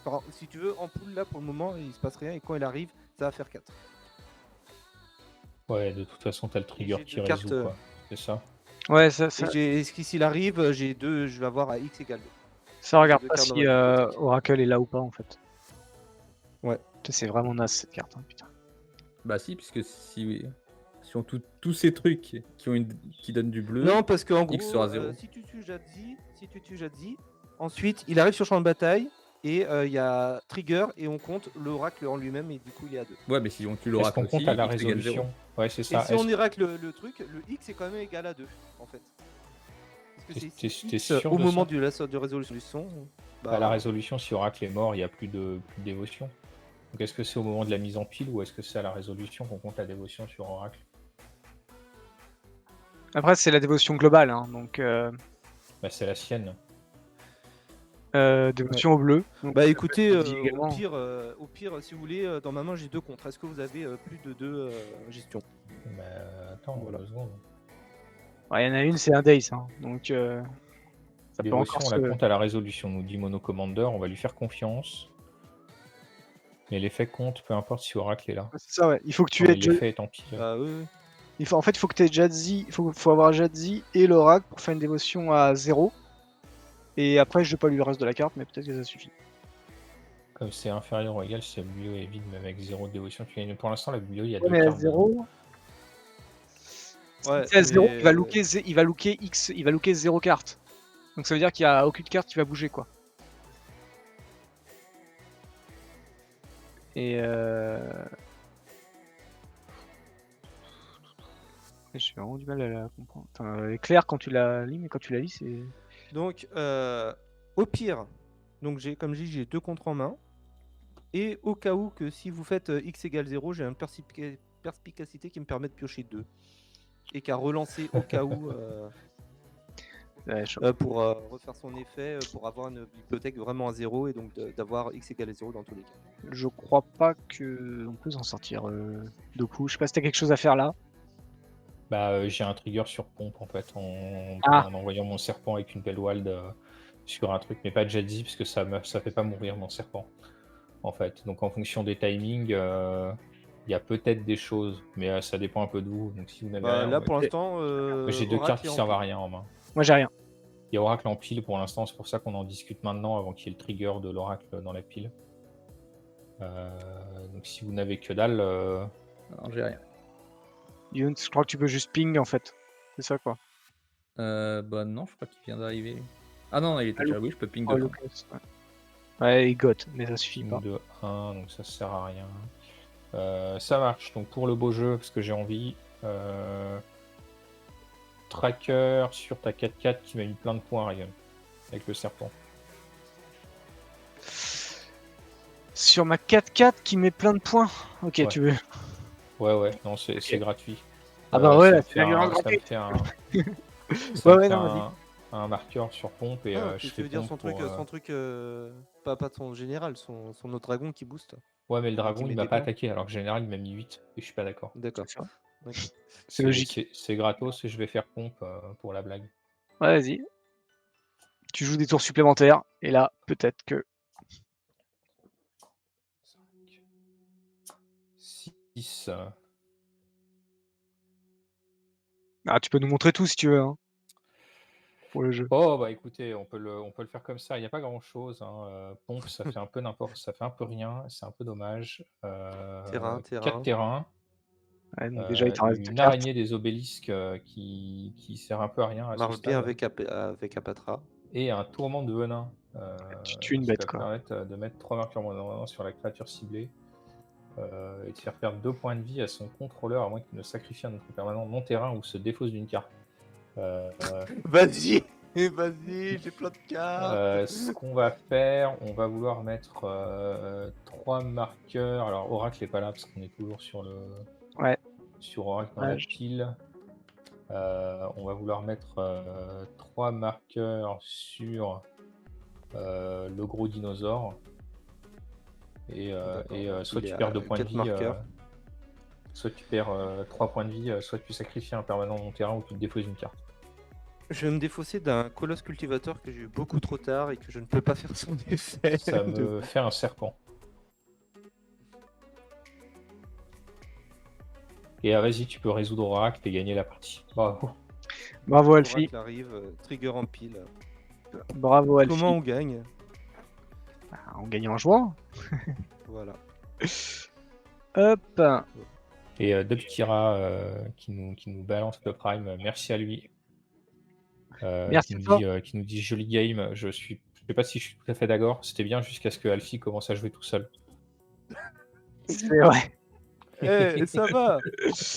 Enfin, si tu veux, en poule, là, pour le moment, il se passe rien. Et quand il arrive, ça va faire 4. Ouais, de toute façon, t'as le trigger j'ai qui deux résout, cartes, quoi. C'est ça. Ouais, Et s'il arrive, j'ai 2. Je vais avoir à X égale 2. ça regarde deux pas cartes dans si ma bibliothèque. Oracle est là ou pas en fait. Ouais. C'est vraiment naze cette carte, hein, putain. Bah si, puisque si on tous ces trucs qui donnent du bleu, Non, parce qu'en X gros, sera 0. si tu tues Jadzi, ensuite il arrive sur champ de bataille et il y a trigger et on compte l'oracle en lui-même et du coup il est à 2. Ouais, mais si on tue Est-ce l'oracle qu'on aussi, compte à la X égale 0. résolution? Ouais, c'est Et ça. si on oracle le truc, le X est quand même égal à 2 en fait. Parce que T'es c'est X sûr au de moment ça? de résolution du son. À la résolution, si Oracle est mort, il n'y a plus de dévotion. Donc est-ce que c'est au moment de la mise en pile ou est-ce que c'est à la résolution qu'on compte la dévotion sur Oracle? Après, c'est la dévotion globale, hein, donc Bah, c'est la sienne. dévotion au bleu. Donc, Bah écoutez, je dis également. au pire, si vous voulez, dans ma main j'ai 2 contre. Est-ce que vous avez plus de 2 gestions? Bah, attends, Voilà. 2 secondes. Ouais, il y en a une, c'est un Days, hein, donc ça peut Dévotion, encore on la compte à la résolution, nous dit Mono Commander, on va lui faire confiance. Mais l'effet compte, peu importe si Oracle est là. C'est ça, ouais. Il faut que tu Non, aies. mais l'effet est en pile. Bah oui, oui. En fait, il faut que tu aies Jadzi. Faut avoir Jadzi et l'oracle pour faire une dévotion à 0. Et après, je vais pas lui le reste de la carte, mais peut-être que ça suffit. Comme c'est inférieur ou égal, si la biblio est vide, même avec 0 de dévotion, tu gagnes. Pour l'instant, la biblio, il y a Ouais, 2 mais à cartes. 0. Ouais, Si c'est à 0, mais- il va looker X, il va looker 0 carte. Donc ça veut dire qu'il y a aucune carte qui va bouger, quoi. Et j'ai vraiment du mal à la comprendre. Enfin, elle est claire quand tu la lis, mais quand tu la lis, c'est. Donc, au pire, donc comme je dis, j'ai 2 contre en main. Et au cas où que si vous faites X égale 0, j'ai un perspicacité qui me permet de piocher 2. Et qu'à relancer au cas où Ouais, pour refaire son effet, pour avoir une bibliothèque vraiment à 0 et donc d'avoir X égale 0 dans tous les cas. je crois pas que on peut s'en sortir de coup. Je sais pas si t'as quelque chose à faire là. Bah, j'ai un trigger sur pompe en fait, en envoyant mon serpent avec une belle wald sur un truc, mais pas Jadzi parce que ça fait pas mourir mon serpent en fait. Donc en fonction des timings, il y a peut-être des choses, mais ça dépend un peu de vous. Donc si vous n'avez rien, Là pour l'instant, j'ai 2 Oracle cartes est qui en servent à pile. rien en main. Moi j'ai rien. Il y a Oracle en pile pour l'instant, c'est pour ça qu'on en discute maintenant avant qu'il y ait le trigger de l'Oracle dans la pile. Donc si vous n'avez que dalle, Non, j'ai rien. Younes, je crois que tu peux juste ping en fait. C'est ça quoi. Bah non, je crois qu'il vient d'arriver. lui. Ah non, il était déjà. Oui, je peux ping Oh, de Lucas, ouais. Ouais, il goth, mais ça suffit pas. de 1, donc ça sert à rien. Ça marche, donc pour le beau jeu, parce que j'ai envie, tracker sur ta 4-4 qui m'a mis plein de points, Ryan, avec le serpent. Sur ma 4-4 qui met plein de points. Ok, Ouais. tu veux. Ouais, non, c'est gratuit. Ah bah ouais, ça là, me c'est fait la un- violence ça me gratuite. fait un, Ouais, ouais, non, vas-y. un marqueur sur pompe et je tu fais veux dire pompe son truc, pour, pas son général, son autre dragon qui booste. Ouais, mais le dragon, met il m'a des pas points. attaqué, alors que général, il m'a mis 8, et je suis pas d'accord. D'accord. C'est ça. Ok. C'est logique. C'est gratos, et je vais faire pompe pour la blague. Ouais, vas-y. Tu joues des tours supplémentaires, et là, peut-être que. 6. Ah, tu peux nous montrer tout si tu veux, hein. Pour le jeu. Oh bah écoutez, on peut le faire comme ça. Il n'y a pas grand chose. Pompe, ça fait un peu n'importe, ça fait un peu rien. C'est un peu dommage. Terrain. 4 terrains. Ouais, donc déjà, il t'en reste 2 Une cartes. araignée des obélisques qui sert un peu à rien à ce Marche bien stade. avec Apatra. Et un tourment de venin. Tu tues une qui bête, va quoi. permettre de mettre 3 marqueurs moins sur la créature ciblée. Et de faire perdre 2 points de vie à son contrôleur, à moins qu'il ne sacrifie un autre permanent non terrain ou se défausse d'une carte. Vas-y, j'ai plein de cartes. Ce qu'on va faire, on va vouloir mettre 3 marqueurs. Alors Oracle n'est pas là parce qu'on est toujours sur le sur Oracle dans la pile. On va vouloir mettre 3 marqueurs sur le gros dinosaure. Et soit tu perds 2 points de vie, soit tu perds 3 points de vie, soit tu sacrifies un permanent non terrain ou tu te défausses une carte. Je vais me défausser d'un colosse cultivateur que j'ai eu beaucoup trop tard et que je ne peux pas faire son effet. Ça me fait un serpent. Et vas-y, tu peux résoudre Oracle et gagner la partie. Bravo. Bravo Alfie. Oracle arrive, trigger en pile. Bravo Alfie. Comment on gagne? En gagnant en jouant. Voilà. Hop. Et Dubtira qui nous balance le Prime, merci à lui. Merci à toi. Qui nous dit joli game. Je sais pas si je suis tout à fait d'accord. C'était bien jusqu'à ce que Alfie commence à jouer tout seul. C'est vrai. Eh, ça va.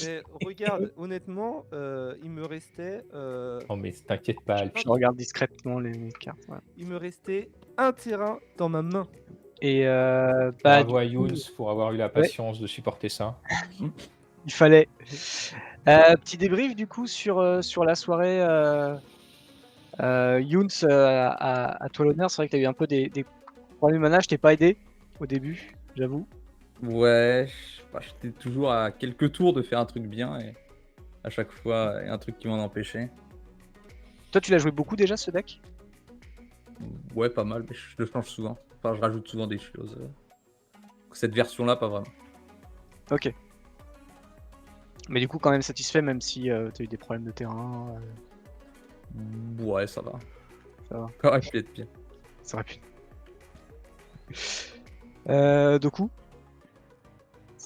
Eh, regarde, honnêtement, il me restait. Non mais t'inquiète pas, Alfie. Je regarde discrètement les cartes. Ouais. Il me restait un terrain dans ma main. Et Bravo à Younes pour avoir eu la patience de supporter ça. Il fallait. Petit débrief du coup sur la soirée. Younes, à toi l'honneur. C'est vrai que tu as eu un peu des problèmes de mana. Je t'ai pas aidé au début, j'avoue. Ouais, j'étais toujours à quelques tours de faire un truc bien et à chaque fois, il y a un truc qui m'en empêchait. Toi, tu l'as joué beaucoup déjà ce deck? Ouais, pas mal, mais je le change souvent. Enfin, je rajoute souvent des choses. Cette version-là, pas vraiment. Ok. Mais du coup, quand même satisfait, même si tu as eu des problèmes de terrain. Ouais, ça va. Ça va. Ça aurait pu être pire. C'est rapide. Du coup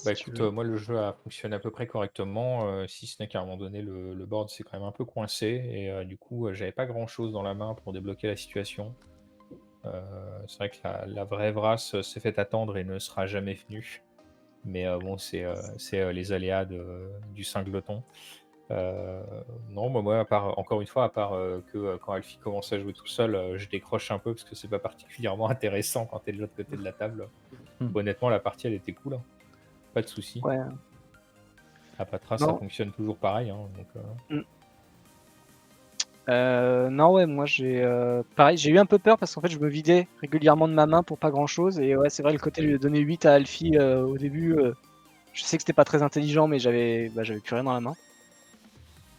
Bah écoute, moi le jeu a fonctionné à peu près correctement, si ce n'est qu'à un moment donné le board s'est quand même un peu coincé et du coup j'avais pas grand chose dans la main pour débloquer la situation. C'est vrai que la vraie Vrasse s'est fait attendre et ne sera jamais venue. Mais bon, c'est les aléas du singleton. Non, moi, encore une fois, à part que quand Alfie commence à jouer tout seul, je décroche un peu parce que c'est pas particulièrement intéressant quand t'es de l'autre côté de la table. Honnêtement, la partie elle était cool. Hein. Pas de soucis. Ouais. À Patra, Non. ça fonctionne toujours pareil. Hein, donc, Non, ouais, moi pareil, j'ai eu un peu peur parce qu'en fait je me vidais régulièrement de ma main pour pas grand chose. Et ouais, c'est vrai, le côté de donner 8 à Alfie au début, je sais que c'était pas très intelligent, mais j'avais plus rien dans la main.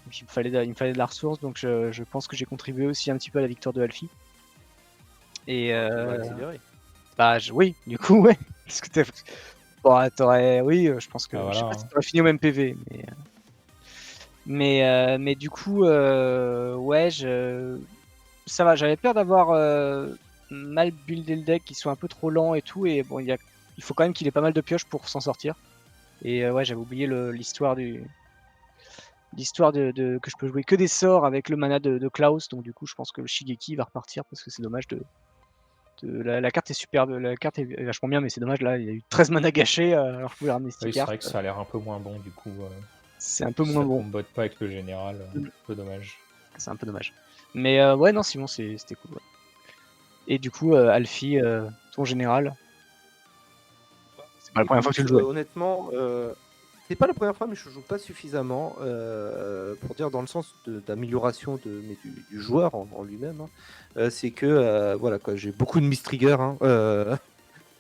Donc, il me fallait de la ressource, donc je pense que j'ai contribué aussi un petit peu à la victoire de Alfie. Et oui, du coup, ouais. Parce que bon, t'aurais. Oui, je pense que. Ah, je sais voilà, pas si t'aurais fini au même PV, mais du coup, ouais, ça va. J'avais peur d'avoir mal buildé le deck, qu'il soit un peu trop lent et tout. Et bon, il faut quand même qu'il ait pas mal de pioches pour s'en sortir. Et ouais, j'avais oublié l'histoire que je peux jouer que des sorts avec le mana de Klaus. Donc du coup, je pense que le Shigeki va repartir parce que c'est dommage la carte est superbe, la carte est vachement bien, mais c'est dommage là, il y a eu 13 mana gâchés alors que je pouvais ramener cette oui, c'est carte. vrai que ça a l'air un peu moins bon du coup. C'est un peu moins bon. Ça combote pas avec le général, un peu dommage. C'est un peu dommage. Mais ouais, non, sinon c'était cool. Ouais. Et du coup, Alfie, ton général, c'est pas la première fois que tu le joues. Honnêtement, c'est pas la première fois, mais je joue pas suffisamment pour dire dans le sens d'amélioration du joueur en lui-même. Hein. C'est que voilà quoi, j'ai beaucoup de mistrigger, hein,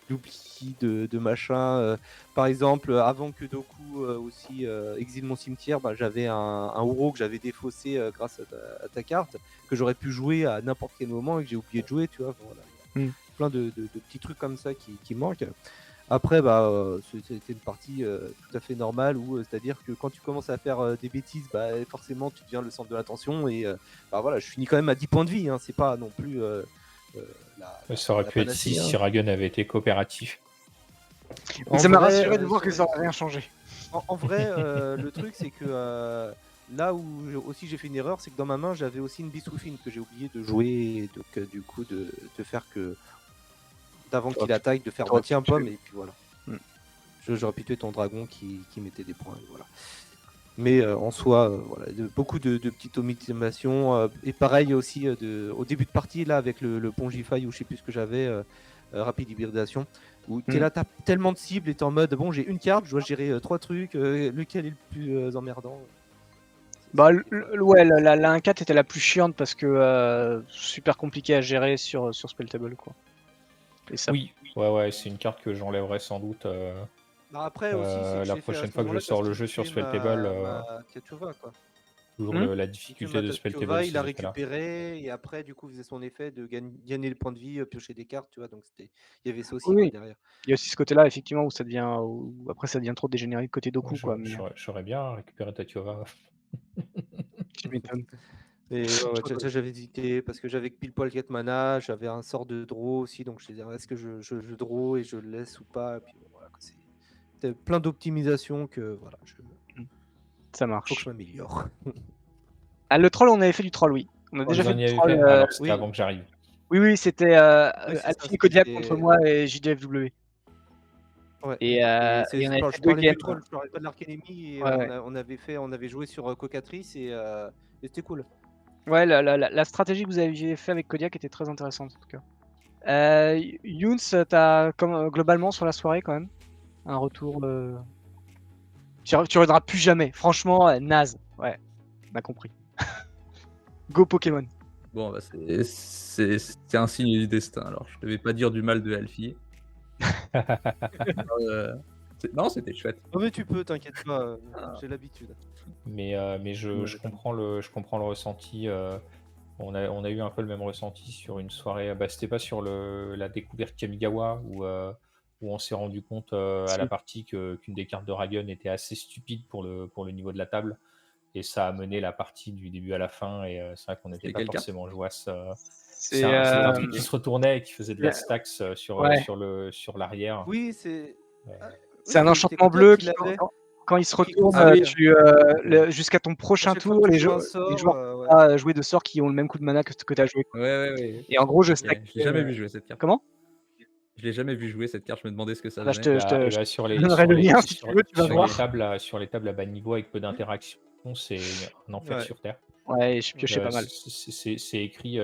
d'oubli de machin. Par exemple, avant que Doku aussi exile mon cimetière, bah, j'avais un Uro que j'avais défaussé grâce à ta carte, que j'aurais pu jouer à n'importe quel moment et que j'ai oublié de jouer, tu vois. Voilà. Plein de petits trucs comme ça qui manquent. Après, bah, c'était une partie tout à fait normale où, c'est-à-dire que quand tu commences à faire des bêtises, bah, forcément, tu deviens le centre de l'attention et bah, voilà, je finis quand même à 10 points de vie. Hein, c'est pas non plus. Ça aurait pu être si Siragun avait été coopératif. Ça m'a rassuré de voir que ça n'aurait rien changé. En vrai, le truc, c'est que là où aussi j'ai fait une erreur, c'est que dans ma main, j'avais aussi une Beast Within que j'ai oublié de jouer, et donc du coup, de faire que. D'avant qu'il attaque, de faire moitié un pomme, et puis voilà. J'aurais pu tuer ton dragon qui mettait des points, voilà. Mais en soi, voilà, beaucoup de petites optimisations. Et pareil aussi, au début de partie, là, avec le Pongify, ou je sais plus ce que j'avais, rapide hybridation, où t'es là, t'as tellement de cibles, et t'es en mode, bon, j'ai une carte, je dois gérer 3 trucs, lequel est le plus emmerdant? Bah, ouais, la 1-4 était la plus chiante parce que super compliqué à gérer sur Spelltable, quoi. Et ça... Oui, ouais, c'est une carte que j'enlèverai sans doute bah après aussi, la prochaine fois que je sors le jeu sur Spelltable. Kachova, quoi. Toujours la difficulté de spell table. Il a récupéré et après, du coup, faisait son effet de gagner les points de vie, piocher des cartes, tu vois. Donc, il y avait ça aussi Oui. derrière. Il y a aussi ce côté-là, effectivement, où ça devient. Après, ça devient trop dégénéré côté Doku, quoi. Mais J'aurais bien récupéré Tatiova. tu m'étonnes. Et j'avais hésité parce que j'avais pile poil 4 mana, j'avais un sort de draw aussi, donc je me disais, est-ce que je draw et je le laisse ou pas? Et puis voilà, c'était plein d'optimisation que voilà, Ça faut que marche. je m'améliore. Ah, le troll, on avait fait du troll, oui. On a déjà Vous fait en du y avez troll. fait Alors, c'était oui. avant que j'arrive. Oui, c'était c'est ça, Alfie et Kodiak c'était- contre moi et JDFW. Ouais. Et Et on avait fait je 2 parlais games. du troll, je parlais pas de l'Arcanemy et Ouais. on avait joué sur Cocatrice et c'était cool. Ouais, la stratégie que vous aviez fait avec Kodiak était très intéressante, en tout cas. Younes, t'as globalement sur la soirée, quand même, un retour. Tu reviendras plus jamais. Franchement, naze. Ouais, on a compris. Go Pokémon. Bon, bah, c'est un signe du destin. Alors, je devais pas dire du mal de Alfie. Non, c'était chouette. Oh, mais tu peux, t'inquiète pas, j'ai l'habitude. Mais je comprends le ressenti. On a eu un peu le même ressenti sur une soirée. C'était pas sur la découverte Kamigawa où on s'est rendu compte à la partie qu'une des cartes de Ragen était assez stupide pour le niveau de la table. Et ça a mené la partie du début à la fin. Et c'est vrai qu'on n'était pas forcément joyeux. C'est un truc qui se retournait et qui faisait de la stacks sur l'arrière. Oui, c'est. C'est un enchantement bleu qui, quand il se retourne jusqu'à ton prochain tour, les joueurs peuvent jouer de sorts qui ont le même coup de mana que tu as joué. Ouais. Et en gros, je l'ai jamais vu jouer cette carte. Comment? Je l'ai jamais vu jouer cette carte, je me demandais ce que ça Bah, donnait. Sur les tables à bas niveau avec peu d'interaction, c'est un enfer sur Terre. Ouais, je piochais pas mal. C'est écrit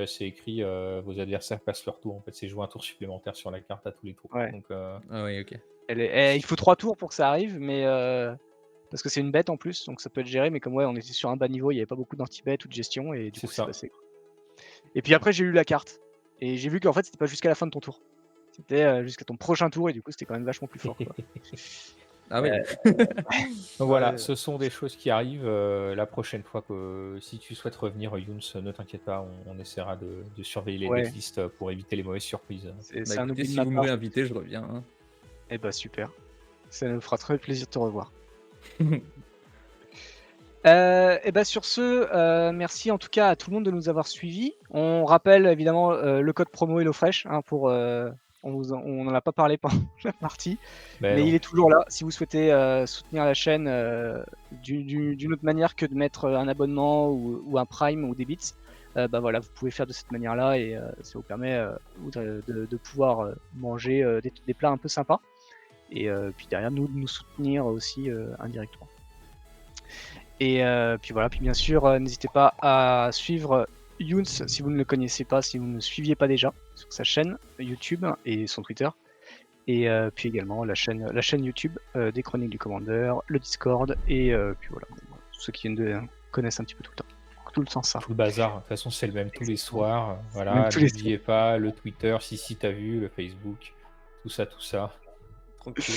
vos adversaires passent leur tour. En fait, c'est jouer un tour supplémentaire sur la carte à tous les tours. Ouais. Donc, Ah oui, ok. Il faut 3 tours pour que ça arrive, mais parce que c'est une bête en plus, donc ça peut être géré. Mais comme on était sur un bas niveau, il n'y avait pas beaucoup d'anti-bet ou de gestion, et du coup c'est passé. Et puis après j'ai lu la carte et j'ai vu qu'en fait c'était pas jusqu'à la fin de ton tour, c'était jusqu'à ton prochain tour, et du coup c'était quand même vachement plus fort, quoi. Ah oui. Donc voilà, ce sont des choses qui arrivent. La prochaine fois que si tu souhaites revenir, Younes, ne t'inquiète pas, on essaiera de surveiller les decklists pour éviter les mauvaises surprises. C'est un oubli de si ma vous part. me réinvitez, je reviens. Hein. Eh bah super, ça nous fera très plaisir de te revoir. Et bah sur ce, merci en tout cas à tout le monde de nous avoir suivis. On rappelle évidemment le code promo HelloFresh, hein, pour on n'en a pas parlé pendant la partie, mais il est toujours là si vous souhaitez soutenir la chaîne d'une autre manière que de mettre un abonnement ou un Prime ou des bits. Bah voilà, vous pouvez faire de cette manière-là, et ça vous permet de pouvoir manger des plats un peu sympas, et puis derrière nous soutenir aussi indirectement. Et puis voilà, puis bien sûr, n'hésitez pas à suivre Younes si vous ne le connaissez pas, si vous ne le suiviez pas déjà, sur sa chaîne YouTube et son Twitter. Et puis également la chaîne YouTube des Chroniques du Commander, le Discord, et puis voilà, ceux qui connaissent un petit peu tout le temps ça. Tout le bazar, de toute façon c'est le même tous les soirs. Voilà, n'oubliez pas le Twitter, si t'as vu, le Facebook, tout ça. Tranquille.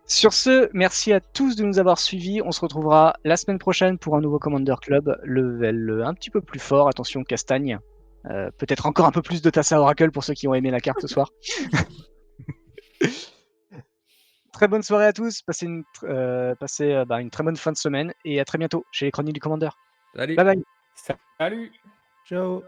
Sur ce, merci à tous de nous avoir suivis. On se retrouvera la semaine prochaine pour un nouveau Commander Club, level un petit peu plus fort. Attention, Castagne. Peut-être encore un peu plus de Tassa Oracle pour ceux qui ont aimé la carte ce soir. Très bonne soirée à tous. Passez une très bonne fin de semaine, et à très bientôt chez les Chroniques du Commander. Salut. Bye bye. Salut. Ciao.